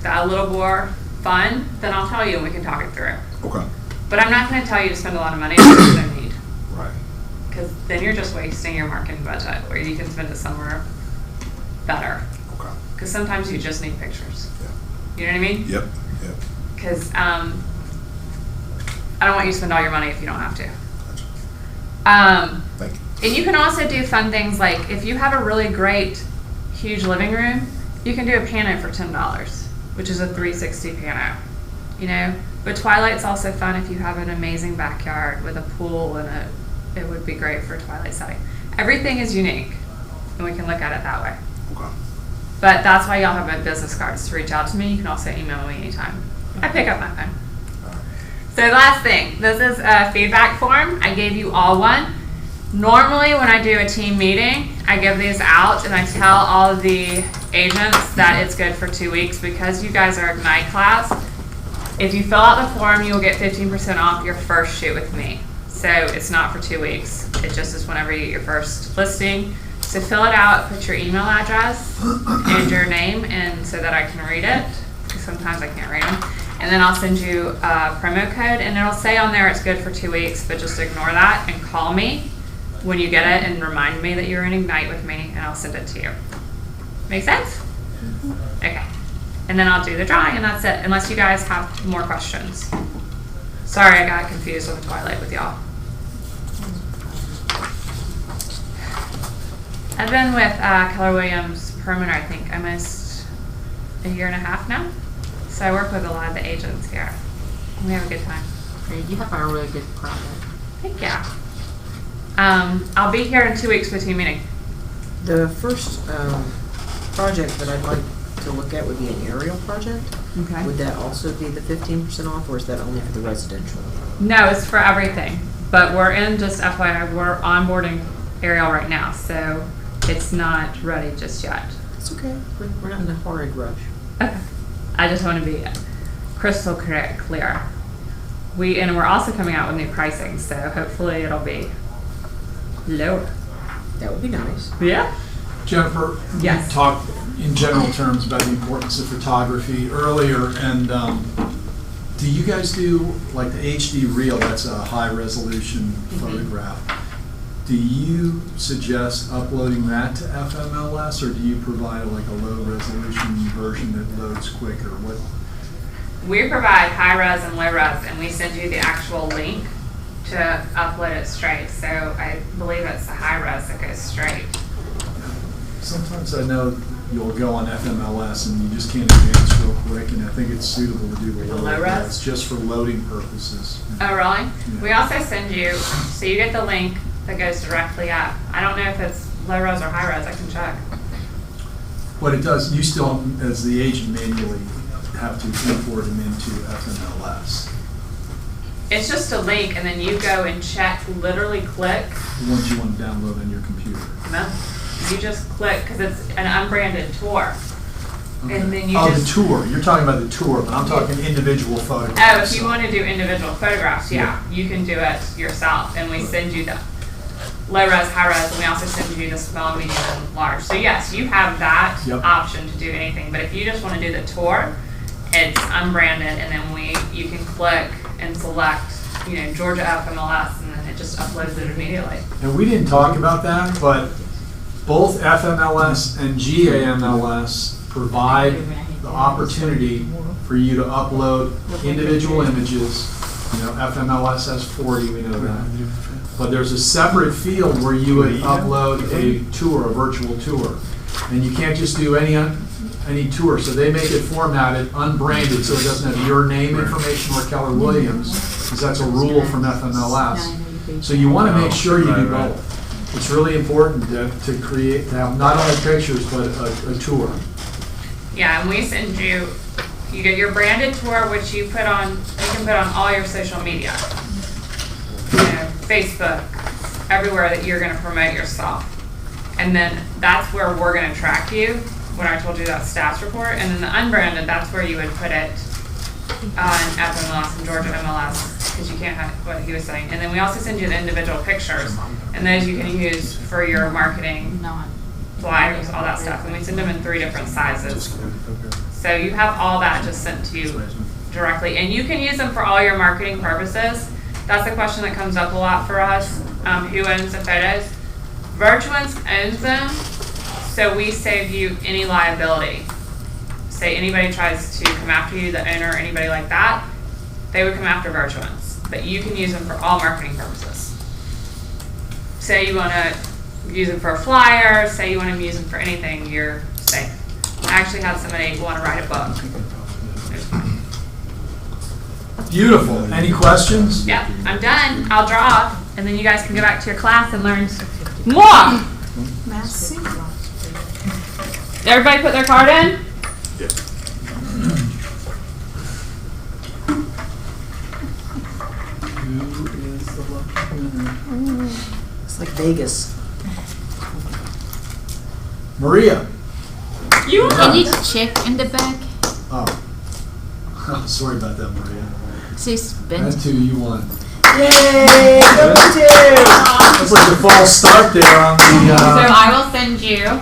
that a little more fun, then I'll tell you and we can talk it through. Okay. But I'm not going to tell you to spend a lot of money that you don't need. Right. Because then you're just wasting your marketing budget, where you can spend it somewhere better. Okay. Because sometimes you just need pictures. Yeah. You know what I mean? Yep. Yep. Because I don't want you to spend all your money if you don't have to. Gotcha. Thank you. And you can also do fun things like if you have a really great, huge living room, you can do a pano for $10, which is a 360 pano. You know? But Twilight's also fun if you have an amazing backyard with a pool and it would be great for a Twilight setting. Everything is unique, and we can look at it that way. Okay. But that's why y'all have my business cards to reach out to me. You can also email me anytime. I pick up my phone. So last thing, this is a feedback form. I gave you all one. Normally when I do a team meeting, I give these out and I tell all of the agents that it's good for 2 weeks because you guys are Ignite class. If you fill out the form, you will get 15% off your first shoot with me. So it's not for 2 weeks. It just is whenever you get your first listing. So fill it out, put your email address and your name and so that I can read it. Sometimes I can't read them. And then I'll send you a promo code and it'll say on there it's good for 2 weeks, but just ignore that and call me when you get it and remind me that you're in Ignite with me and I'll send it to you. Make sense? Okay. And then I'll do the drawing and that's it, unless you guys have more questions. Sorry, I got confused with the Twilight with y'all. I've been with Keller Williams Perimeter, I think, almost a year and a half now. So I work with a lot of the agents here. We have a good time. You have a really good product. Thank you. I'll be here in 2 weeks for team meeting. The first project that I'd like to look at would be an aerial project. Okay. Would that also be the 15% off, or is that only for the residential? No, it's for everything. But we're in, just FYI, we're onboarding aerial right now, so it's not ready just yet. It's okay. We're not in a horrid rush. Okay. I just want to be crystal clear. We're also coming out with new pricing, so hopefully it'll be lower. That would be nice. Yeah. Jennifer, Yes. you talked in general terms about the importance of photography earlier, and do you guys do, like the HD reel, that's a high resolution photograph, do you suggest uploading that to FMLS, or do you provide like a low resolution version that loads quicker? What? We provide high res and low res, and we send you the actual link to upload it straight. So I believe it's the high res that goes straight. Sometimes I know you'll go on FMLS and you just can't advance real quick, and I think it's suitable to do the The low low res? res just for loading purposes. Oh, really? We also send you, so you get the link that goes directly up. I don't know if it's low res or high res, I can check. What it does, you still, as the agent, manually have to import them into FMLS. It's just a link, and then you go and check, literally click. The ones you want to download on your computer. No, you just click, because it's an unbranded tour. Okay. And then you Oh, just. the tour, you're talking about the tour, but I'm talking individual Oh, photographs. if you want to do individual photographs, yeah, you can do it yourself, and we send you the low res, high res, and we also send you the small, medium, and large. So yes, you have that Yep. option to do anything, but if you just want to do the tour, it's unbranded, and then you can click and select, Georgia FMLS, and then it just uploads it immediately. And we didn't talk about that, but both FMLS and GAMLS provide the opportunity for you to upload individual images. FMLS has 40, we know that. But there's a separate field where you would upload a tour, a virtual tour. And you can't just do any tour, so they make it formatted, unbranded, so it doesn't have your name information or Keller Williams, because that's a rule from FMLS. So you want to make sure you do both. It's really important to have not only pictures, but a tour. Yeah, and we send you get your branded tour, which you can put on all your social media. Facebook, everywhere that you're gonna promote yourself. And then that's where we're gonna track you, when I told you that stats report. And then the unbranded, that's where you would put it on FMLS and Georgia MLS, because you can't have what he was saying. And then we also send you the individual pictures, and those you can use for your marketing, flyers, all that stuff. And we send them in 3 different sizes. So you have all that just sent to you directly, and you can use them for all your marketing purposes. That's a question that comes up a lot for us. Who owns the photos? Virtuance owns them, so we save you any liability. Say anybody tries to come after you, the owner or anybody like that, they would come after Virtuance. But you can use them for all marketing purposes. Say you want to use them for a flyer, say you want to use them for anything, you're safe. I actually had somebody want to write a book. Beautiful. Any questions? Yep, I'm done. I'll draw, and then you guys can go back to your class and learn more. Merci. Everybody put their card in? Who is the lucky winner? It's like Vegas. Maria. You Can you check in the back? Oh. Sorry about that, Maria. It says bench. That 2 you won. Yay! Number 2! That's like the false start there on the. So I will send you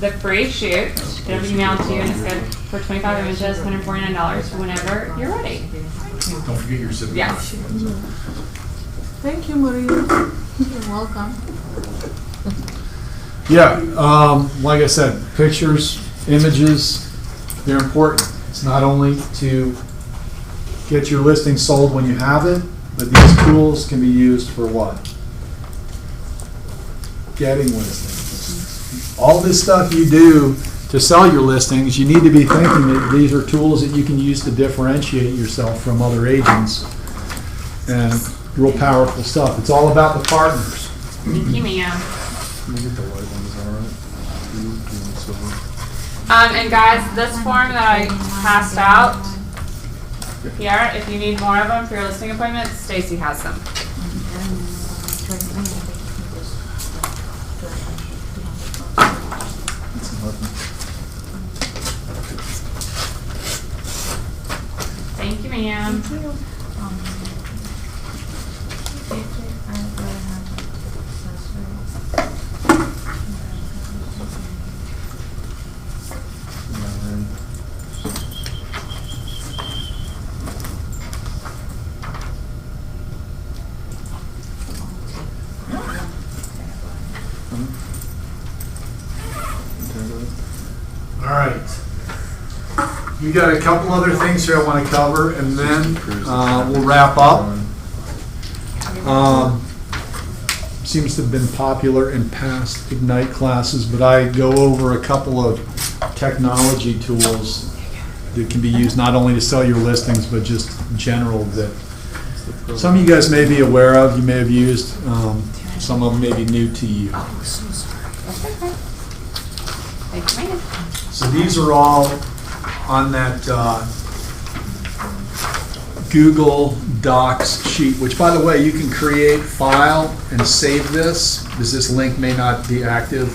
the free shoot. It'll be emailed to you, and it's good for 25 images, $149 whenever you're ready. Don't forget your zip. Yes. Thank you, Maria. You're welcome. Yeah, like I said, pictures, images, they're important. It's not only to get your listing sold when you have it, but these tools can be used for what? Getting listings. All this stuff you do to sell your listings, you need to be thinking that these are tools that you can use to differentiate yourself from other agents. And real powerful stuff. It's all about the partners. Thank you, Mia. Can you get the white ones, all right? And guys, this form that I passed out here, if you need more of them for your listing appointments, Stacy has them. Thank you, ma'am. You got a couple other things here I want to cover, and then we'll wrap up. Seems to have been popular in past Ignite classes, but I go over a couple of technology tools that can be used not only to sell your listings, but just in general that some of you guys may be aware of, you may have used, some of them may be new to you. Thanks, man. So these are all on that Google Docs sheet, which, by the way, you can create, file, and save this, because this link may not be active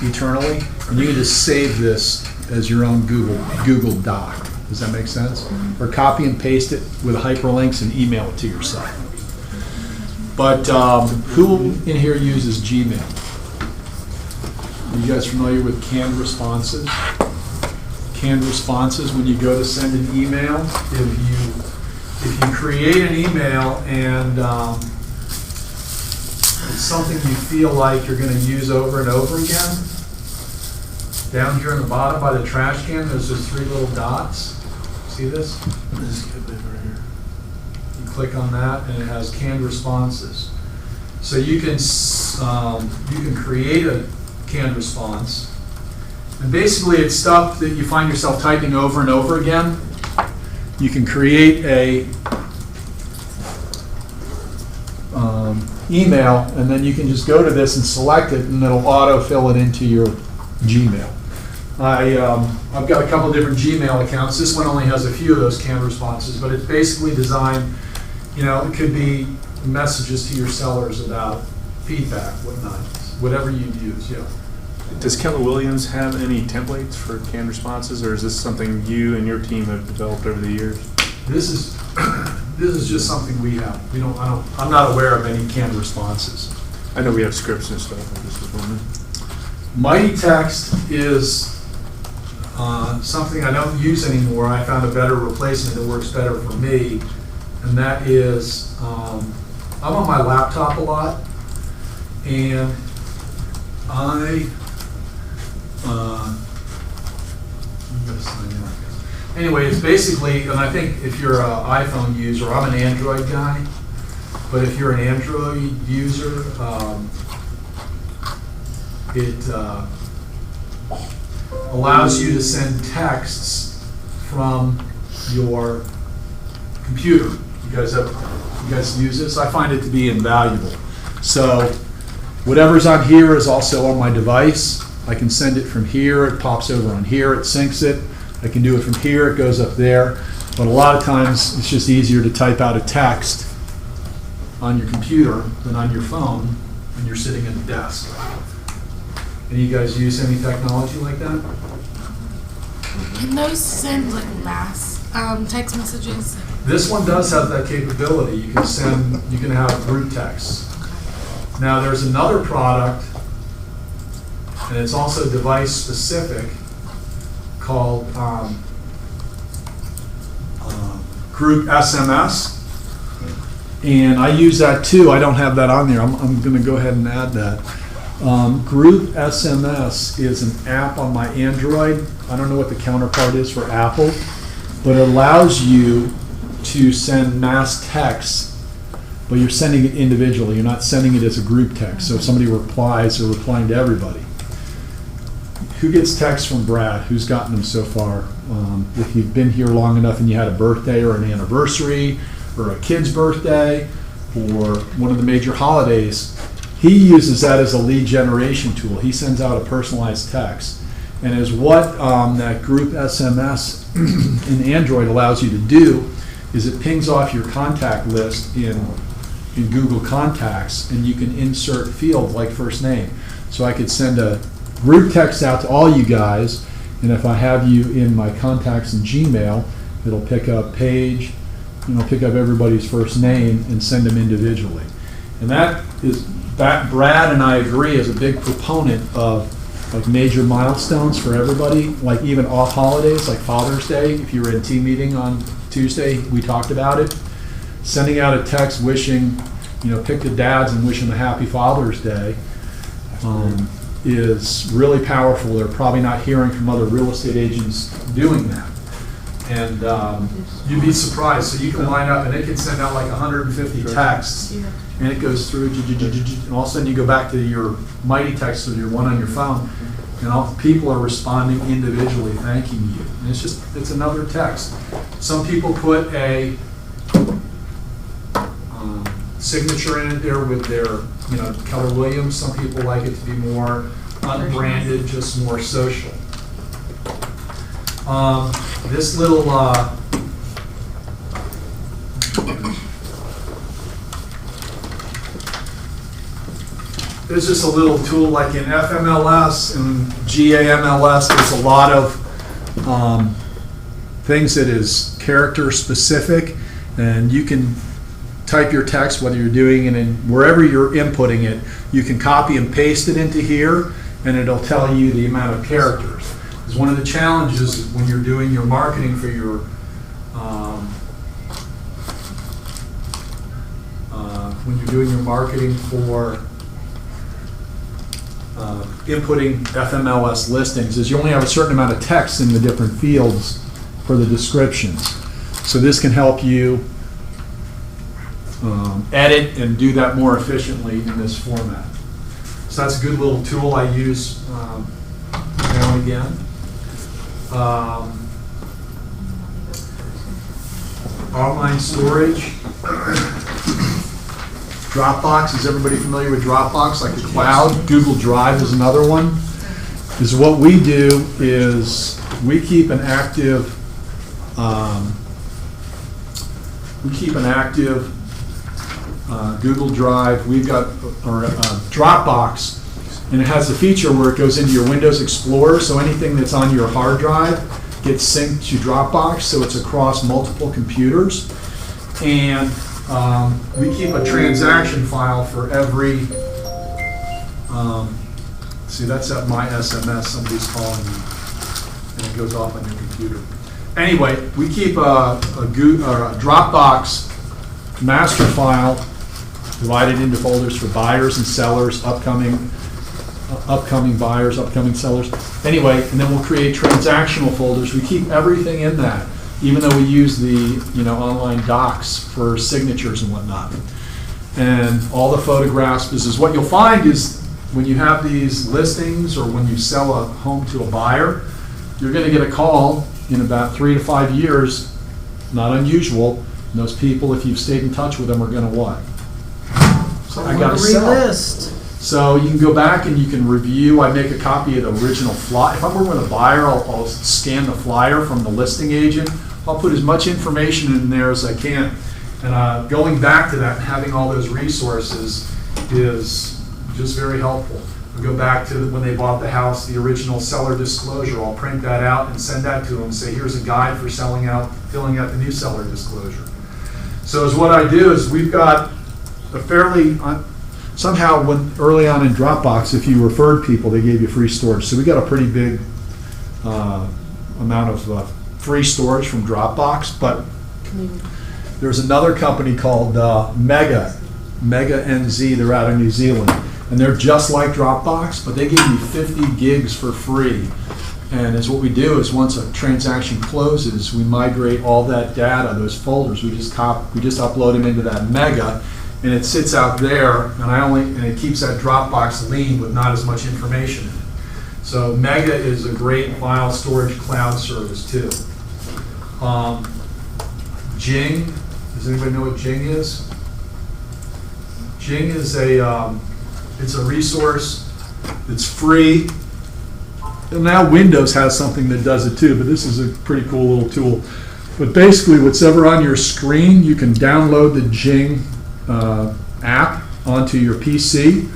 eternally. And you can just save this as your own Google Doc. Does that make sense? Or copy and paste it with hyperlinks and email it to yourself. But who in here uses Gmail? Are you guys familiar with canned responses? Canned responses, when you go to send an email, if you create an email and it's something you feel like you're going to use over and over again, down here in the bottom by the trash can, there's those 3 little dots. See this? This is good right here. You click on that, and it has canned responses. So you can create a canned response, and basically it's stuff that you find yourself typing over and over again. You can create a email, and then you can just go to this and select it, and it'll auto-fill it into your Gmail. I've got a couple different Gmail accounts. This one only has a few of those canned responses, but it's basically designed, it could be messages to your sellers about feedback, whatnot, whatever you use, yeah. Does Keller Williams have any templates for canned responses, or is this something you and your team have developed over the years? This is just something we have. I'm not aware of any canned responses. I know we have scripts and stuff. I just was wondering. Mighty Text is something I don't use anymore. I found a better replacement that works better for me, and that is I'm on my laptop a lot, and anyway, it's basically, and I think if you're an iPhone user, I'm an Android guy, but if you're an Android user, it allows you to send texts from your computer. You guys use this? I find it to be invaluable. So whatever's on here is also on my device. I can send it from here, it pops over on here, it syncs it. I can do it from here, it goes up there. But a lot of times it's just easier to type out a text on your computer than on your phone when you're sitting at the desk. Any of you guys use any technology like that? Can those send like mass text messages? This one does have that capability. You can have group texts. Now there's another product, and it's also device specific, called Group SMS. And I use that too. I don't have that on there. I'm going to go ahead and add that. Group SMS is an app on my Android. I don't know what the counterpart is for Apple, but it allows you to send mass texts, but you're sending it individually. You're not sending it as a group text. So if somebody replies, they're replying to everybody. Who gets texts from Brad? Who's gotten them so far? If you've been here long enough and you had a birthday or an anniversary or a kid's birthday or one of the major holidays, he uses that as a lead generation tool. He sends out a personalized text. And as what that group SMS in Android allows you to do is it pings off your contact list in Google Contacts, and you can insert fields like first name. So I could send a group text out to all you guys, and if I have you in my contacts in Gmail, it'll pick up Paige, pick up everybody's first name and send them individually. And that Brad and I agree is a big proponent of like major milestones for everybody, like even off holidays, like Father's Day. If you were in team meeting on Tuesday, we talked about it. Sending out a text wishing, pick the dads and wish them a happy Father's Day is really powerful. They're probably not hearing from other real estate agents doing that. And you'd be surprised. So you can line up and it can send out like 150 texts. And it goes through, and all of a sudden you go back to your Mighty Text or your one on your phone, and all people are responding individually, thanking you. And it's another text. Some people put a signature in it there with their, Keller Williams. Some people like it to be more unbranded, just more social. This little there's just a little tool like in FMLS and GAMLS. There's a lot of things that is character specific, and you can type your text, whether you're doing it in wherever you're inputting it, you can copy and paste it into here, and it'll tell you the amount of characters. Because one of the challenges when you're doing your marketing for your inputting FMLS listings is you only have a certain amount of text in the different fields for the descriptions. So this can help you edit and do that more efficiently in this format. So that's a good little tool I use now and again. Online storage. Dropbox, is everybody familiar with Dropbox, like the cloud? Google Drive is another one. Is what we do is we keep an active Google Drive. We've got Dropbox, and it has a feature where it goes into your Windows Explorer, so anything that's on your hard drive gets synced to Dropbox, so it's across multiple computers. And we keep a transaction file for every, see, that's at my SMS, somebody's calling me, and it goes off on your computer. Anyway, we keep a Dropbox master file divided into folders for buyers and sellers, upcoming buyers, upcoming sellers. Anyway, and then we'll create transactional folders. We keep everything in that, even though we use the online docs for signatures and whatnot. And all the photographs, this is what you'll find is when you have these listings or when you sell a home to a buyer, you're going to get a call in about 3 to 5 years, not unusual. And those people, if you've stayed in touch with them, are going to what? So I got to sell. Relist. So you can go back and you can review. I make a copy of the original flyer. If I'm working with a buyer, I'll scan the flyer from the listing agent. I'll put as much information in there as I can. And going back to that and having all those resources is just very helpful. I'll go back to when they bought the house, the original seller disclosure. I'll print that out and send that to them and say, here's a guide for filling out the new seller disclosure. So is what I do is we've got a fairly, somehow when early on in Dropbox, if you referred people, they gave you free storage. So we got a pretty big amount of free storage from Dropbox, but there's another company called Mega NZ. They're out of New Zealand, and they're just like Dropbox, but they give you 50 gigs for free. And as what we do is once a transaction closes, we migrate all that data, those folders. We just upload them into that Mega, and it sits out there, and it keeps that Dropbox lean with not as much information in it. So Mega is a great file storage cloud service too. Jing, does anybody know what Jing is? Jing is it's a resource that's free. And now Windows has something that does it too, but this is a pretty cool little tool. But basically, whatever on your screen, you can download the Jing app onto your PC.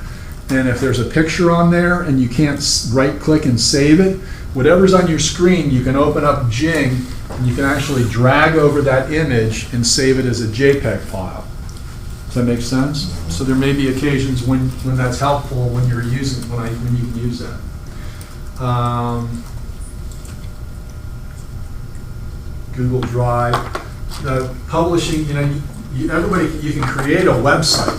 And if there's a picture on there and you can't right-click and save it, whatever's on your screen, you can open up Jing and you can actually drag over that image and save it as a JPEG file. Does that make sense? So there may be occasions when that's helpful when you're using when you can use that. Google Drive, publishing. You can create a website.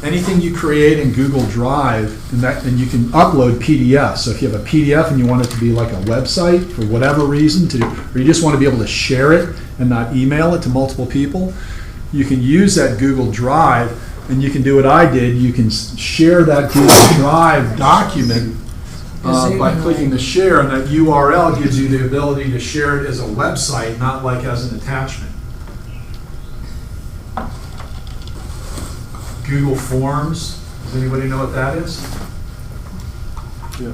anything you create in Google Drive, and you can upload PDFs. So if you have a PDF and you want it to be like a website for whatever reason, or you just want to be able to share it and not email it to multiple people, you can use that Google Drive, and you can do what I did. You can share that Google Drive document by clicking the share, and that URL gives you the ability to share it as a website, not like as an attachment. Google Forms, does anybody know what that is? Yeah.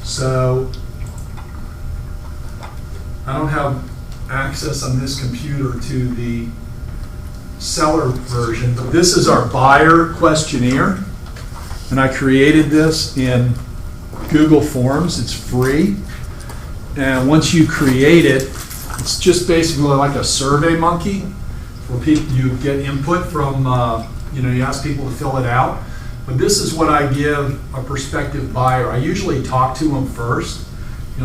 So, I don't have access on this computer to the seller version, but this is our buyer questionnaire, and I created this in Google Forms. It's free, and once you create it, it's just basically like a Survey Monkey, where people, you get input from, you ask people to fill it out. But this is what I give a prospective buyer. I usually talk to them first,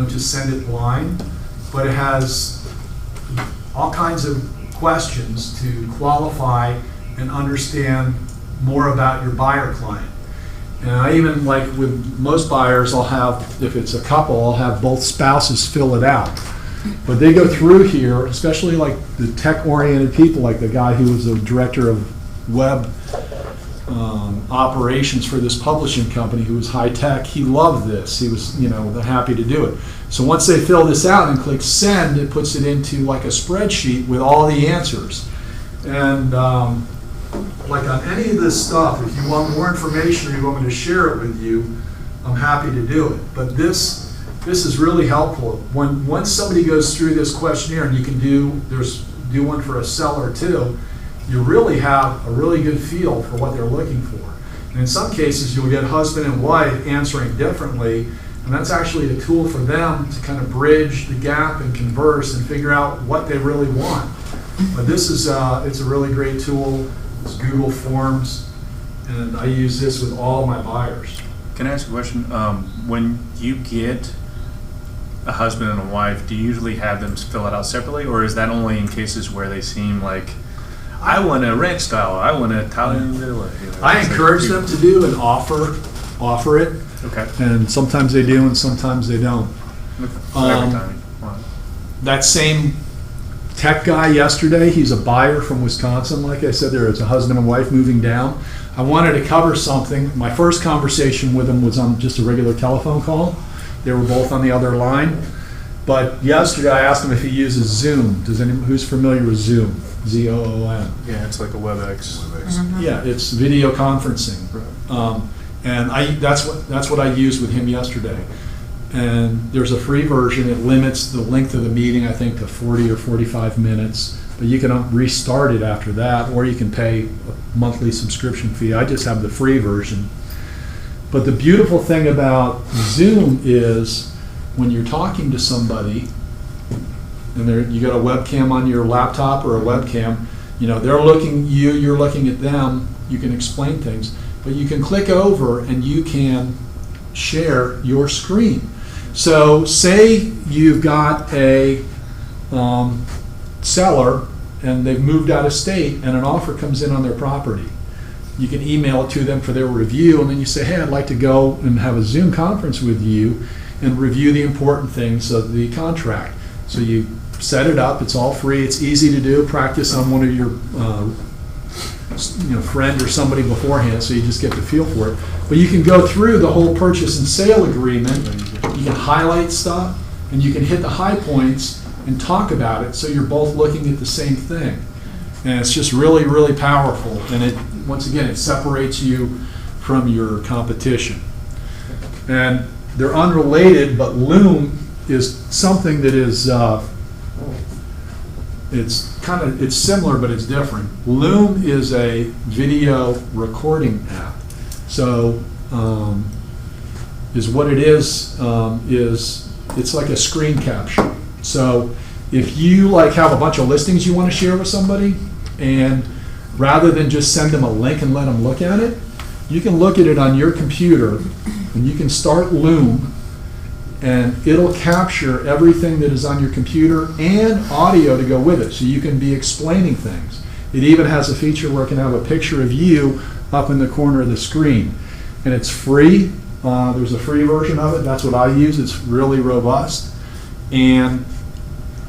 just send it blind, but it has all kinds of questions to qualify and understand more about your buyer client. And I even, like with most buyers, I'll have, if it's a couple, I'll have both spouses fill it out. But they go through here, especially like the tech-oriented people, like the guy who was the director of web operations for this publishing company, who was high tech. He loved this. He was, happy to do it. So once they fill this out and click send, it puts it into like a spreadsheet with all the answers. And like on any of this stuff, if you want more information or you want me to share it with you, I'm happy to do it. But this is really helpful. Once somebody goes through this questionnaire, and you can do one for a seller too, you really have a really good feel for what they're looking for. And in some cases, you'll get husband and wife answering differently, and that's actually a tool for them to kind of bridge the gap and converse and figure out what they really want. But this is it's a really great tool. It's Google Forms, and I use this with all my buyers. Can I ask a question? When you get a husband and a wife, do you usually have them fill it out separately, or is that only in cases where they seem like, I want a ranch style, I want an Italian villa? I encourage them to do and offer it. Okay. And sometimes they do and sometimes they don't. Every time. Wow. That same tech guy yesterday, he's a buyer from Wisconsin. Like I said, there is a husband and wife moving down. I wanted to cover something. My first conversation with him was on just a regular telephone call. They were both on the other line. But yesterday I asked him if he uses Zoom. Who's familiar with Zoom? Z-O-O-M. Yeah, it's like a WebEx. Yeah, it's video conferencing. And that's what I used with him yesterday. And there's a free version. It limits the length of the meeting, I think, to 40 or 45 minutes. But you can restart it after that, or you can pay a monthly subscription fee. I just have the free version. But the beautiful thing about Zoom is when you're talking to somebody, and you got a webcam on your laptop or a webcam, they're looking at you, you're looking at them, you can explain things. But you can click over and you can share your screen. So say you've got a seller and they've moved out of state and an offer comes in on their property. You can email it to them for their review, and then you say, hey, I'd like to go and have a Zoom conference with you and review the important things of the contract. So you set it up, it's all free, it's easy to do. Practice on one of your friend or somebody beforehand, so you just get the feel for it. But you can go through the whole purchase and sale agreement. You can highlight stuff, and you can hit the high points and talk about it, so you're both looking at the same thing. And it's just really, really powerful. And once again, it separates you from your competition. And they're unrelated, but Loom is something that is it's similar, but it's different. Loom is a video recording app. So is what it is it's like a screen capture. So if you have a bunch of listings you want to share with somebody, and rather than just send them a link and let them look at it, you can look at it on your computer, and you can start Loom, and it'll capture everything that is on your computer and audio to go with it, so you can be explaining things. It even has a feature where it can have a picture of you up in the corner of the screen. And it's free. There's a free version of it. That's what I use. It's really robust. And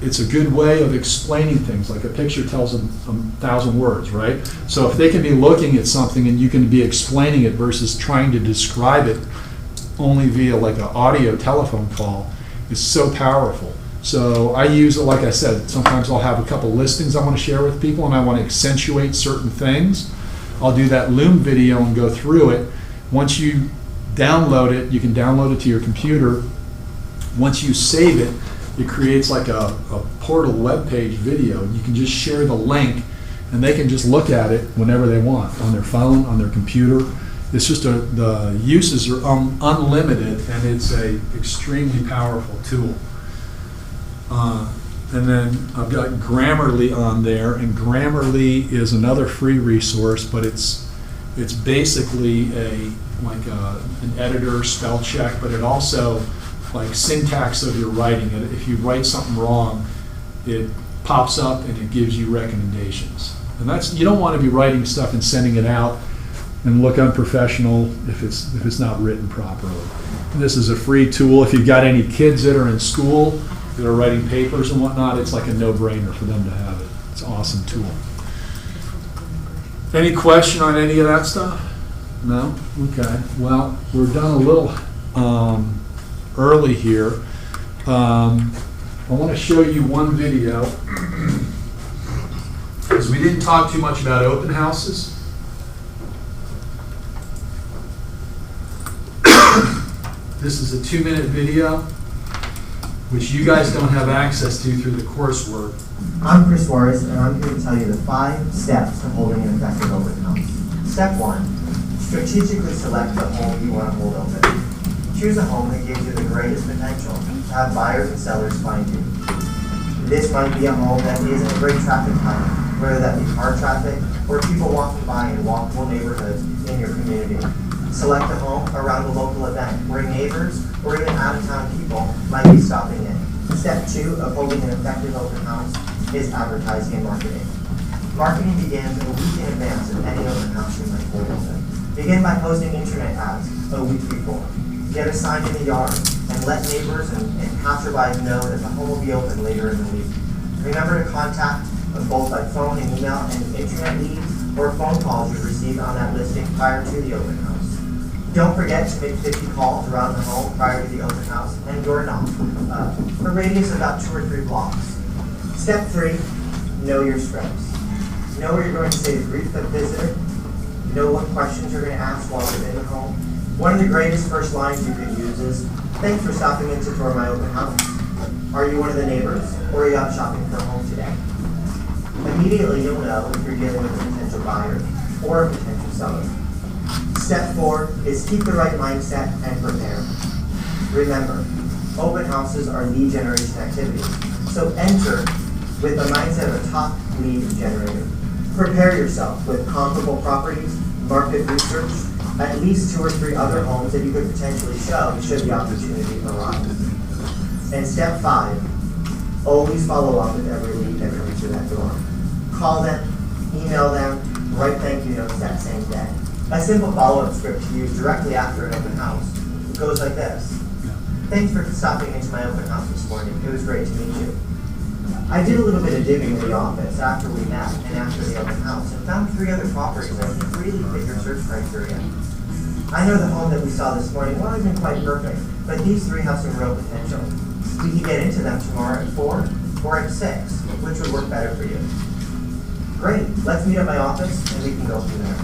it's a good way of explaining things. Like a picture tells them 1,000 words, right? So if they can be looking at something and you can be explaining it versus trying to describe it only via like an audio telephone call, is so powerful. So I use it, like I said, sometimes I'll have a couple listings I want to share with people and I want to accentuate certain things. I'll do that Loom video and go through it. Once you download it, you can download it to your computer. Once you save it, it creates like a portal web page video. You can just share the link and they can just look at it whenever they want, on their phone, on their computer. It's just the uses are unlimited, and it's a extremely powerful tool. And then I've got Grammarly on there, and Grammarly is another free resource, but it's basically an editor, spell check, but it also like syntax of your writing. If you write something wrong, it pops up and it gives you recommendations. And that's, you don't want to be writing stuff and sending it out and look unprofessional if it's not written properly. And this is a free tool. If you've got any kids that are in school that are writing papers and whatnot, it's like a no-brainer for them to have it. It's an awesome tool. Any question on any of that stuff? No? Okay. Well, we're done a little early here. I want to show you one video because we didn't talk too much about open houses. This is a 2-minute video, which you guys don't have access to through the coursework. I'm Chris Suarez, and I'm here to tell you the 5 steps to holding an effective open house. Step 1, strategically select the home you want to hold open. Choose a home that gives you the greatest potential to have buyers and sellers find you. This might be a home that is in a great traffic pattern, whether that be car traffic or people walking by in walkable neighborhoods in your community. Select a home around a local event where neighbors or even out-of-town people might be stopping in. Step 2 of holding an effective open house is advertising and marketing. Marketing begins a week in advance of any open house you might hold open. Begin by posting internet ads a week before. Get a sign in the yard and let neighbors and passersby know that the home will be open later in the week. Remember to contact both by phone and email any internet leads or phone calls you received on that listing prior to the open house. Don't forget to make 50 calls around the home prior to the open house and door knock for a radius of about 2 or 3 blocks. Step 3, know your strengths. Know what you're going to say to greet the visitor. Know what questions you're going to ask while you're in the home. One of the greatest first lines you could use is, "Thanks for stopping in to tour my open house. Are you one of the neighbors, or are you out shopping for a home today?" Immediately you'll know if you're dealing with a potential buyer or a potential seller. Step 4 is keep the right mindset and prepare. Remember, open houses are lead generation activities, so enter with the mindset of a top lead generator. Prepare yourself with comparable properties, market research, at least 2 or 3 other homes that you could potentially show should the opportunity arise. And step 5, always follow up with every lead that comes through that door. Call them, email them, write thank you notes that same day. A simple follow-up script to use directly after an open house. It goes like this. "Thanks for stopping into my open house this morning. It was great to meet you. I did a little bit of digging in the office after we met and after the open house and found 3 other properties that think really fit your search criteria. I know the home that we saw this morning wasn't quite perfect, but these 3 have some real potential. We could get into them tomorrow at 4 or at 6, which would work better for you." Great, let's meet at my office and we can go from there.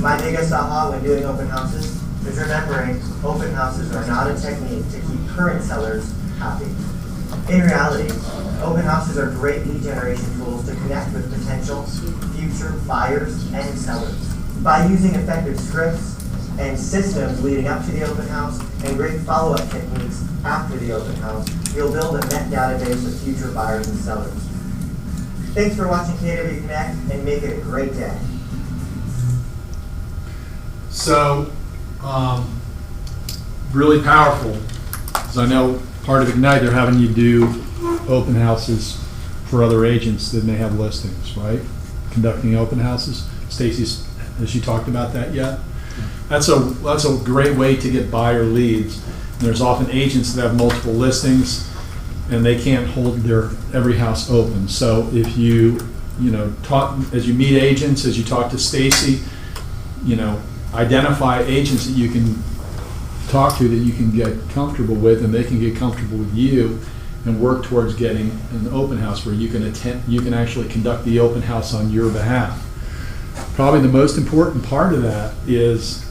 My biggest aha when doing open houses is remembering open houses are not a technique to keep current sellers happy. In reality, open houses are great lead generation tools to connect with potential future buyers and sellers. By using effective scripts and systems leading up to the open house and great follow-up techniques after the open house, you'll build a net database of future buyers and sellers. Thanks for watching KW Connect and make it a great day. So, really powerful, because I know part of Ignite, they're having you do open houses for other agents that may have listings, right? Conducting open houses. Stacy's, has she talked about that yet? That's a great way to get buyer leads. There's often agents that have multiple listings and they can't hold their every house open. So if you talk, as you meet agents, as you talk to Stacy, identify agents that you can talk to, that you can get comfortable with, and they can get comfortable with you, and work towards getting an open house where you can actually conduct the open house on your behalf. Probably the most important part of that is,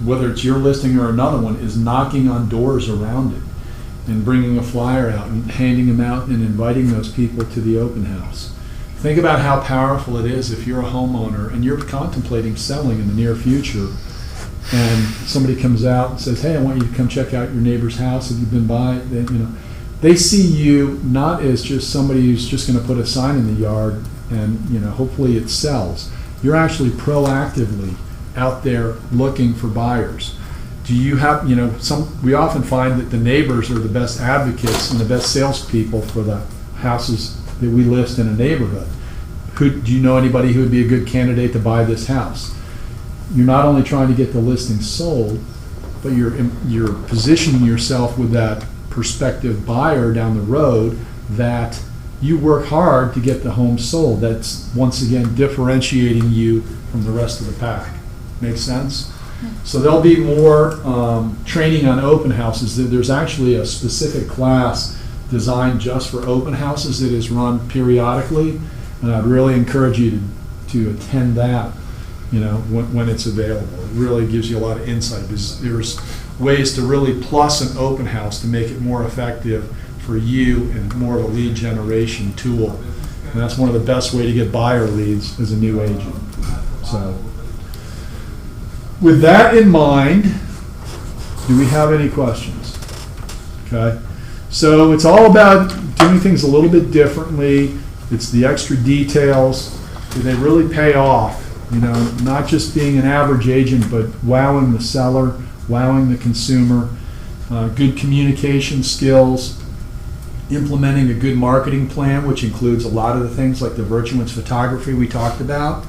whether it's your listing or another one, is knocking on doors around it and bringing a flyer out and handing them out and inviting those people to the open house. Think about how powerful it is if you're a homeowner and you're contemplating selling in the near future, and somebody comes out and says, "Hey, I want you to come check out your neighbor's house. Have you been by?" They see you not as just somebody who's just going to put a sign in the yard and hopefully it sells. You're actually proactively out there looking for buyers. Do you have, we often find that the neighbors are the best advocates and the best salespeople for the houses that we list in a neighborhood. Do you know anybody who would be a good candidate to buy this house? You're not only trying to get the listing sold, but you're positioning yourself with that prospective buyer down the road that you work hard to get the home sold. That's, once again, differentiating you from the rest of the pack. Make sense? So there'll be more training on open houses. There's actually a specific class designed just for open houses that is run periodically, and I'd really encourage you to attend that, when it's available. It really gives you a lot of insight. There's ways to really plus an open house to make it more effective for you and more of a lead generation tool. And that's one of the best way to get buyer leads as a new agent. So, with that in mind, do we have any questions? Okay. So it's all about doing things a little bit differently. It's the extra details. Do they really pay off? Not just being an average agent, but wowing the seller, wowing the consumer, good communication skills, implementing a good marketing plan, which includes a lot of the things like the Virtuance photography we talked about,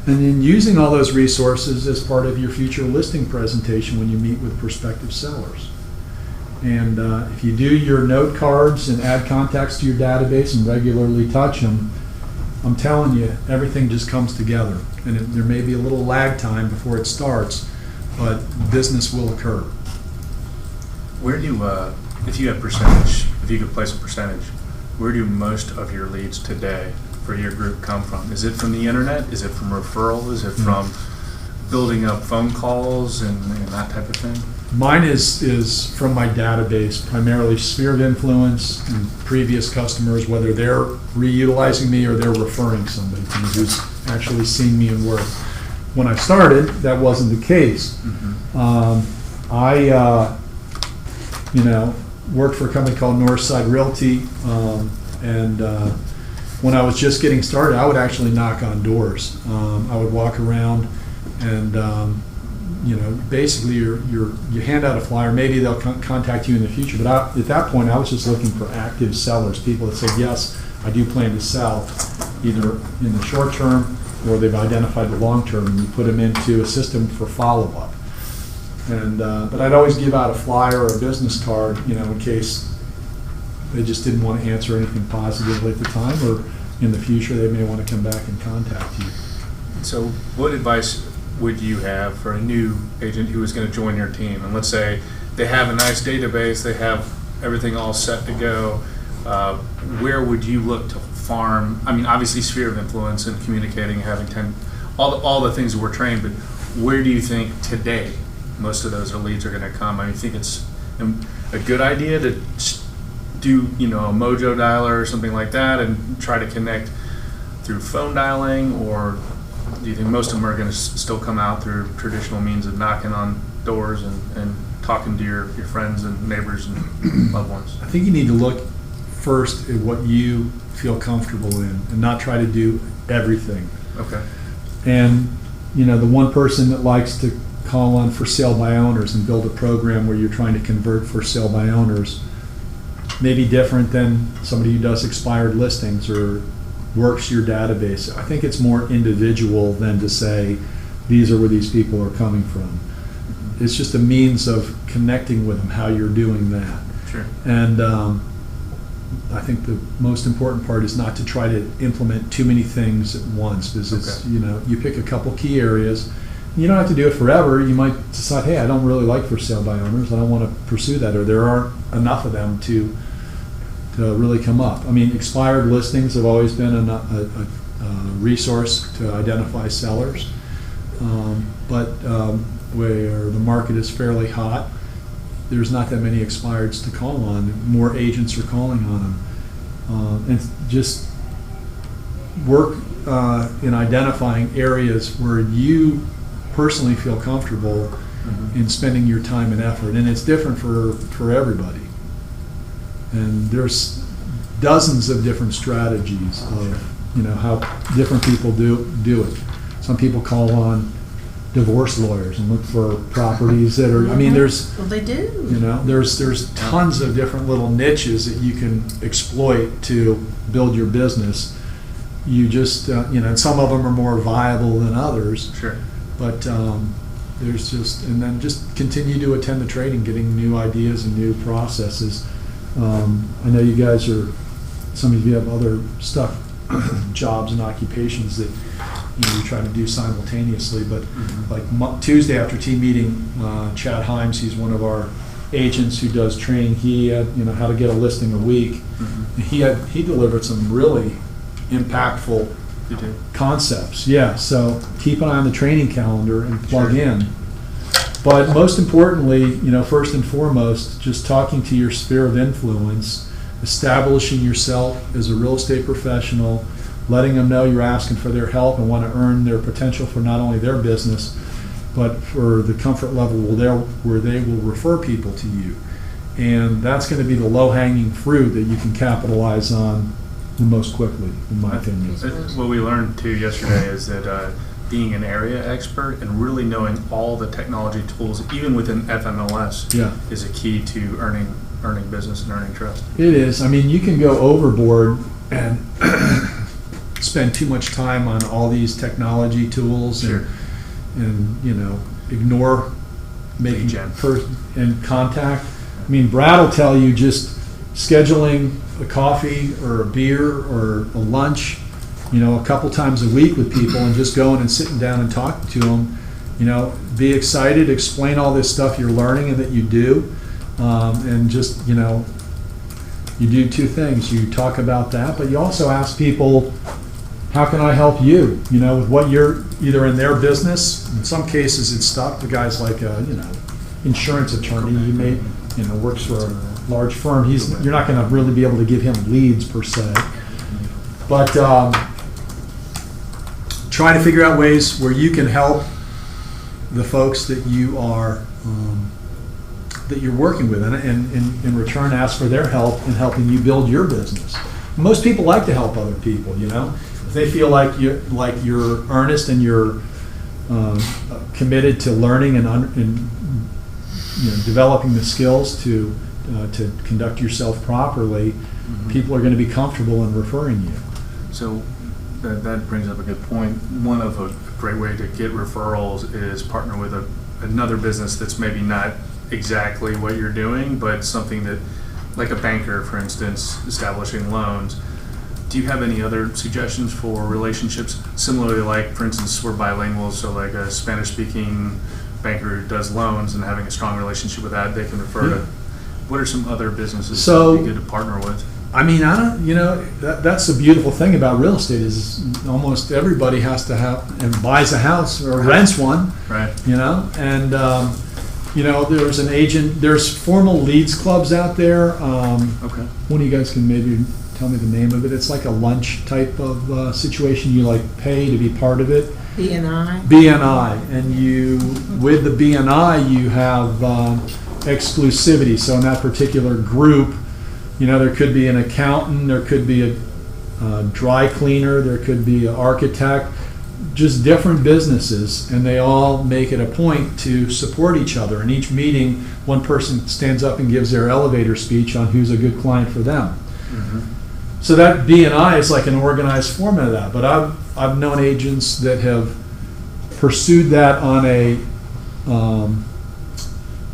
and then using all those resources as part of your future listing presentation when you meet with prospective sellers. And if you do your note cards and add contacts to your database and regularly touch them, I'm telling you, everything just comes together. And there may be a little lag time before it starts, but business will occur. Where do, if you have percentage, if you could place a percentage, where do most of your leads today for your group come from? Is it from the internet? Is it from referral? Is it from building up phone calls and that type of thing? Mine is from my database, primarily sphere of influence and previous customers, whether they're reutilizing me or they're referring somebody to me who's actually seen me in work. When I started, that wasn't the case. I worked for a company called Northside Realty, and when I was just getting started, I would actually knock on doors. I would walk around and basically you hand out a flyer. Maybe they'll contact you in the future, but at that point I was just looking for active sellers, people that said, yes, I do plan to sell, either in the short term or they've identified the long term, and you put them into a system for follow-up. And but I'd always give out a flyer or a business card, in case they just didn't want to answer anything positively at the time, or in the future they may want to come back and contact you. So what advice would you have for a new agent who is going to join your team? And let's say they have a nice database, they have everything all set to go. Where would you look to farm? I mean, obviously sphere of influence and communicating, having all the things that we're trained, but where do you think today most of those leads are going to come? I mean, you think it's a good idea to do, a Mojo dialer or something like that and try to connect through phone dialing, or do you think most of them are going to still come out through traditional means of knocking on doors and talking to your friends and neighbors and loved ones? I think you need to look first at what you feel comfortable in and not try to do everything. Okay. And, the one person that likes to call on for sale by owners and build a program where you're trying to convert for sale by owners, maybe different than somebody who does expired listings or works your database. I think it's more individual than to say, these are where these people are coming from. It's just a means of connecting with them, how you're doing that. Sure. And I think the most important part is not to try to implement too many things at once, because it's, Okay. you know, you pick a couple key areas. You don't have to do it forever. You might decide, hey, I don't really like for sale by owners. I don't want to pursue that, or there aren't enough of them to really come up. I mean, expired listings have always been a resource to identify sellers, but where the market is fairly hot, there's not that many expireds to call on. More agents are calling on them. And just work in identifying areas where you personally feel comfortable in spending your time and effort. And it's different for everybody. And there's dozens of different strategies of, you know, how different people do it. Some people call on divorce lawyers and look for properties that are, I mean, there's, Well, they do. you know, there's tons of different little niches that you can exploit to build your business. You just, you know, and some of them are more viable than others, Sure. but there's just, and then just continue to attend the training, getting new ideas and new processes. I know you guys are, some of you have other stuff, jobs and occupations that, you know, you try to do simultaneously, but like Tuesday after team meeting, Chad Himes, he's one of our agents who does training. He had, you know, how to get a listing a week. He delivered some really impactful You do. concepts. Yeah, so keep an eye on the training calendar and plug in. But most importantly, you know, first and foremost, just talking to your sphere of influence, establishing yourself as a real estate professional, letting them know you're asking for their help and want to earn their potential for not only their business, but for the comfort level where they will refer people to you. And that's going to be the low-hanging fruit that you can capitalize on the most quickly, in my opinion. What we learned too yesterday is that being an area expert and really knowing all the technology tools, even within FMLS, Yeah. is a key to earning business and earning trust. It is. I mean, you can go overboard and spend too much time on all these technology tools Sure. and you know, ignore making Lead gen. and contact. I mean, Brad will tell you just scheduling a coffee or a beer or a lunch, you know, a couple times a week with people and just going and sitting down and talking to them. You know, be excited, explain all this stuff you're learning and that you do, and just, you know, you do two things. You talk about that, but you also ask people, how can I help you? You know, with what you're either in their business. In some cases, it's stuff. The guy's like a, you know, insurance attorney. You may, you know, works for a large firm. You're not going to really be able to give him leads per se. But try to figure out ways where you can help the folks that you are that you're working with, and in return ask for their help in helping you build your business. Most people like to help other people, you know. If they feel like you're earnest and you're committed to learning and you know, developing the skills to conduct yourself properly, people are going to be comfortable in referring you. So that brings up a good point. One of a great way to get referrals is partner with another business that's maybe not exactly what you're doing, but something that, like a banker, for instance, establishing loans. Do you have any other suggestions for relationships? Similarly, like, for instance, we're bilingual, so like a Spanish-speaking banker who does loans and having a strong relationship with that, they can refer to. What are some other businesses that would be good to partner with? I mean, you know, that's the beautiful thing about real estate is almost everybody has to have and buys a house or rents one. Right. You know, and you know, there's formal leads clubs out there. Okay. One of you guys can maybe tell me the name of it. It's like a lunch type of situation. You like pay to be part of it. BNI. BNI, and you with the BNI you have exclusivity. So in that particular group, you know, there could be an accountant, there could be a dry cleaner, there could be an architect. just different businesses, and they all make it a point to support each other. In each meeting, one person stands up and gives their elevator speech on who's a good client for them. So that B&I is like an organized form of that. But I've known agents that have pursued that on a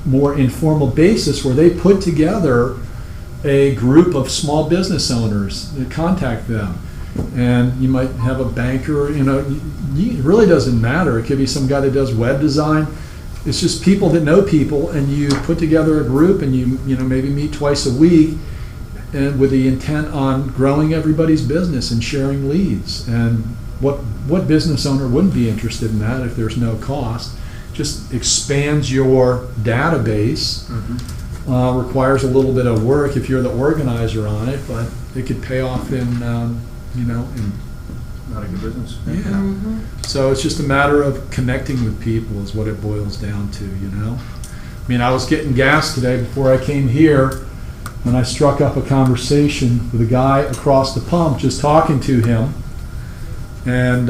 more informal basis, where they put together a group of small business owners that contact them. And you might have a banker, it really doesn't matter. It could be some guy that does web design. It's just people that know people, and you put together a group, and you maybe meet twice a week, and with the intent on growing everybody's business and sharing leads. And what business owner wouldn't be interested in that if there's no cost? Just expands your database. Requires a little bit of work if you're the organizer on it, but it could pay off in Not a good business. yeah. So it's just a matter of connecting with people is what it boils down to, I mean, I was getting gas today before I came here, and I struck up a conversation with a guy across the pump, just talking to him. And,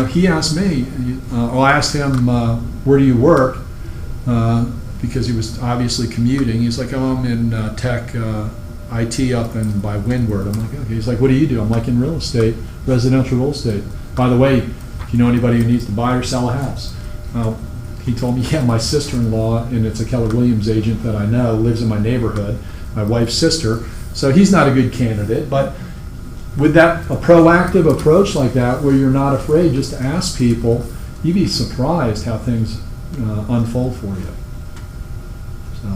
he asked me, I asked him, where do you work? Because he was obviously commuting. He's like, I'm in tech, IT up and by Windward. I'm like, okay. He's like, what do you do? I'm like, in real estate, residential real estate. By the way, if you know anybody who needs to buy or sell a house. Well, he told me, yeah, my sister-in-law, and it's a Keller Williams agent that I know, lives in my neighborhood, my wife's sister. So he's not a good candidate, but with a proactive approach like that, where you're not afraid just to ask people, you'd be surprised how things unfold for you. So,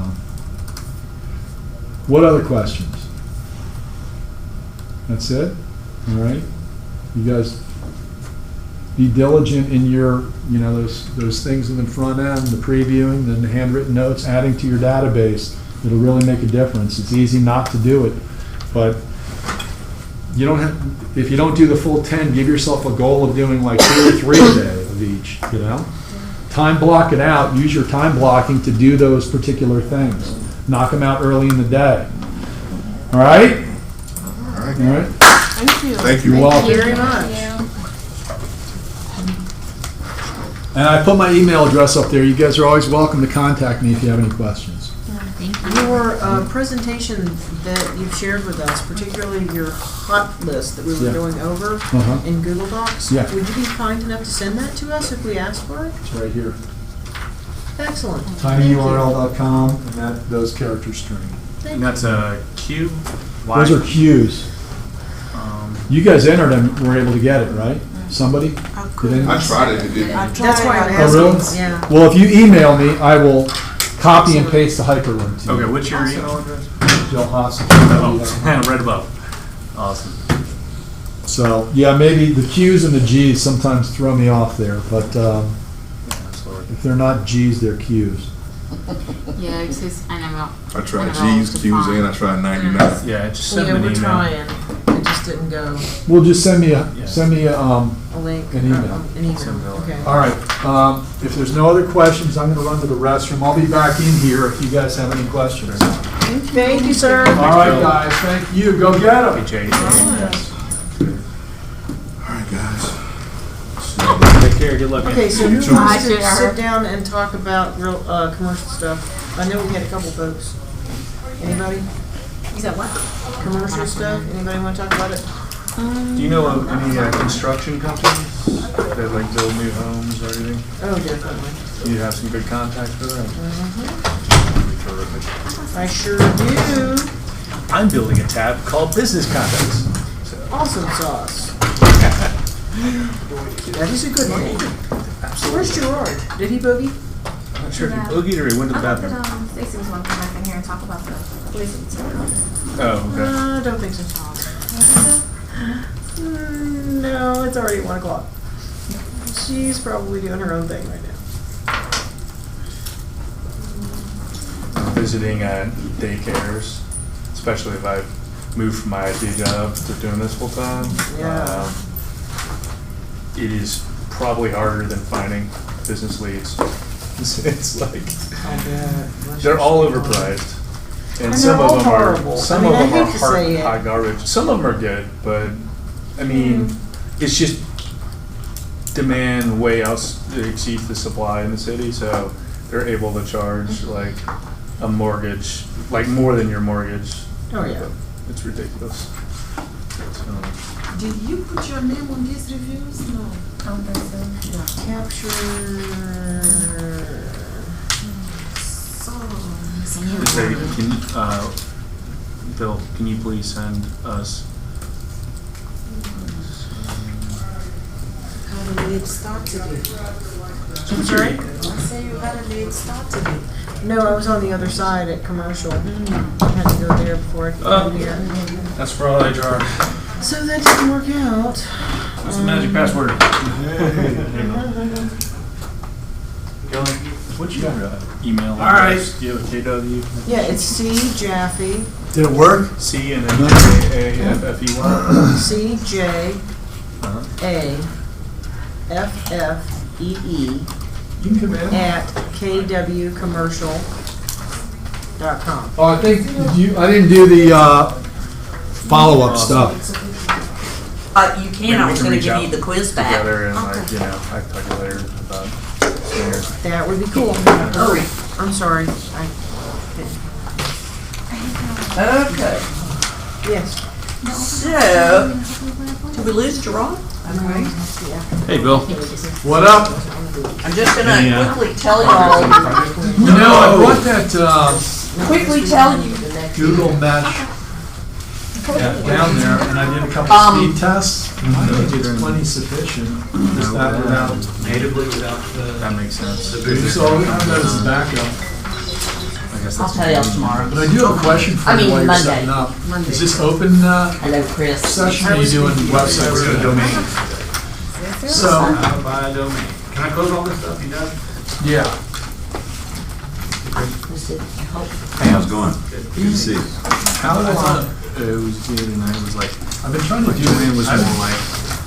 what other questions? That's it? All right. You guys be diligent in your, those things in the front end, the previewing, then the handwritten notes, adding to your database. It'll really make a difference. It's easy not to do it, but you don't have, if you don't do the full 10, give yourself a goal of doing like 2 or 3 a day of each, Time block it out. Use your time blocking to do those particular things. Knock them out early in the day. All right? All right. All right. Thank you. Thank you. You're welcome. Very much. And I put my email address up there. You guys are always welcome to contact me if you have any questions. Thank you. Your presentation that you've shared with us, particularly your hot list that we were Yeah. going over Uh-huh. in Google Docs, Yeah. would you be kind enough to send that to us if we ask for it? It's right here. Excellent. Thank you. tinyurl.com, and those characters string. Thank And that's a Q? Those are Qs. You guys entered and were able to get it, right? Somebody? I Did couldn't. anyone? I tried it, it didn't. I That's why I'm tried. Oh, asking. really? Yeah. Well, if you email me, I will copy and paste the hyperlink to you. Okay, what's your email address? Jill Haas. Oh, right above. Awesome. So, yeah, maybe the Q's and the G's sometimes throw me off there, but if they're not G's, they're Q's. Yeah, it says Annabelle. I tried Annabelle G's, to Q's, find. and I tried 99. Yeah, just send Yeah, them an we're email. trying. It just didn't go. Well, just send me a A link. An email. An email. Send it over. Okay. All right, if there's no other questions, I'm gonna run to the restroom. I'll be back in here if you guys have any questions. Thank you, sir. All right, guys, thank you. Go get them. Hey, Jay. All right, guys. Take care. Good luck. Okay, so You who too. wants to Bye, sit down and talk about real commercial stuff? I know we had a couple folks. Anybody? You said what? Commercial stuff? Anybody want to talk about it? Do you know of any construction companies that build new homes or anything? Oh, definitely. You have some good contacts for them? Terrific. I sure do. I'm building a tab called Business Contacts. So, Awesome sauce. That is a good name. Where's Gerard? Did he boogie? I'm not sure if he boogied or he went to the I thought bathroom. that Stacy was going to come back in here and talk about the police material. Oh, okay. I don't think so. No, it's already 1 o'clock. She's probably doing her own thing right now. I'm visiting daycares, especially if I move from my IT job to doing this full time. Yeah. It is probably harder than finding business leads. It's like they're all overpriced, and And some they're of all them horrible. are some I mean, of them I are hate to say it. hot garbage. Some of them are good, but I mean, it's just demand way exceeds the supply in the city, so they're able to charge like a mortgage, like more than your mortgage. Oh, yeah. It's ridiculous. So, Did you put your name on these reviews? No. Capture. So. is there, Bill, can you please send us? How a late start today. I'm sorry? I say you had a late start today. No, I was on the other side at commercial. I had to go there before I could come here. That's for all HR. So that didn't work out. What's the magic password? What's your email? All right. address? Do you have a KW? Yeah, it's C Jaffe, Did it work? C and then JAFFEY. C J Uh-huh. A F F E E You can come in. at kwcommercial.com. Oh, I think I didn't do the follow-up stuff. You can, I was gonna give you the quiz back. Together and like, you know, I can talk to you later about seniors. That would be cool. Hurry. I'm sorry. Okay, Yes. so, did we lose Gerard? Okay. Hey, Bill. What up? I'm just gonna quickly tell y'all, You know, I bought that quickly tell you, Google Mesh down there, and I did a couple speed tests. I think it's plenty sufficient. Just that without Natively without the. That makes sense. so I have that as a backup. I guess I'll that's tell y'all tomorrow. But I do have a question for I you mean, while you're Monday. setting up. Monday. Is this open Hello, Chris. session, or are you doing websites for the domain? So, By a domain. Can I close all this stuff? You done? yeah. Hey, how's it going? Good to see you. How, I thought it was good, and I was like, I've been trying to do domain was more like,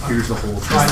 here's the whole thing.